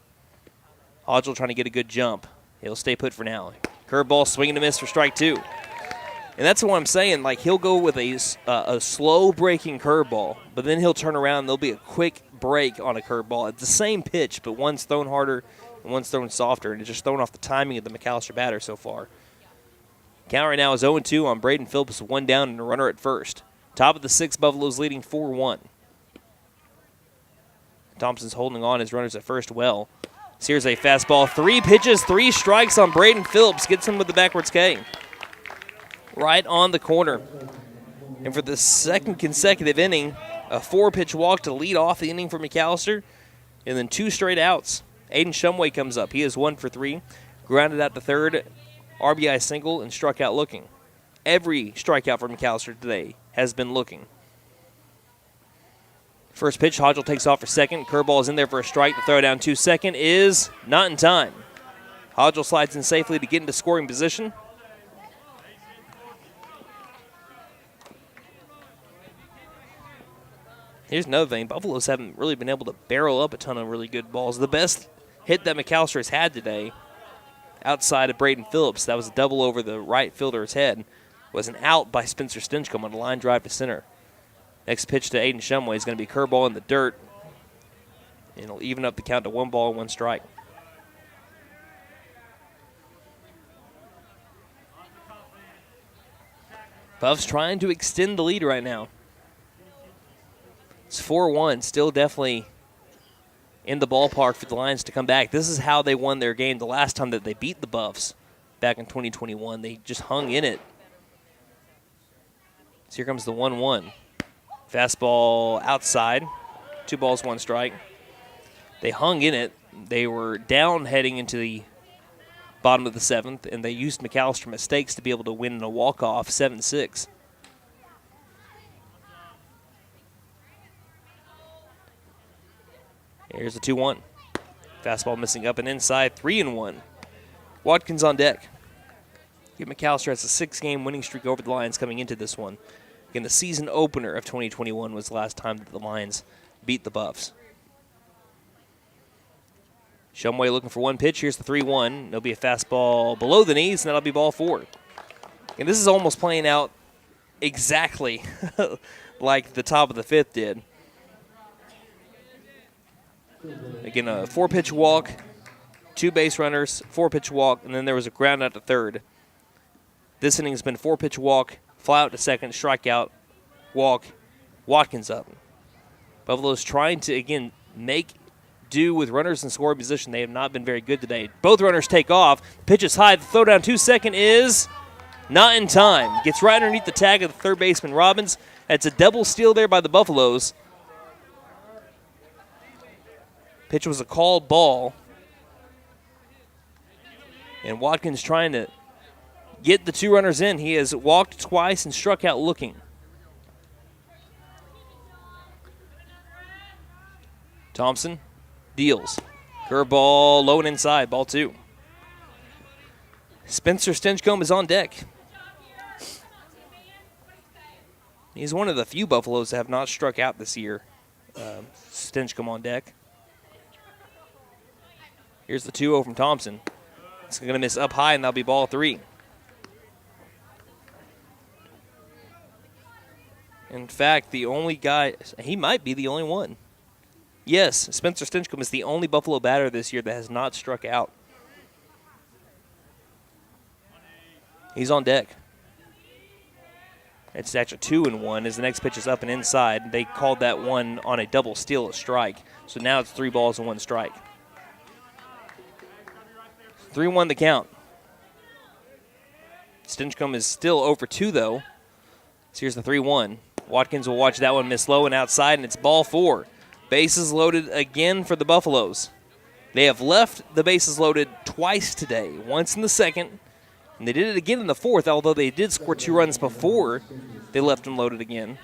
Hodgel trying to get a good jump. He'll stay put for now. Curveball, swing and a miss for strike 2. And that's what I'm saying. Like, he'll go with a slow-breaking curveball, but then he'll turn around and there'll be a quick break on a curveball. It's the same pitch, but one's thrown harder and one's thrown softer, and it's just thrown off the timing of the McAlester batter so far. Count right now is 0-2 on Braden Phillips, 1 down and a runner at first. Top of the 6th, Buffalo's leading 4-1. Thompson's holding on his runners at first well. Here's a fastball. 3 pitches, 3 strikes on Braden Phillips. Gets him with the backwards K. Right on the corner. And for the second consecutive inning, a 4-pitch walk to lead off the inning for McAlester, and then 2 straight outs. Aiden Shumway comes up. He is 1 for 3. Grounded out to third, RBI single, and struck out looking. Every strikeout for McAlester today has been looking. First pitch, Hodgel takes off for second. Curveball is in there for a strike. The throw down to second is not in time. Hodgel slides in safely to get into scoring position. Here's another thing. Buffaloes haven't really been able to barrel up a ton of really good balls. The best hit that McAlester has had today, outside of Braden Phillips, that was a double over the right fielder's head, was an out by Spencer Stinchcomb on a line drive to center. Next pitch to Aiden Shumway is going to be curveball in the dirt. And it'll even up the count to 1 ball, 1 strike. Buffs trying to extend the lead right now. It's 4-1, still definitely in the ballpark for the Lions to come back. This is how they won their game the last time that they beat the Buffs back in 2021. They just hung in it. So here comes the 1-1. Fastball outside. 2 balls, 1 strike. They hung in it. They were down heading into the bottom of the 7th, and they used McAlester mistakes to be able to win in a walk-off 7-6. Here's the 2-1. Fastball missing up and inside, 3-1. Watkins on deck. McAlester has a 6-game winning streak over the Lions coming into this one. Again, the season opener of 2021 was the last time that the Lions beat the Buffs. Shumway looking for one pitch. Here's the 3-1. There'll be a fastball below the knees, and that'll be ball 4. And this is almost playing out exactly like the top of the 5th did. Again, a 4-pitch walk, 2 base runners, 4-pitch walk, and then there was a ground out to third. This inning's been 4-pitch walk, fly out to second, strikeout, walk, Watkins up. Buffalo's trying to, again, make do with runners in scoring position. They have not been very good today. Both runners take off. Pitch is high. The throw down to second is not in time. Gets right underneath the tag of the third baseman, Robbins. It's a double steal there by the Buffaloes. Pitch was a called ball. And Watkins trying to get the 2 runners in. He has walked twice and struck out looking. Thompson deals. Curveball low and inside, ball 2. Spencer Stinchcomb is on deck. He's one of the few Buffaloes that have not struck out this year. Stinchcomb on deck. Here's the 2-0 from Thompson. It's going to miss up high, and that'll be ball 3. In fact, the only guy, he might be the only one. Yes, Spencer Stinchcomb is the only Buffalo batter this year that has not struck out. He's on deck. It's actually 2-1 as the next pitch is up and inside. They called that one on a double steal a strike. So now it's 3 balls and 1 strike. 3-1 the count. Stinchcomb is still over 2 though. So here's the 3-1. Watkins will watch that one miss low and outside, and it's ball 4. Bases loaded again for the Buffaloes. They have left the bases loaded twice today, once in the 2nd, and they did it again in the 4th, although they did score 2 runs before they left them loaded again.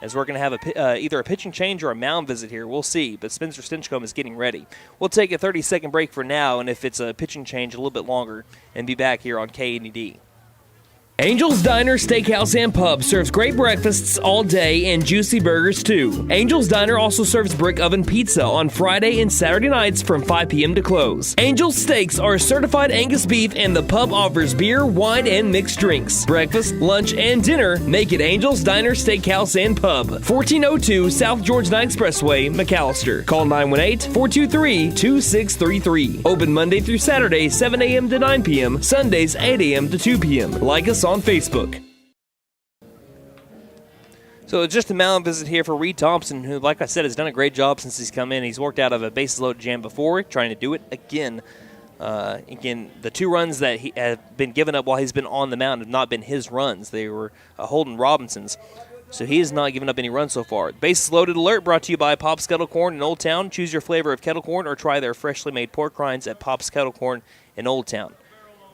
As we're going to have either a pitching change or a mound visit here. We'll see, but Spencer Stinchcomb is getting ready. We'll take a 30-second break for now, and if it's a pitching change, a little bit longer, and be back here on KNED. Angel's Diner, Steakhouse, and Pub serves great breakfasts all day and juicy burgers too. Angel's Diner also serves brick oven pizza on Friday and Saturday nights from 5 p.m. to close. Angel's Steaks are certified Angus beef, and the pub offers beer, wine, and mixed drinks. Breakfast, lunch, and dinner make it Angel's Diner, Steakhouse, and Pub. 1402 South George Knight Expressway, McAlester. Call 918-423-2633. Open Monday through Saturday, 7 a.m. to 9 p.m. Sundays, 8 a.m. to 2 p.m. Like us on Facebook. So just a mound visit here for Reed Thompson, who, like I said, has done a great job since he's come in. He's worked out of a bases loaded jam before, trying to do it again. Again, the 2 runs that he have been given up while he's been on the mound have not been his runs. They were Holden Robinson's. So he has not given up any runs so far. Bases loaded alert brought to you by Pop's Kettle Corn in Old Town. Choose your flavor of kettle corn or try their freshly made pork rinds at Pop's Kettle Corn in Old Town.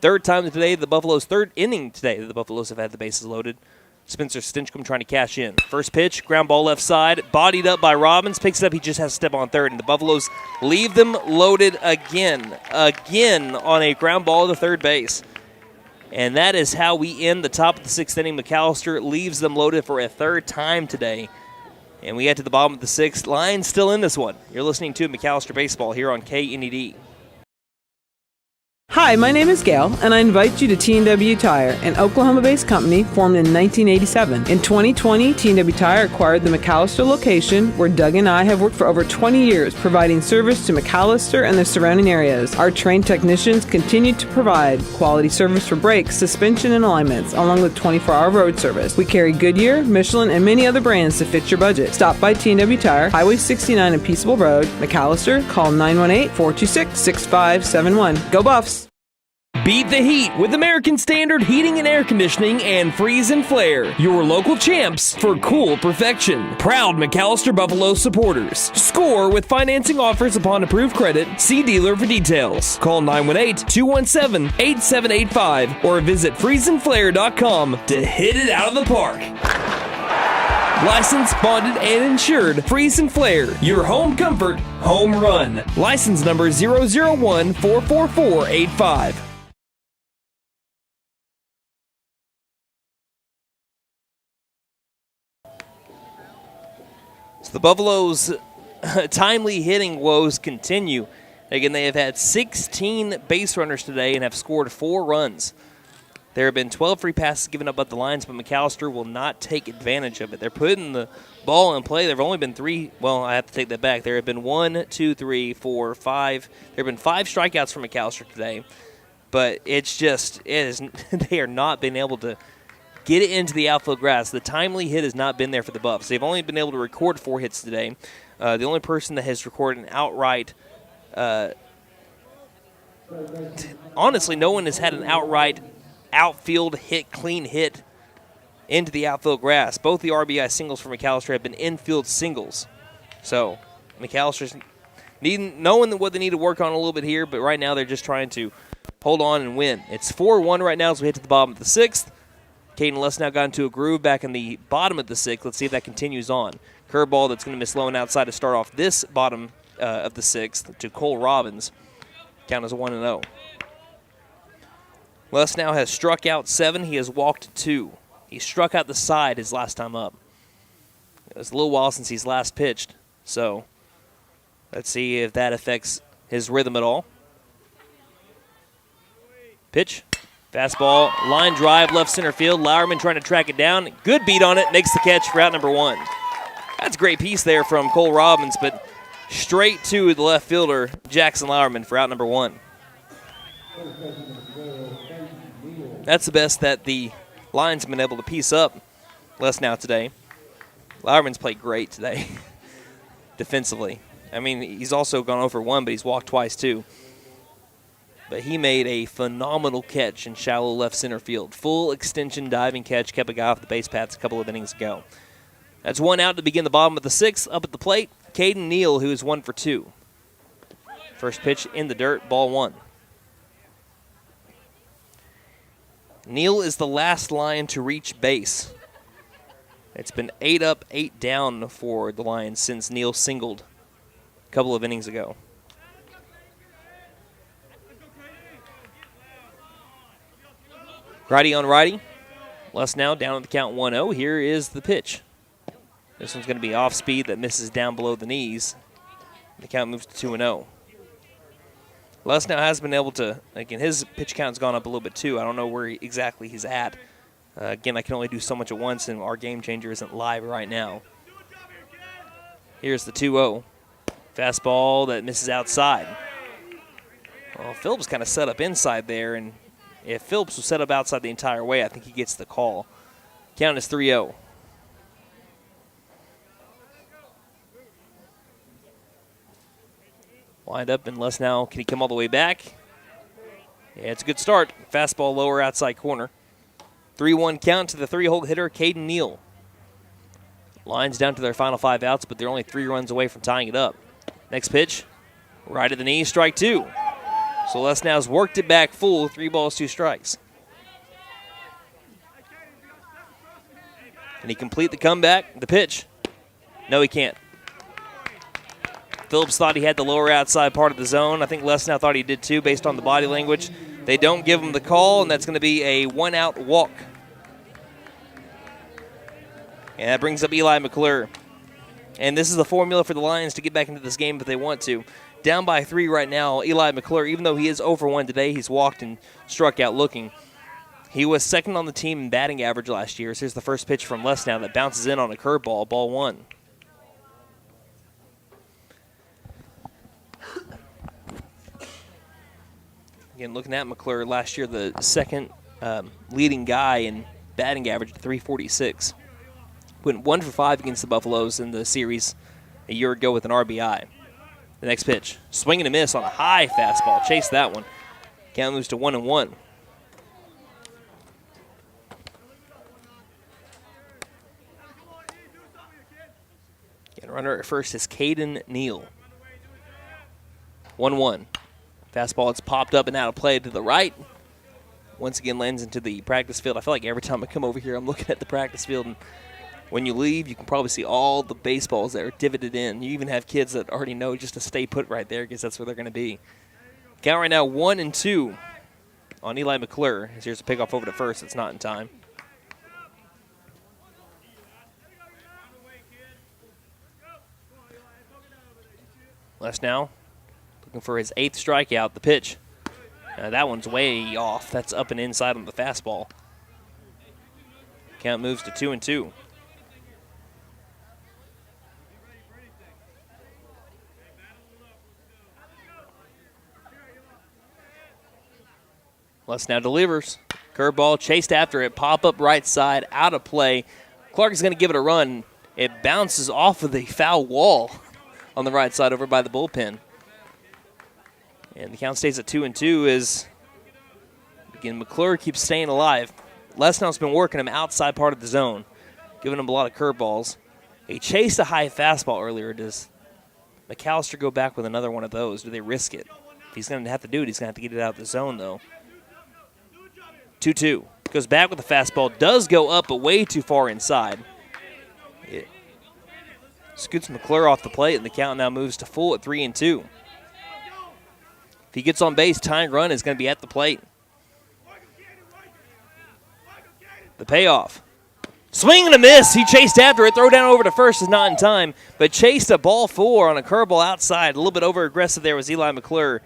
Third time today, the Buffaloes' third inning today, the Buffaloes have had the bases loaded. Spencer Stinchcomb trying to cash in. First pitch, ground ball left side, bodied up by Robbins, picks it up, he just has to step on third, and the Buffaloes leave them loaded again on a ground ball to third base. And that is how we end the top of the 6th inning. McAlester leaves them loaded for a 3rd time today. And we get to the bottom of the 6th. Lions still in this one. You're listening to McAlester Baseball here on KNED. Hi, my name is Gail, and I invite you to T&W Tire, an Oklahoma-based company formed in 1987. In 2020, T&W Tire acquired the McAlester location, where Doug and I have worked for over 20 years, providing service to McAlester and the surrounding areas. Our trained technicians continue to provide quality service for brakes, suspension, and alignments, along with 24-hour road service. We carry Goodyear, Michelin, and many other brands to fit your budget. Stop by T&W Tire, Highway 69 and Peaceable Road, McAlester. Call 918-426-6571. Go Buffs! Beat the heat with American Standard Heating and Air Conditioning and Freeze and Flare, your local champs for cool perfection. Proud McAlester Buffalo supporters. Score with financing offers upon approved credit. See dealer for details. Call 918-217-8785 or visit freezeandflare.com to hit it out of the park. Licensed, bonded, and insured. Freeze and Flare, your home comfort, home run. License number 001-44485. So the Buffaloes' timely hitting woes continue. Again, they have had 16 base runners today and have scored 4 runs. There have been 12 free passes given up by the Lions, but McAlester will not take advantage of it. They're putting the ball in play. There have only been 3. Well, I have to take that back. There have been 1, 2, 3, 4, 5. There have been 5 strikeouts from McAlester today, but they are not being able to get it into the outfield grass. The timely hit has not been there for the Buffs. They've only been able to record 4 hits today. The only person that has recorded an outright honestly, no one has had an outright outfield hit, clean hit into the outfield grass. Both the RBI singles for McAlester have been infield singles. So McAlster's knowing what they need to work on a little bit here, but right now they're just trying to hold on and win. It's 4-1 right now as we hit to the bottom of the 6th. Caden Lessnow got into a groove back in the bottom of the 6th. Let's see if that continues on. Curveball that's going to miss low and outside to start off this bottom of the 6th to Cole Robbins. Count as a 1-0. Lessnow has struck out 7. He has walked 2. He struck out the side his last time up. It was a little while since he's last pitched, so let's see if that affects his rhythm at all. Pitch. Fastball, line drive, left center field. Lauerman trying to track it down. Good beat on it, makes the catch for out number 1. That's a great piece there from Cole Robbins, but straight to the left fielder, Jackson Lauerman, for out number 1. That's the best that the Lions have been able to piece up Lessnow today. Lauerman's played great today defensively. I mean, he's also gone over 1, but he's walked twice too. But he made a phenomenal catch in shallow left center field. Full extension diving catch, kept a guy off the base paths a couple of innings ago. That's 1 out to begin the bottom of the 6th. Up at the plate, Caden Neal, who is 1 for 2. First pitch in the dirt, ball 1. Neal is the last Lion to reach base. It's been 8 up, 8 down for the Lions since Neal singled a couple of innings ago. Righty on righty. Lessnow down at the count 1-0. Here is the pitch. This one's going to be off speed that misses down below the knees. The count moves to 2-0. Lessnow has been able to, again, his pitch count's gone up a little bit too. I don't know where exactly he's at. Again, I can only do so much at once, and our game changer isn't live right now. Here's the 2-0. Fastball that misses outside. Well, Phillips kind of set up inside there, and if Phillips was set up outside the entire way, I think he gets the call. Count is 3-0. Wind up and Lessnow. Can he come all the way back? Yeah, it's a good start. Fastball lower outside corner. 3-1 count to the 3-hole hitter, Caden Neal. Lions down to their final 5 outs, but they're only 3 runs away from tying it up. Next pitch, right at the knee, strike 2. So Lessnow's worked it back full, 3 balls, 2 strikes. Can he complete the comeback? The pitch. No, he can't. Phillips thought he had the lower outside part of the zone. I think Lessnow thought he did too based on the body language. They don't give him the call, and that's going to be a 1-out walk. And that brings up Eli McClure. And this is the formula for the Lions to get back into this game if they want to. down by 3 right now. Eli McClure, even though he is 0 for 1 today, he's walked and struck out looking. He was second on the team in batting average last year. So here's the first pitch from Les now that bounces in on a curveball, ball 1. Again, looking at McClure, last year the second leading guy in batting average at 346. Went 1 for 5 against the Buffaloes in the series a year ago with an RBI. The next pitch, swing and a miss on a high fastball. Chase that one. Count moves to 1-1. And runner at first is Caden Neal. 1-1. Fastball, it's popped up and out of play to the right. Once again lands into the practice field. I feel like every time I come over here, I'm looking at the practice field. And when you leave, you can probably see all the baseballs that are divoted in. You even have kids that already know just to stay put right there because that's where they're going to be. Count right now 1-2 on Eli McClure. Here's a pickoff over to first. It's not in time. Les now looking for his 8th strikeout. The pitch. That one's way off. That's up and inside on the fastball. Count moves to 2-2. Les now delivers. Curveball chased after it. Pop up right side, out of play. Clark is going to give it a run. It bounces off of the foul wall on the right side over by the bullpen. And the count stays at 2-2 as, again, McClure keeps staying alive. Lesnow's been working him outside part of the zone, giving him a lot of curveballs. He chased a high fastball earlier. Does McAlester go back with another one of those? Do they risk it? If he's going to have to do it, he's going to have to get it out of the zone, though. 2-2. Goes back with the fastball. Does go up, but way too far inside. It scoots McClure off the plate, and the count now moves to full at 3-2. If he gets on base, tying run is going to be at the plate. The payoff. Swing and a miss. He chased after it. Throw down over to first is not in time, but chased a ball 4 on a curveball outside. A little bit over-aggressive there was Eli McClure.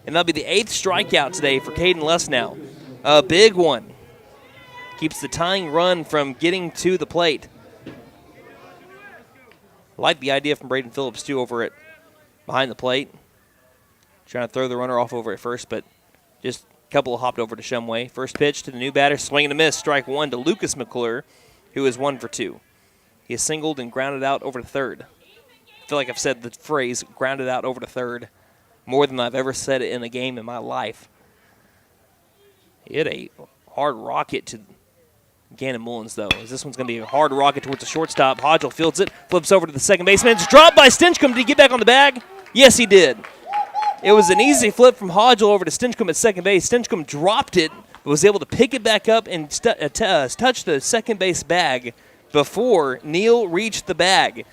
And that'll be the 8th strikeout today for Caden Lesnow. A big one. Keeps the tying run from getting to the plate. I like the idea from Braden Phillips, too, over it behind the plate. Trying to throw the runner off over at first, but just a couple hopped over to Shumway. First pitch to the new batter, swing and a miss. Strike 1 to Lucas McClure, who is 1 for 2. He has singled and grounded out over to third. I feel like I've said the phrase grounded out over to third more than I've ever said it in a game in my life. He hit a hard rocket to Gannon Mullins, though. As this one's going to be a hard rocket towards the shortstop. Hodgel fields it, flips over to the second baseman. It's dropped by Stinchcomb. Did he get back on the bag? Yes, he did. It was an easy flip from Hodgel over to Stinchcomb at second base. Stinchcomb dropped it, but was able to pick it back up and touch the second base bag before Neal reached the bag.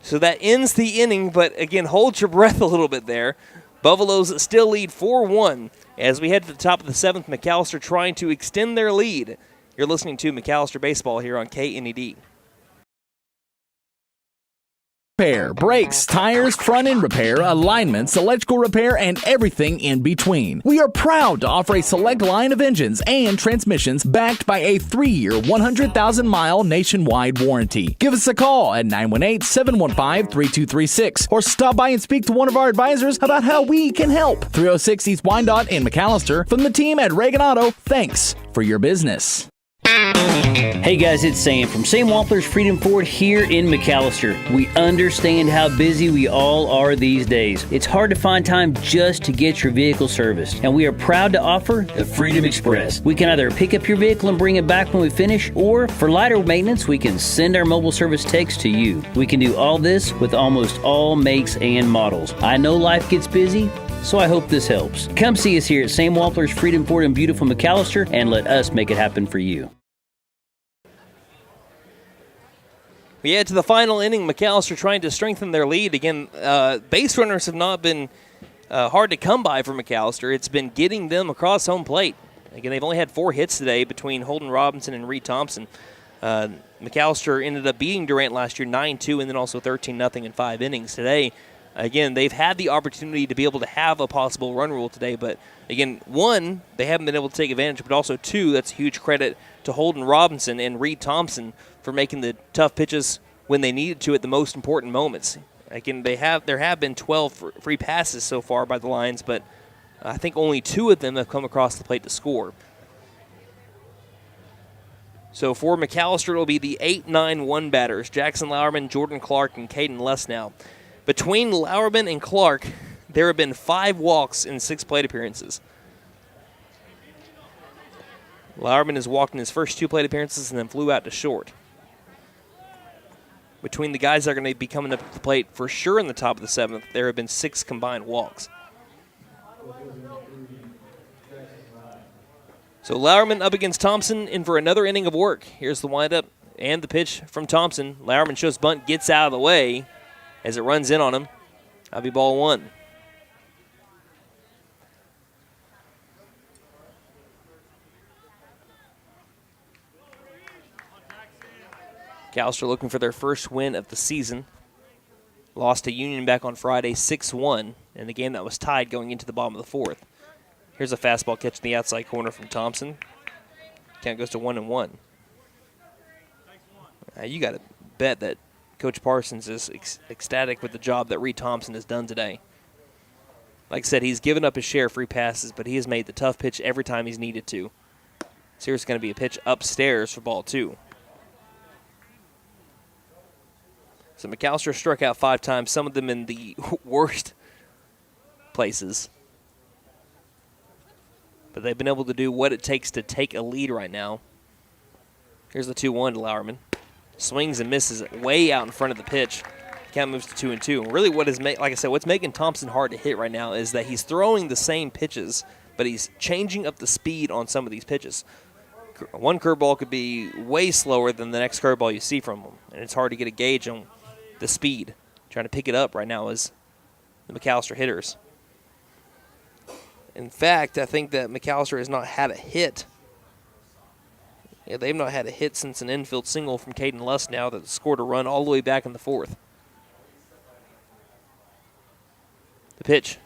So that ends the inning, but again, hold your breath a little bit there. Buffaloes still lead 4-1 as we head to the top of the 7th. McAlester trying to extend their lead. You're listening to McAlester Baseball here on KNED. Repair, brakes, tires, front end repair, alignments, electrical repair, and everything in between. We are proud to offer a select line of engines and transmissions backed by a 3-year, 100,000-mile nationwide warranty. Give us a call at 918-715-3236 or stop by and speak to one of our advisors about how we can help. 306 East Wyandotte in McAlester. From the team at Reagan Auto, thanks for your business. Hey guys, it's Sam from Sam Wampler's Freedom Ford here in McAlester. We understand how busy we all are these days. It's hard to find time just to get your vehicle serviced, and we are proud to offer the Freedom Express. We can either pick up your vehicle and bring it back when we finish, or for lighter maintenance, we can send our mobile service techs to you. We can do all this with almost all makes and models. I know life gets busy, so I hope this helps. Come see us here at Sam Wampler's Freedom Ford in beautiful McAlester and let us make it happen for you. We head to the final inning. McAlester trying to strengthen their lead. Again, base runners have not been hard to come by for McAlester. It's been getting them across home plate. Again, they've only had 4 hits today between Holden Robinson and Reed Thompson. McAlester ended up beating Durant last year 9-2 and then also 13-0 in 5 innings. Today, Again, they've had the opportunity to be able to have a possible run rule today, but again, one, they haven't been able to take advantage, but also two, that's a huge credit to Holden Robinson and Reed Thompson for making the tough pitches when they needed to at the most important moments. Again, there have been 12 free passes so far by the Lions, but I think only 2 of them have come across the plate to score. So for McAlester, it will be the 8-9-1 batters, Jackson Lauerman, Jordan Clark, and Caden Lesnow. Between Lauerman and Clark, there have been 5 walks in 6 plate appearances. Lauerman has walked in his first 2 plate appearances and then flew out to short. Between the guys that are going to be coming up to the plate for sure in the top of the 7th, there have been 6 combined walks. So Lauerman up against Thompson in for another inning of work. Here's the windup and the pitch from Thompson. Lauerman shows bunt, gets out of the way as it runs in on him. That'll be ball 1. McAlester looking for their first win of the season. Lost to Union back on Friday 6-1 in the game that was tied going into the bottom of the 4th. Here's a fastball catch in the outside corner from Thompson. Count goes to 1-1. You got to bet that Coach Parsons is ecstatic with the job that Reed Thompson has done today. Like I said, he's given up his share of free passes, but he has made the tough pitch every time he's needed to. So here's going to be a pitch upstairs for ball 2. So McAlester struck out 5 times, some of them in the worst places. But they've been able to do what it takes to take a lead right now. Here's the 2-1 to Lauerman. Swings and misses it way out in front of the pitch. Count moves to 2-2. And really what is, like I said, what's making Thompson hard to hit right now is that he's throwing the same pitches, but he's changing up the speed on some of these pitches. One curveball could be way slower than the next curveball you see from him, and it's hard to get a gauge on the speed. Trying to pick it up right now is the McAlester hitters. In fact, I think that McAlester has not had a hit. Yeah, they've not had a hit since an infield single from Caden Lesnow that scored a run all the way back in the 4th. The pitch.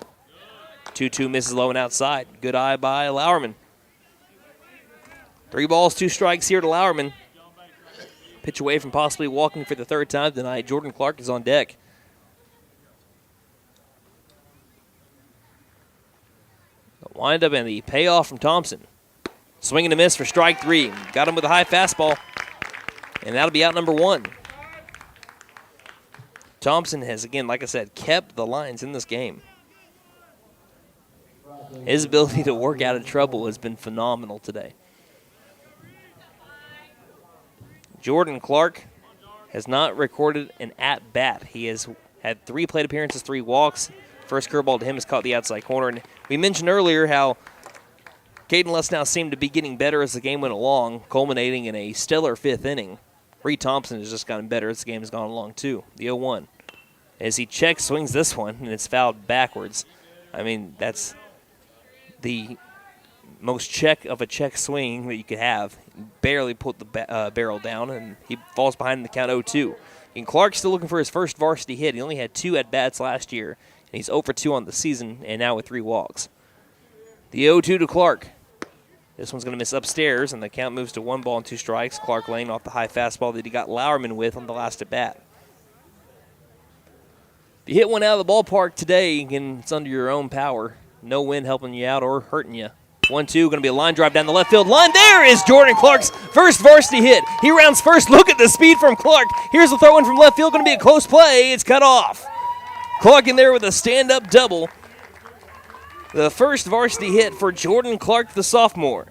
2-2 misses low and outside. Good eye by Lauerman. 3 balls, 2 strikes here to Lauerman. Pitch away from possibly walking for the 3rd time tonight. Jordan Clark is on deck. The windup and the payoff from Thompson. Swing and a miss for strike 3. Got him with a high fastball. And that'll be out number 1. Thompson has, again, like I said, kept the Lions in this game. His ability to work out of trouble has been phenomenal today. Jordan Clark has not recorded an at-bat. He has had 3 plate appearances, 3 walks. First curveball to him is caught the outside corner. And we mentioned earlier how Caden Lesnow seemed to be getting better as the game went along, culminating in a stellar 5th inning. Reed Thompson has just gotten better as the game has gone along, too. The 0-1. As he checks, swings this one, and it's fouled backwards. I mean, that's the most check of a check swing that you could have. Barely put the barrel down, and he falls behind in the count 0-2. And Clark's still looking for his first varsity hit. He only had 2 at-bats last year, and he's 0 for 2 on the season, and now with 3 walks. The 0-2 to Clark. This one's going to miss upstairs, and the count moves to 1 ball and 2 strikes. Clark laying off the high fastball that he got Lauerman with on the last at-bat. If you hit one out of the ballpark today, again, it's under your own power. No wind helping you out or hurting you. 1-2, going to be a line drive down the left field line. There is Jordan Clark's first varsity hit. He rounds first. Look at the speed from Clark. Here's the throw in from left field. Going to be a close play. It's cut off. Clark in there with a stand-up double. The first varsity hit for Jordan Clark, the sophomore.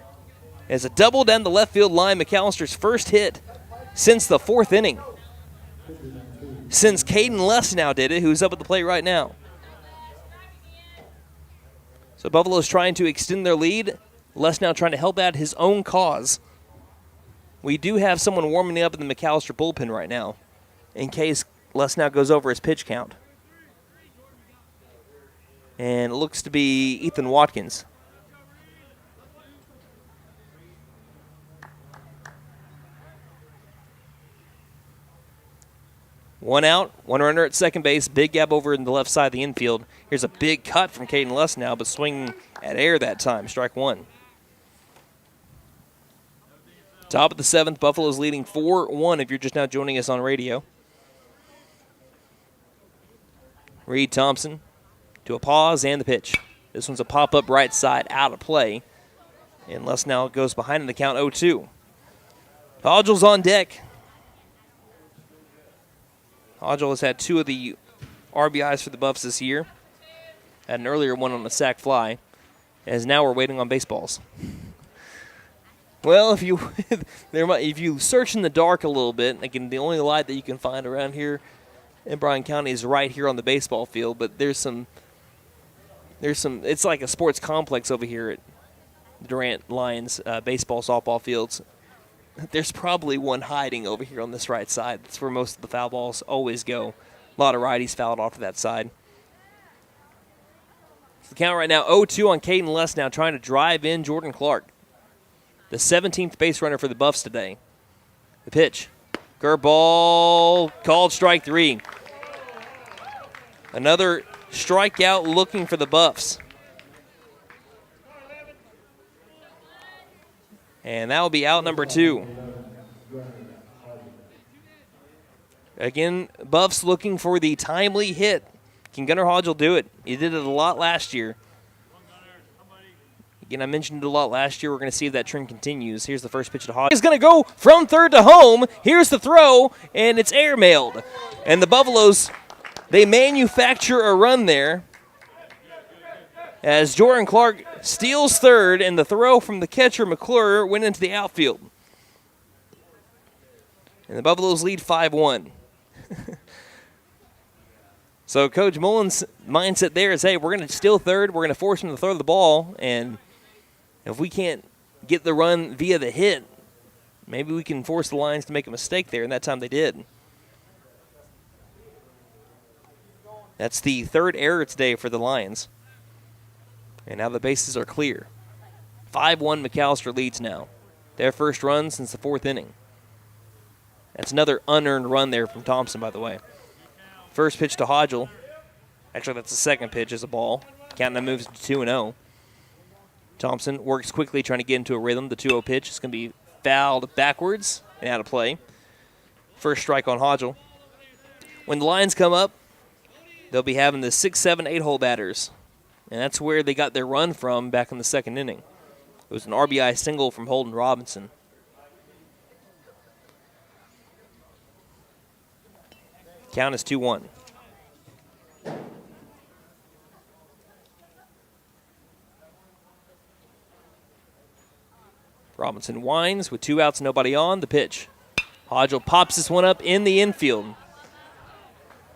As a double down the left field line, McAllister's first hit since the 4th inning. Since Caden Lesnow did it, who's up at the plate right now. So Buffalo's trying to extend their lead. Lesnow trying to help out his own cause. We do have someone warming up in the McAlester bullpen right now in case Lesnow goes over his pitch count. And it looks to be Ethan Watkins. One out, one runner at second base. Big gap over in the left side of the infield. Here's a big cut from Caden Luss now, but swinging at air that time. Strike one. Top of the seventh, Buffalo's leading 4-1 if you're just now joining us on radio. Reed Thompson to a pause and the pitch. This one's a pop-up right side out of play. And Luss now goes behind in the count 0-2. Hodgel's on deck. Hodgel has had 2 of the RBIs for the Buffs this year. Had an earlier one on a sac fly. As now we're waiting on baseballs. Well, if you search in the dark a little bit, again, the only light that you can find around here in Bryan County is right here on the baseball field, but there's some it's like a sports complex over here at Durant Lions baseball, softball fields. There's probably one hiding over here on this right side. That's where most of the foul balls always go. A lot of righties fouled off to that side. So the count right now, 0-2 on Caden Luss now trying to drive in Jordan Clark. The 17th base runner for the Buffs today. The pitch. Curveball, called strike 3. Another strikeout looking for the Buffs. And that will be out number 2. Again, Buffs looking for the timely hit. Can Gunnar Hodgel do it? He did it a lot last year. Again, I mentioned it a lot last year. We're going to see if that trend continues. Here's the first pitch to Hodgel. He's going to go from third to home. Here's the throw, and it's air-mailed. And the Buffaloes, they manufacture a run there as Jordan Clark steals third, and the throw from the catcher, McClure, went into the outfield. And the Buffaloes lead 5-1. So Coach Mullen's mindset there is, hey, we're going to steal third. We're going to force him to throw the ball, and if we can't get the run via the hit, maybe we can force the Lions to make a mistake there, and that time they did. That's the third error today for the Lions. And now the bases are clear. 5-1 McAlester leads now. Their first run since the 4th inning. That's another unearned run there from Thompson, by the way. First pitch to Hodgel. Actually, that's the second pitch as a ball. Counting that moves to 2-0. Thompson works quickly trying to get into a rhythm. The 2-0 pitch is going to be fouled backwards and out of play. First strike on Hodgel. When the Lions come up, they'll be having the 6, 7, 8-hole batters. And that's where they got their run from back in the 2nd inning. It was an RBI single from Holden Robinson. Count is 2-1. Robinson winds with 2 outs, nobody on. The pitch. Hodgel pops this one up in the infield.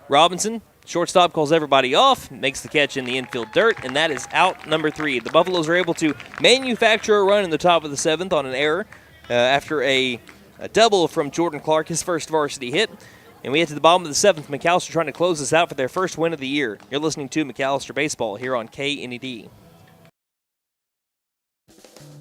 Robinson, shortstop, calls everybody off, makes the catch in the infield dirt, and that is out number 3. The Buffaloes are able to manufacture a run in the top of the 7th on an error after a double from Jordan Clark, his first varsity hit. And we get to the bottom of the 7th. McAlester trying to close this out for their first win of the year. You're listening to McAlester Baseball here on KNED.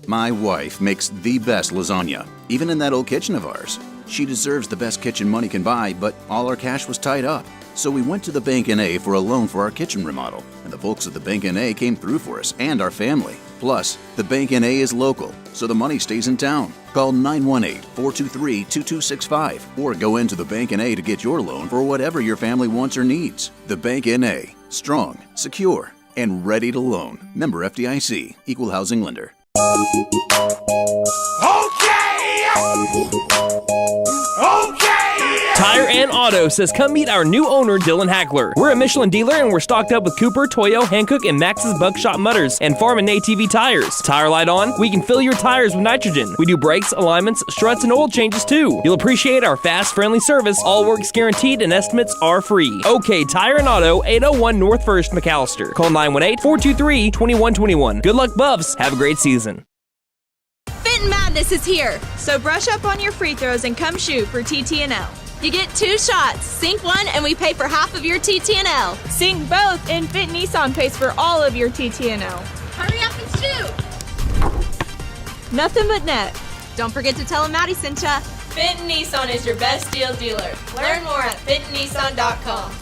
My wife makes the best lasagna, even in that old kitchen of ours. She deserves the best kitchen money can buy, but all our cash was tied up. So we went to the Bank N.A. for a loan for our kitchen remodel, and the folks at the Bank N.A. came through for us and our family. Plus, the Bank N.A. is local, so the money stays in town. Call 918-423-2265 or go into the Bank N.A. to get your loan for whatever your family wants or needs. The Bank N.A. Strong, secure, and ready to loan. Member FDIC. Equal housing lender. Tire and Auto says come meet our new owner, Dylan Hackler. We're a Michelin dealer and we're stocked up with Cooper, Toyo, Hankook, and Max's Buckshot Mutters and Farm and ATV tires. Tire light on, we can fill your tires with nitrogen. We do brakes, alignments, struts, and oil changes too. You'll appreciate our fast, friendly service. All work's guaranteed and estimates are free. OK Tire and Auto, 801 North 1st, McAlester. Call 918-423-2121. Good luck, Buffs. Have a great season. Fitting Madness is here, so brush up on your free throws and come shoot for TTNL. You get 2 shots. Sink one and we pay for half of your TTNL. Sink both and Fit Nissan pays for all of your TTNL. Hurry up and shoot. Nothing but net. Don't forget to tell them Maddie sent ya. Fenton Nissan is your best deal dealer. Learn more at fentonnissan.com.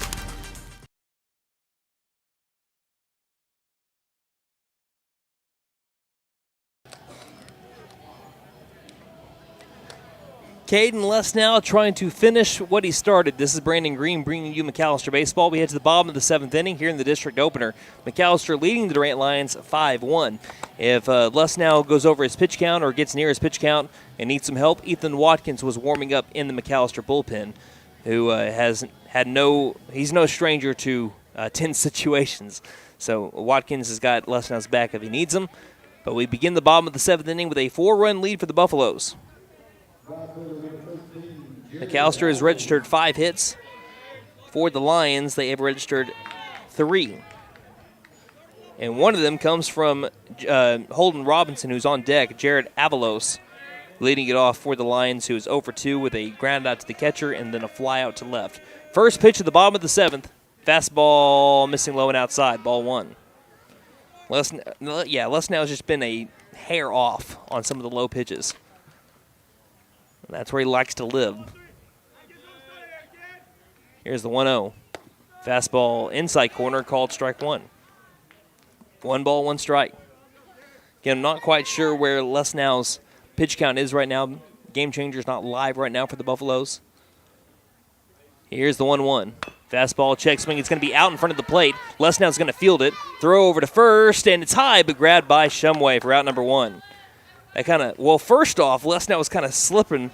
Caden Lesnow trying to finish what he started. This is Brandon Green bringing you McAlester baseball. We head to the bottom of the 7th inning here in the district opener. McAlester leading the Durant Lions 5-1. If Lesnow goes over his pitch count or gets near his pitch count and needs some help, Ethan Watkins was warming up in the McAlester bullpen, who he's no stranger to tense situations. So Watkins has got Lesnow's back if he needs him. But we begin the bottom of the 7th inning with a 4-run lead for the Buffaloes. McAlester has registered 5 hits. For the Lions, they have registered 3. And one of them comes from Holden Robinson, who's on deck. Jared Avalos leading it off for the Lions, who is 0 for 2 with a ground out to the catcher and then a fly out to left. First pitch at the bottom of the 7th. Fastball missing low and outside, ball 1. Lesnow has just been a hair off on some of the low pitches. That's where he likes to live. Here's the 1-0. Fastball inside corner, called strike 1. 1 ball, 1 strike. Again, I'm not quite sure where Lesnow's pitch count is right now. Game Changer's not live right now for the Buffaloes. Here's the 1-1. Fastball, check swing. It's going to be out in front of the plate. Lesnow's going to field it. Throw over to first, and it's high, but grabbed by Shumway for out number 1. First off, Lesnow was kind of slipping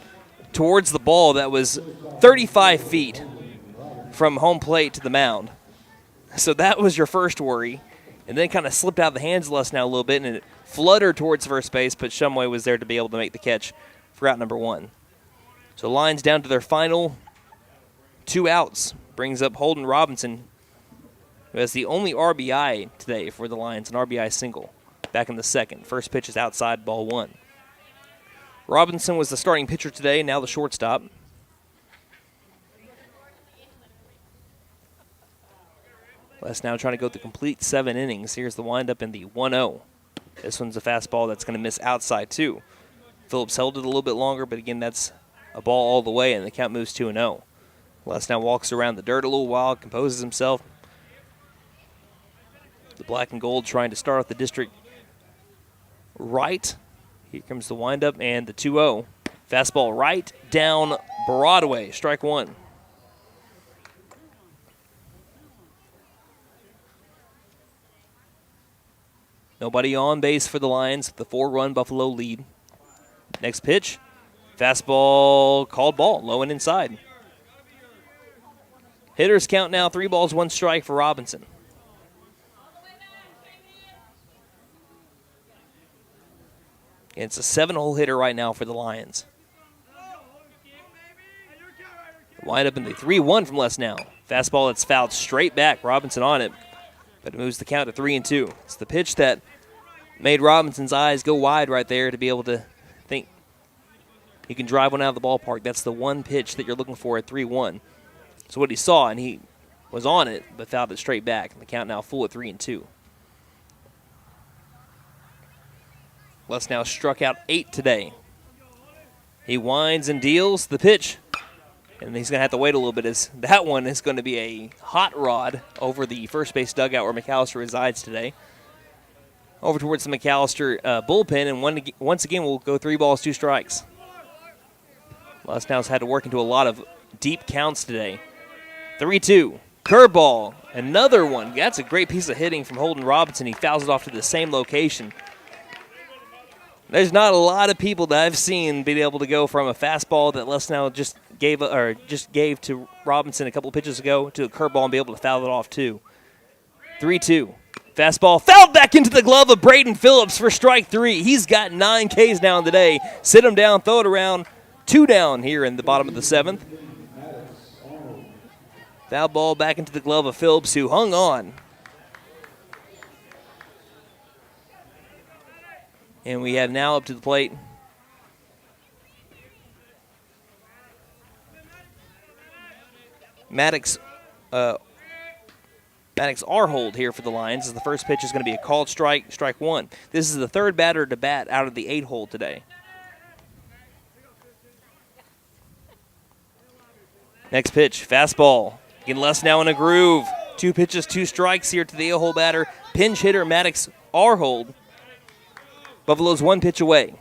towards the ball that was 35 feet from home plate to the mound. So that was your first worry. And then kind of slipped out of the hands of Lesnow a little bit, and it fluttered towards first base, but Shumway was there to be able to make the catch for out number 1. So Lions down to their final 2 outs. Brings up Holden Robinson, who has the only RBI today for the Lions, an RBI single. Back in the 2nd. First pitch is outside, ball 1. Robinson was the starting pitcher today, now the shortstop. Lesnow trying to go the complete 7 innings. Here's the windup in the 1-0. This one's a fastball that's going to miss outside, too. Phillips held it a little bit longer, but again, that's a ball all the way, and the count moves 2-0. Lesnow walks around the dirt a little while, composes himself. The black and gold trying to start off the district right. Here comes the windup and the 2-0. Fastball right down Broadway. Strike 1. Nobody on base for the Lions. The 4-run Buffalo lead. Next pitch. Fastball called ball. Low and inside. Hitters count now 3 balls, 1 strike for Robinson. It's a 7-hole hitter right now for the Lions. Wind up in the 3-1 from Lesnow. Fastball that's fouled straight back. Robinson on it, but it moves the count to 3-2. It's the pitch that made Robinson's eyes go wide right there to be able to think he can drive one out of the ballpark. That's the one pitch that you're looking for at 3-1. So what he saw, and he was on it, but fouled it straight back. And the count now full at 3-2. Lesnow struck out 8 today. He winds and deals the pitch. And he's going to have to wait a little bit, as that one is going to be a hot rod over the first base dugout where McAlester resides today. Over towards the McAlester bullpen, and once again we'll go 3 balls, 2 strikes. Lesnow's had to work into a lot of deep counts today. 3-2. Curveball. Another one. That's a great piece of hitting from Holden Robinson. He fouls it off to the same location. There's not a lot of people that I've seen being able to go from a fastball that Lesnow just gave to Robinson a couple of pitches ago to a curveball and be able to foul it off too. 3-2. Fastball fouled back into the glove of Braden Phillips for strike 3. He's got 9 Ks down today. Sit him down, throw it around. 2 down here in the bottom of the 7th. Foul ball back into the glove of Phillips, who hung on. And we have now up to the plate Maddox Arhold here for the Lions, as the first pitch is going to be a called strike, strike 1. This is the 3rd batter to bat out of the 8-hole today. Next pitch, fastball. Getting less now in a groove. 2 pitches, 2 strikes here to the a-hole batter. Pinch hitter Maddox Arhold. Buffalo's 1 pitch away.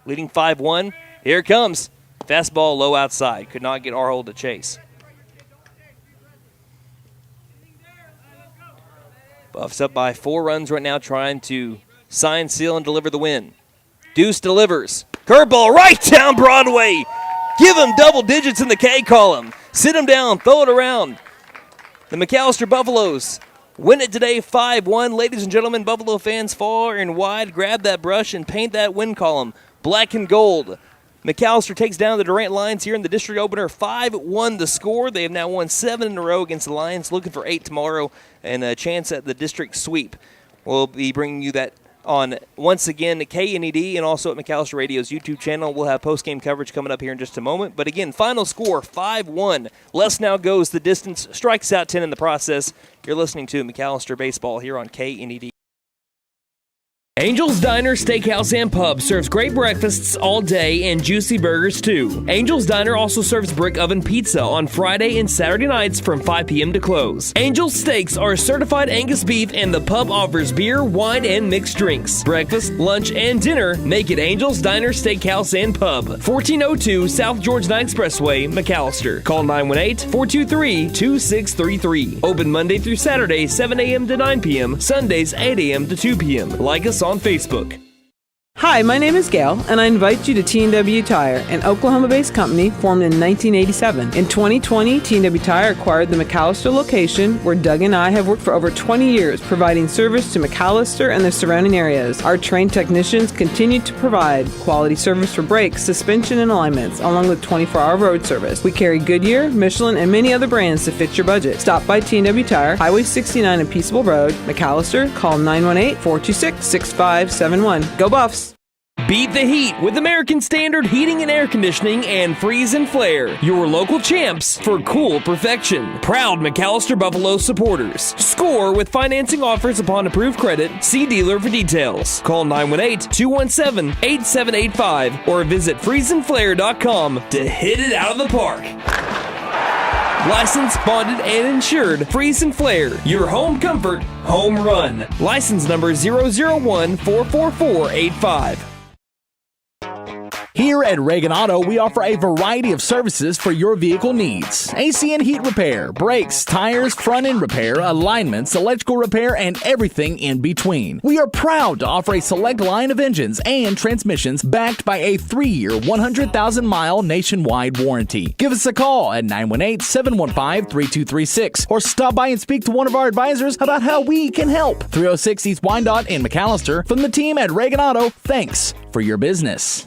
Leading 5-1. Here it comes. Fastball low outside. Could not get Arhold to chase. Buffs up by 4 runs right now, trying to sign, seal, and deliver the win. Deuce delivers. Curveball right down Broadway. Give him double digits in the K column. Sit him down, throw it around. The McAlester Buffaloes win it today 5-1. Ladies and gentlemen, Buffalo fans, far and wide, grab that brush and paint that win column black and gold. McAlester takes down the Durant Lions here in the district opener. 5-1 the score. They have now won 7 in a row against the Lions, looking for 8 tomorrow and a chance at the district sweep. We'll be bringing you that on, once again, KNED and also at McAlester Radio's YouTube channel. We'll have post-game coverage coming up here in just a moment. But again, final score, 5-1. Less now goes the distance, strikes out 10 in the process. You're listening to McAlester Baseball here on KNED. Angel's Diner, Steakhouse, and Pub serves great breakfasts all day and juicy burgers too. Angel's Diner also serves brick oven pizza on Friday and Saturday nights from 5 p.m. to close. Angel's Steaks are certified Angus beef, and the pub offers beer, wine, and mixed drinks. Breakfast, lunch, and dinner make it Angel's Diner, Steakhouse, and Pub. 1402 South George 9 Expressway, McAlester. Call 918-423-2633. Open Monday through Saturday, 7 a.m. to 9 p.m. Sundays, 8 a.m. to 2 p.m. Like us on Facebook. Hi, my name is Gail, and I invite you to T&W Tire, an Oklahoma-based company formed in 1987. In 2020, T&W Tire acquired the McAlester location, where Doug and I have worked for over 20 years, providing service to McAlester and the surrounding areas. Our trained technicians continue to provide quality service for brakes, suspension, and alignments, along with 24-hour road service. We carry Goodyear, Michelin, and many other brands to fit your budget. Stop by T&W Tire, Highway 69 and Peaceable Road, McAlester. Call 918-426-6571. Go Buffs! Beat the heat with American Standard Heating and Air Conditioning and Freeze and Flare, your local champs for cool perfection. Proud McAlester Buffalo supporters. Score with financing offers upon approved credit. See dealer for details. Call 918-217-8785 or visit freezeandflare.com to hit it out of the park. Licensed, bonded, and insured. Freeze and Flare, your home comfort, home run. License number 001-44485. Here at Reagan Auto, we offer a variety of services for your vehicle needs. AC and heat repair, brakes, tires, front-end repair, alignments, electrical repair, and everything in between. We are proud to offer a select line of engines and transmissions backed by a 3-year, 100,000-mile nationwide warranty. Give us a call at 918-715-3236 or stop by and speak to one of our advisors about how we can help. 306 East Wyandotte in McAlester. From the team at Reagan Auto, thanks for your business.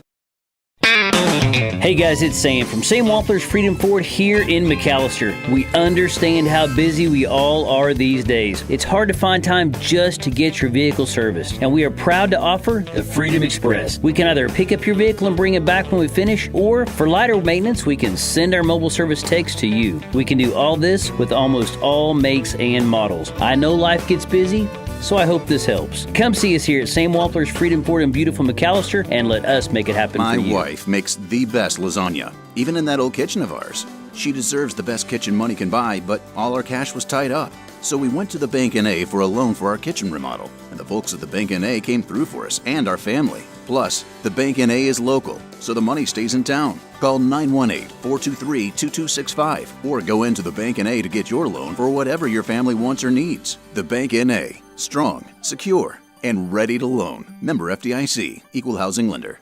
Hey guys, it's Sam from Sam Walther's Freedom Ford here in McAlester. We understand how busy we all are these days. It's hard to find time just to get your vehicle serviced, and we are proud to offer the Freedom Express. We can either pick up your vehicle and bring it back when we finish, or for lighter maintenance, we can send our mobile service techs to you. We can do all this with almost all makes and models. I know life gets busy, so I hope this helps. Come see us here at Sam Walther's Freedom Ford in beautiful McAlester and let us make it happen for you. My wife makes the best lasagna, even in that old kitchen of ours. She deserves the best kitchen money can buy, but all our cash was tied up. So we went to the Bank N.A. for a loan for our kitchen remodel, and the folks at the Bank N.A. came through for us and our family. Plus, the Bank N.A. is local, so the money stays in town. Call 918-423-2265 or go into the Bank N.A. to get your loan for whatever your family wants or needs. The Bank N.A. Strong, secure, and ready to loan. Member FDIC, Equal Housing Lender.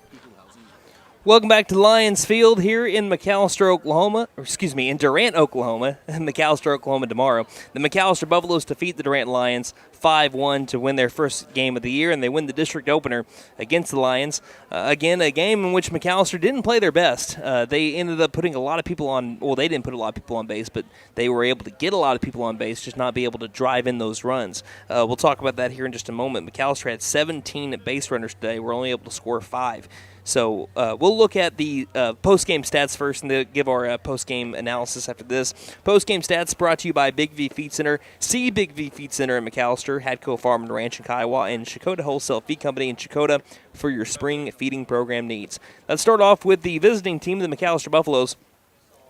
Welcome back to Lions Field here in McAlester, Oklahoma. In Durant, Oklahoma. McAlester, Oklahoma tomorrow. The McAlester Buffaloes defeat the Durant Lions 5-1 to win their first game of the year, and they win the district opener against the Lions. Again, a game in which McAlester didn't play their best. They ended up putting a lot of people on, well, they didn't put a lot of people on base, but they were able to get a lot of people on base, just not be able to drive in those runs. We'll talk about that here in just a moment. McAlester had 17 base runners today. We're only able to score 5. So we'll look at the post-game stats first and give our post-game analysis after this. Post-game stats brought to you by Big V Feed Center. See Big V Feed Center in McAlester, Hadco Farm and Ranch in Kiowa, and Chakota Wholesale Feed Company in Chakota for your spring feeding program needs. Let's start off with the visiting team, the McAlester Buffaloes.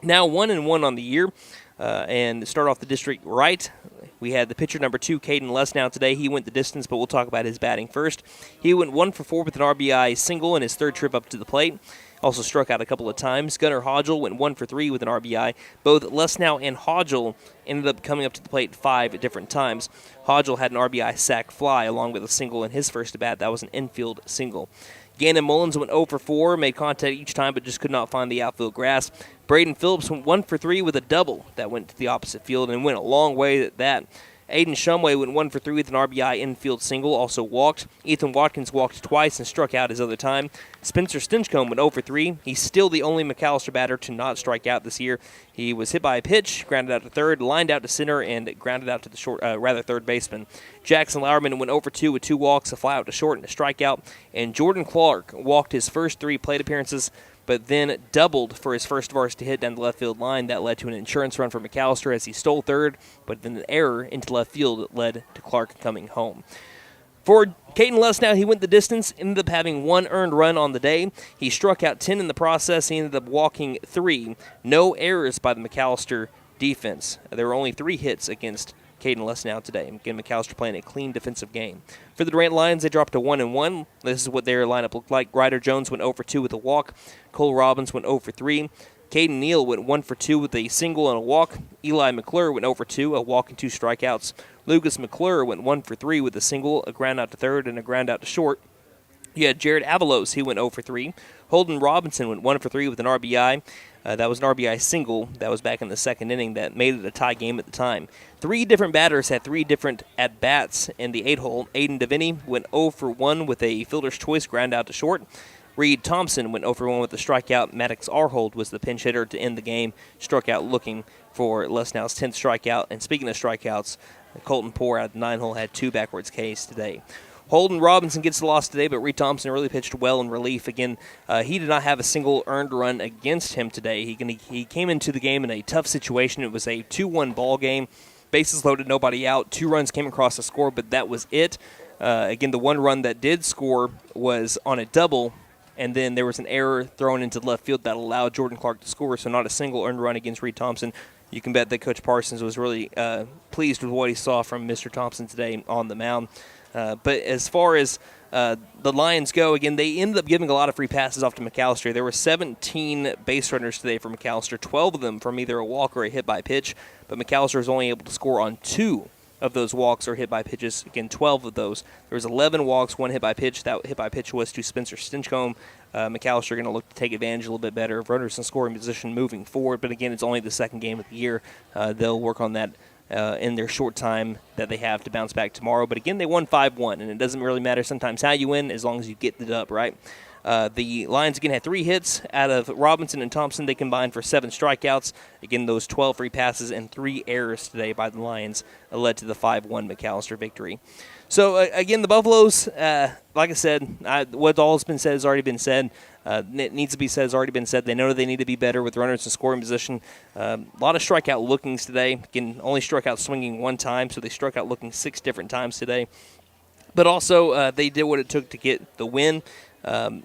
Now 1-1 on the year, and start off the district right. We had the pitcher number 2, Caden Lesnow, today. He went the distance, but we'll talk about his batting first. He went 1 for 4 with an RBI single in his third trip up to the plate. Also struck out a couple of times. Gunnar Hodgel went 1 for 3 with an RBI. Both Lesnow and Hodgel ended up coming up to the plate 5 different times. Hodgel had an RBI sac fly along with a single in his first at-bat. That was an infield single. Gannon Mullins went 0 for 4, made contact each time, but just could not find the outfield grass. Braden Phillips went 1 for 3 with a double that went to the opposite field and went a long way at that. Aiden Shumway went 1 for 3 with an RBI infield single, also walked. Ethan Watkins walked twice and struck out his other time. Spencer Stinchcomb went 0 for 3. He's still the only McAlester batter to not strike out this year. He was hit by a pitch, grounded out to third, lined out to center, and grounded out to the third baseman. Jackson Lauerman went 0 for 2 with 2 walks, a fly out to short, and a strikeout. And Jordan Clark walked his first 3 plate appearances, but then doubled for his first varsity hit down the left field line. That led to an insurance run for McAlester as he stole third, but then an error into left field led to Clark coming home. For Caden Lesnow, he went the distance, ended up having 1 earned run on the day. He struck out 10 in the process. He ended up walking 3. No errors by the McAlester defense. There were only 3 hits against Caden Lesnow today. Again, McAlester playing a clean defensive game. For the Durant Lions, they dropped to 1-1. This is what their lineup looked like. Ryder Jones went 0 for 2 with a walk. Cole Robbins went 0 for 3. Caden Neal went 1 for 2 with a single and a walk. Eli McClure went 0 for 2, a walk and 2 strikeouts. Lucas McClure went 1 for 3 with a single, a ground out to third, and a ground out to short. You had Jared Avalos, he went 0 for 3. Holden Robinson went 1 for 3 with an RBI. That was an RBI single that was back in the second inning that made it a tie game at the time. 3 different batters had 3 different at-bats in the 8-hole. Aiden Deviney went 0 for 1 with a fielder's choice ground out to short. Reed Thompson went 0 for 1 with a strikeout. Maddox Arhold was the pinch hitter to end the game. Struck out looking for Lesnow's 10th strikeout. And speaking of strikeouts, Colton Poore out of the 9-hole had 2 backwards Ks today. Holden Robinson gets the loss today, but Reed Thompson really pitched well in relief. Again, he did not have a single earned run against him today. He came into the game in a tough situation. It was a 2-1 ball game. Bases loaded, nobody out. 2 runs came across the score, but that was it. Again, the 1 run that did score was on a double, and then there was an error thrown into left field that allowed Jordan Clark to score, so not a single earned run against Reed Thompson. You can bet that Coach Parsons was really pleased with what he saw from Mr. Thompson today on the mound. But as far as the Lions go, again, they ended up giving a lot of free passes off to McAlester. There were 17 base runners today for McAlester, 12 of them from either a walk or a hit by pitch, but McAlester was only able to score on 2 of those walks or hit by pitches. Again, 12 of those. There was 11 walks, 1 hit by pitch. That hit by pitch was to Spencer Stinchcomb. McAlester going to look to take advantage a little bit better of runners in scoring position moving forward, but again, it's only the second game of the year. They'll work on that in their short time that they have to bounce back tomorrow. But again, they won 5-1, and it doesn't really matter sometimes how you win as long as you get the dub, right? The Lions, again, had 3 hits out of Robinson and Thompson. They combined for 7 strikeouts. Again, those 12 free passes and 3 errors today by the Lions led to the 5-1 McAlester victory. So, again, the Buffaloes, like I said, what all has been said has already been said. It needs to be said has already been said. They know they need to be better with runners in scoring position. A lot of strikeout lookings today. Again, only struck out swinging 1 time, so they struck out looking 6 different times today. But also, they did what it took to get the win. Out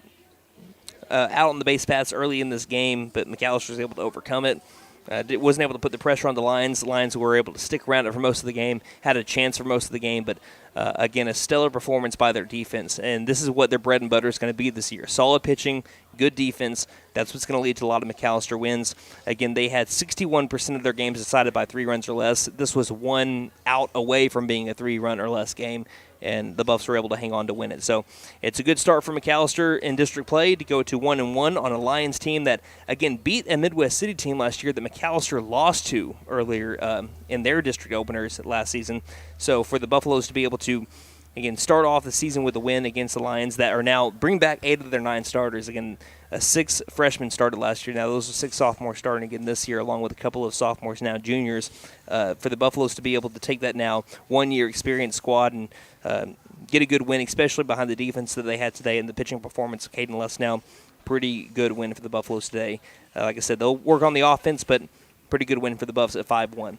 on the base paths early in this game, but McAlester was able to overcome it. Wasn't able to put the pressure on the Lions. The Lions were able to stick around it for most of the game, had a chance for most of the game, but again, a stellar performance by their defense. And this is what their bread and butter is going to be this year. Solid pitching, good defense. That's what's going to lead to a lot of McAlester wins. Again, they had 61% of their games decided by 3 runs or less. This was 1 out away from being a 3-run or less game, and the Buffs were able to hang on to win it. So it's a good start for McAlester in district play to go to 1-1 on a Lions team that, again, beat a Midwest City team last year that McAlester lost to earlier in their district openers last season. So for the Buffaloes to be able to, again, start off the season with a win against the Lions that are now bring back 8 of their 9 starters. Again, 6 freshmen started last year. Now those are 6 sophomores starting again this year, along with a couple of sophomores now juniors. For the Buffaloes to be able to take that now 1-year experienced squad and get a good win, especially behind the defense that they had today and the pitching performance of Caden Lesnow. Pretty good win for the Buffaloes today. Like I said, they'll work on the offense, but pretty good win for the Buffs at 5-1.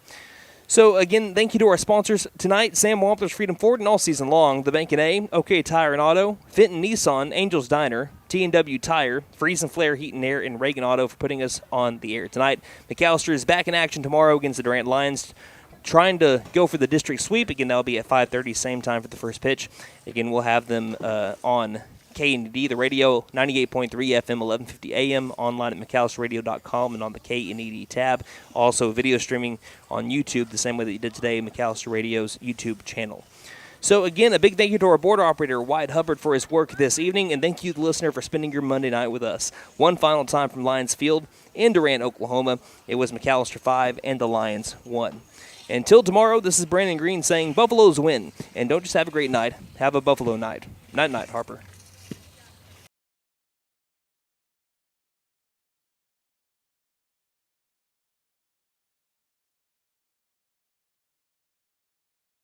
So, again, thank you to our sponsors tonight, Sam Wampler's Freedom Ford, and all season long, the Bank & A, OK Tire and Auto, Fenton Nissan, Angels Diner, T&W Tire, Freeze and Flare Heat and Air, and Reagan Auto for putting us on the air tonight. McAlester is back in action tomorrow against the Durant Lions, trying to go for the district sweep. Again, that'll be at 5:30, same time for the first pitch. Again, we'll have them on K&ED, the radio, 98.3 FM, 1150 AM, online at McAllisterRadio.com and on the K&ED tab. Also, video streaming on YouTube the same way that you did today, McAlester Radio's YouTube channel. So, again, a big thank you to our board operator, Wyatt Hubbard, for his work this evening, and thank you, the listener, for spending your Monday night with us. One final time from Lions Field in Durant, Oklahoma. It was McAlester 5 and the Lions 1. Until tomorrow, this is Brandon Green saying Buffaloes win. And don't just have a great night, have a Buffalo night. Night-night, Harper.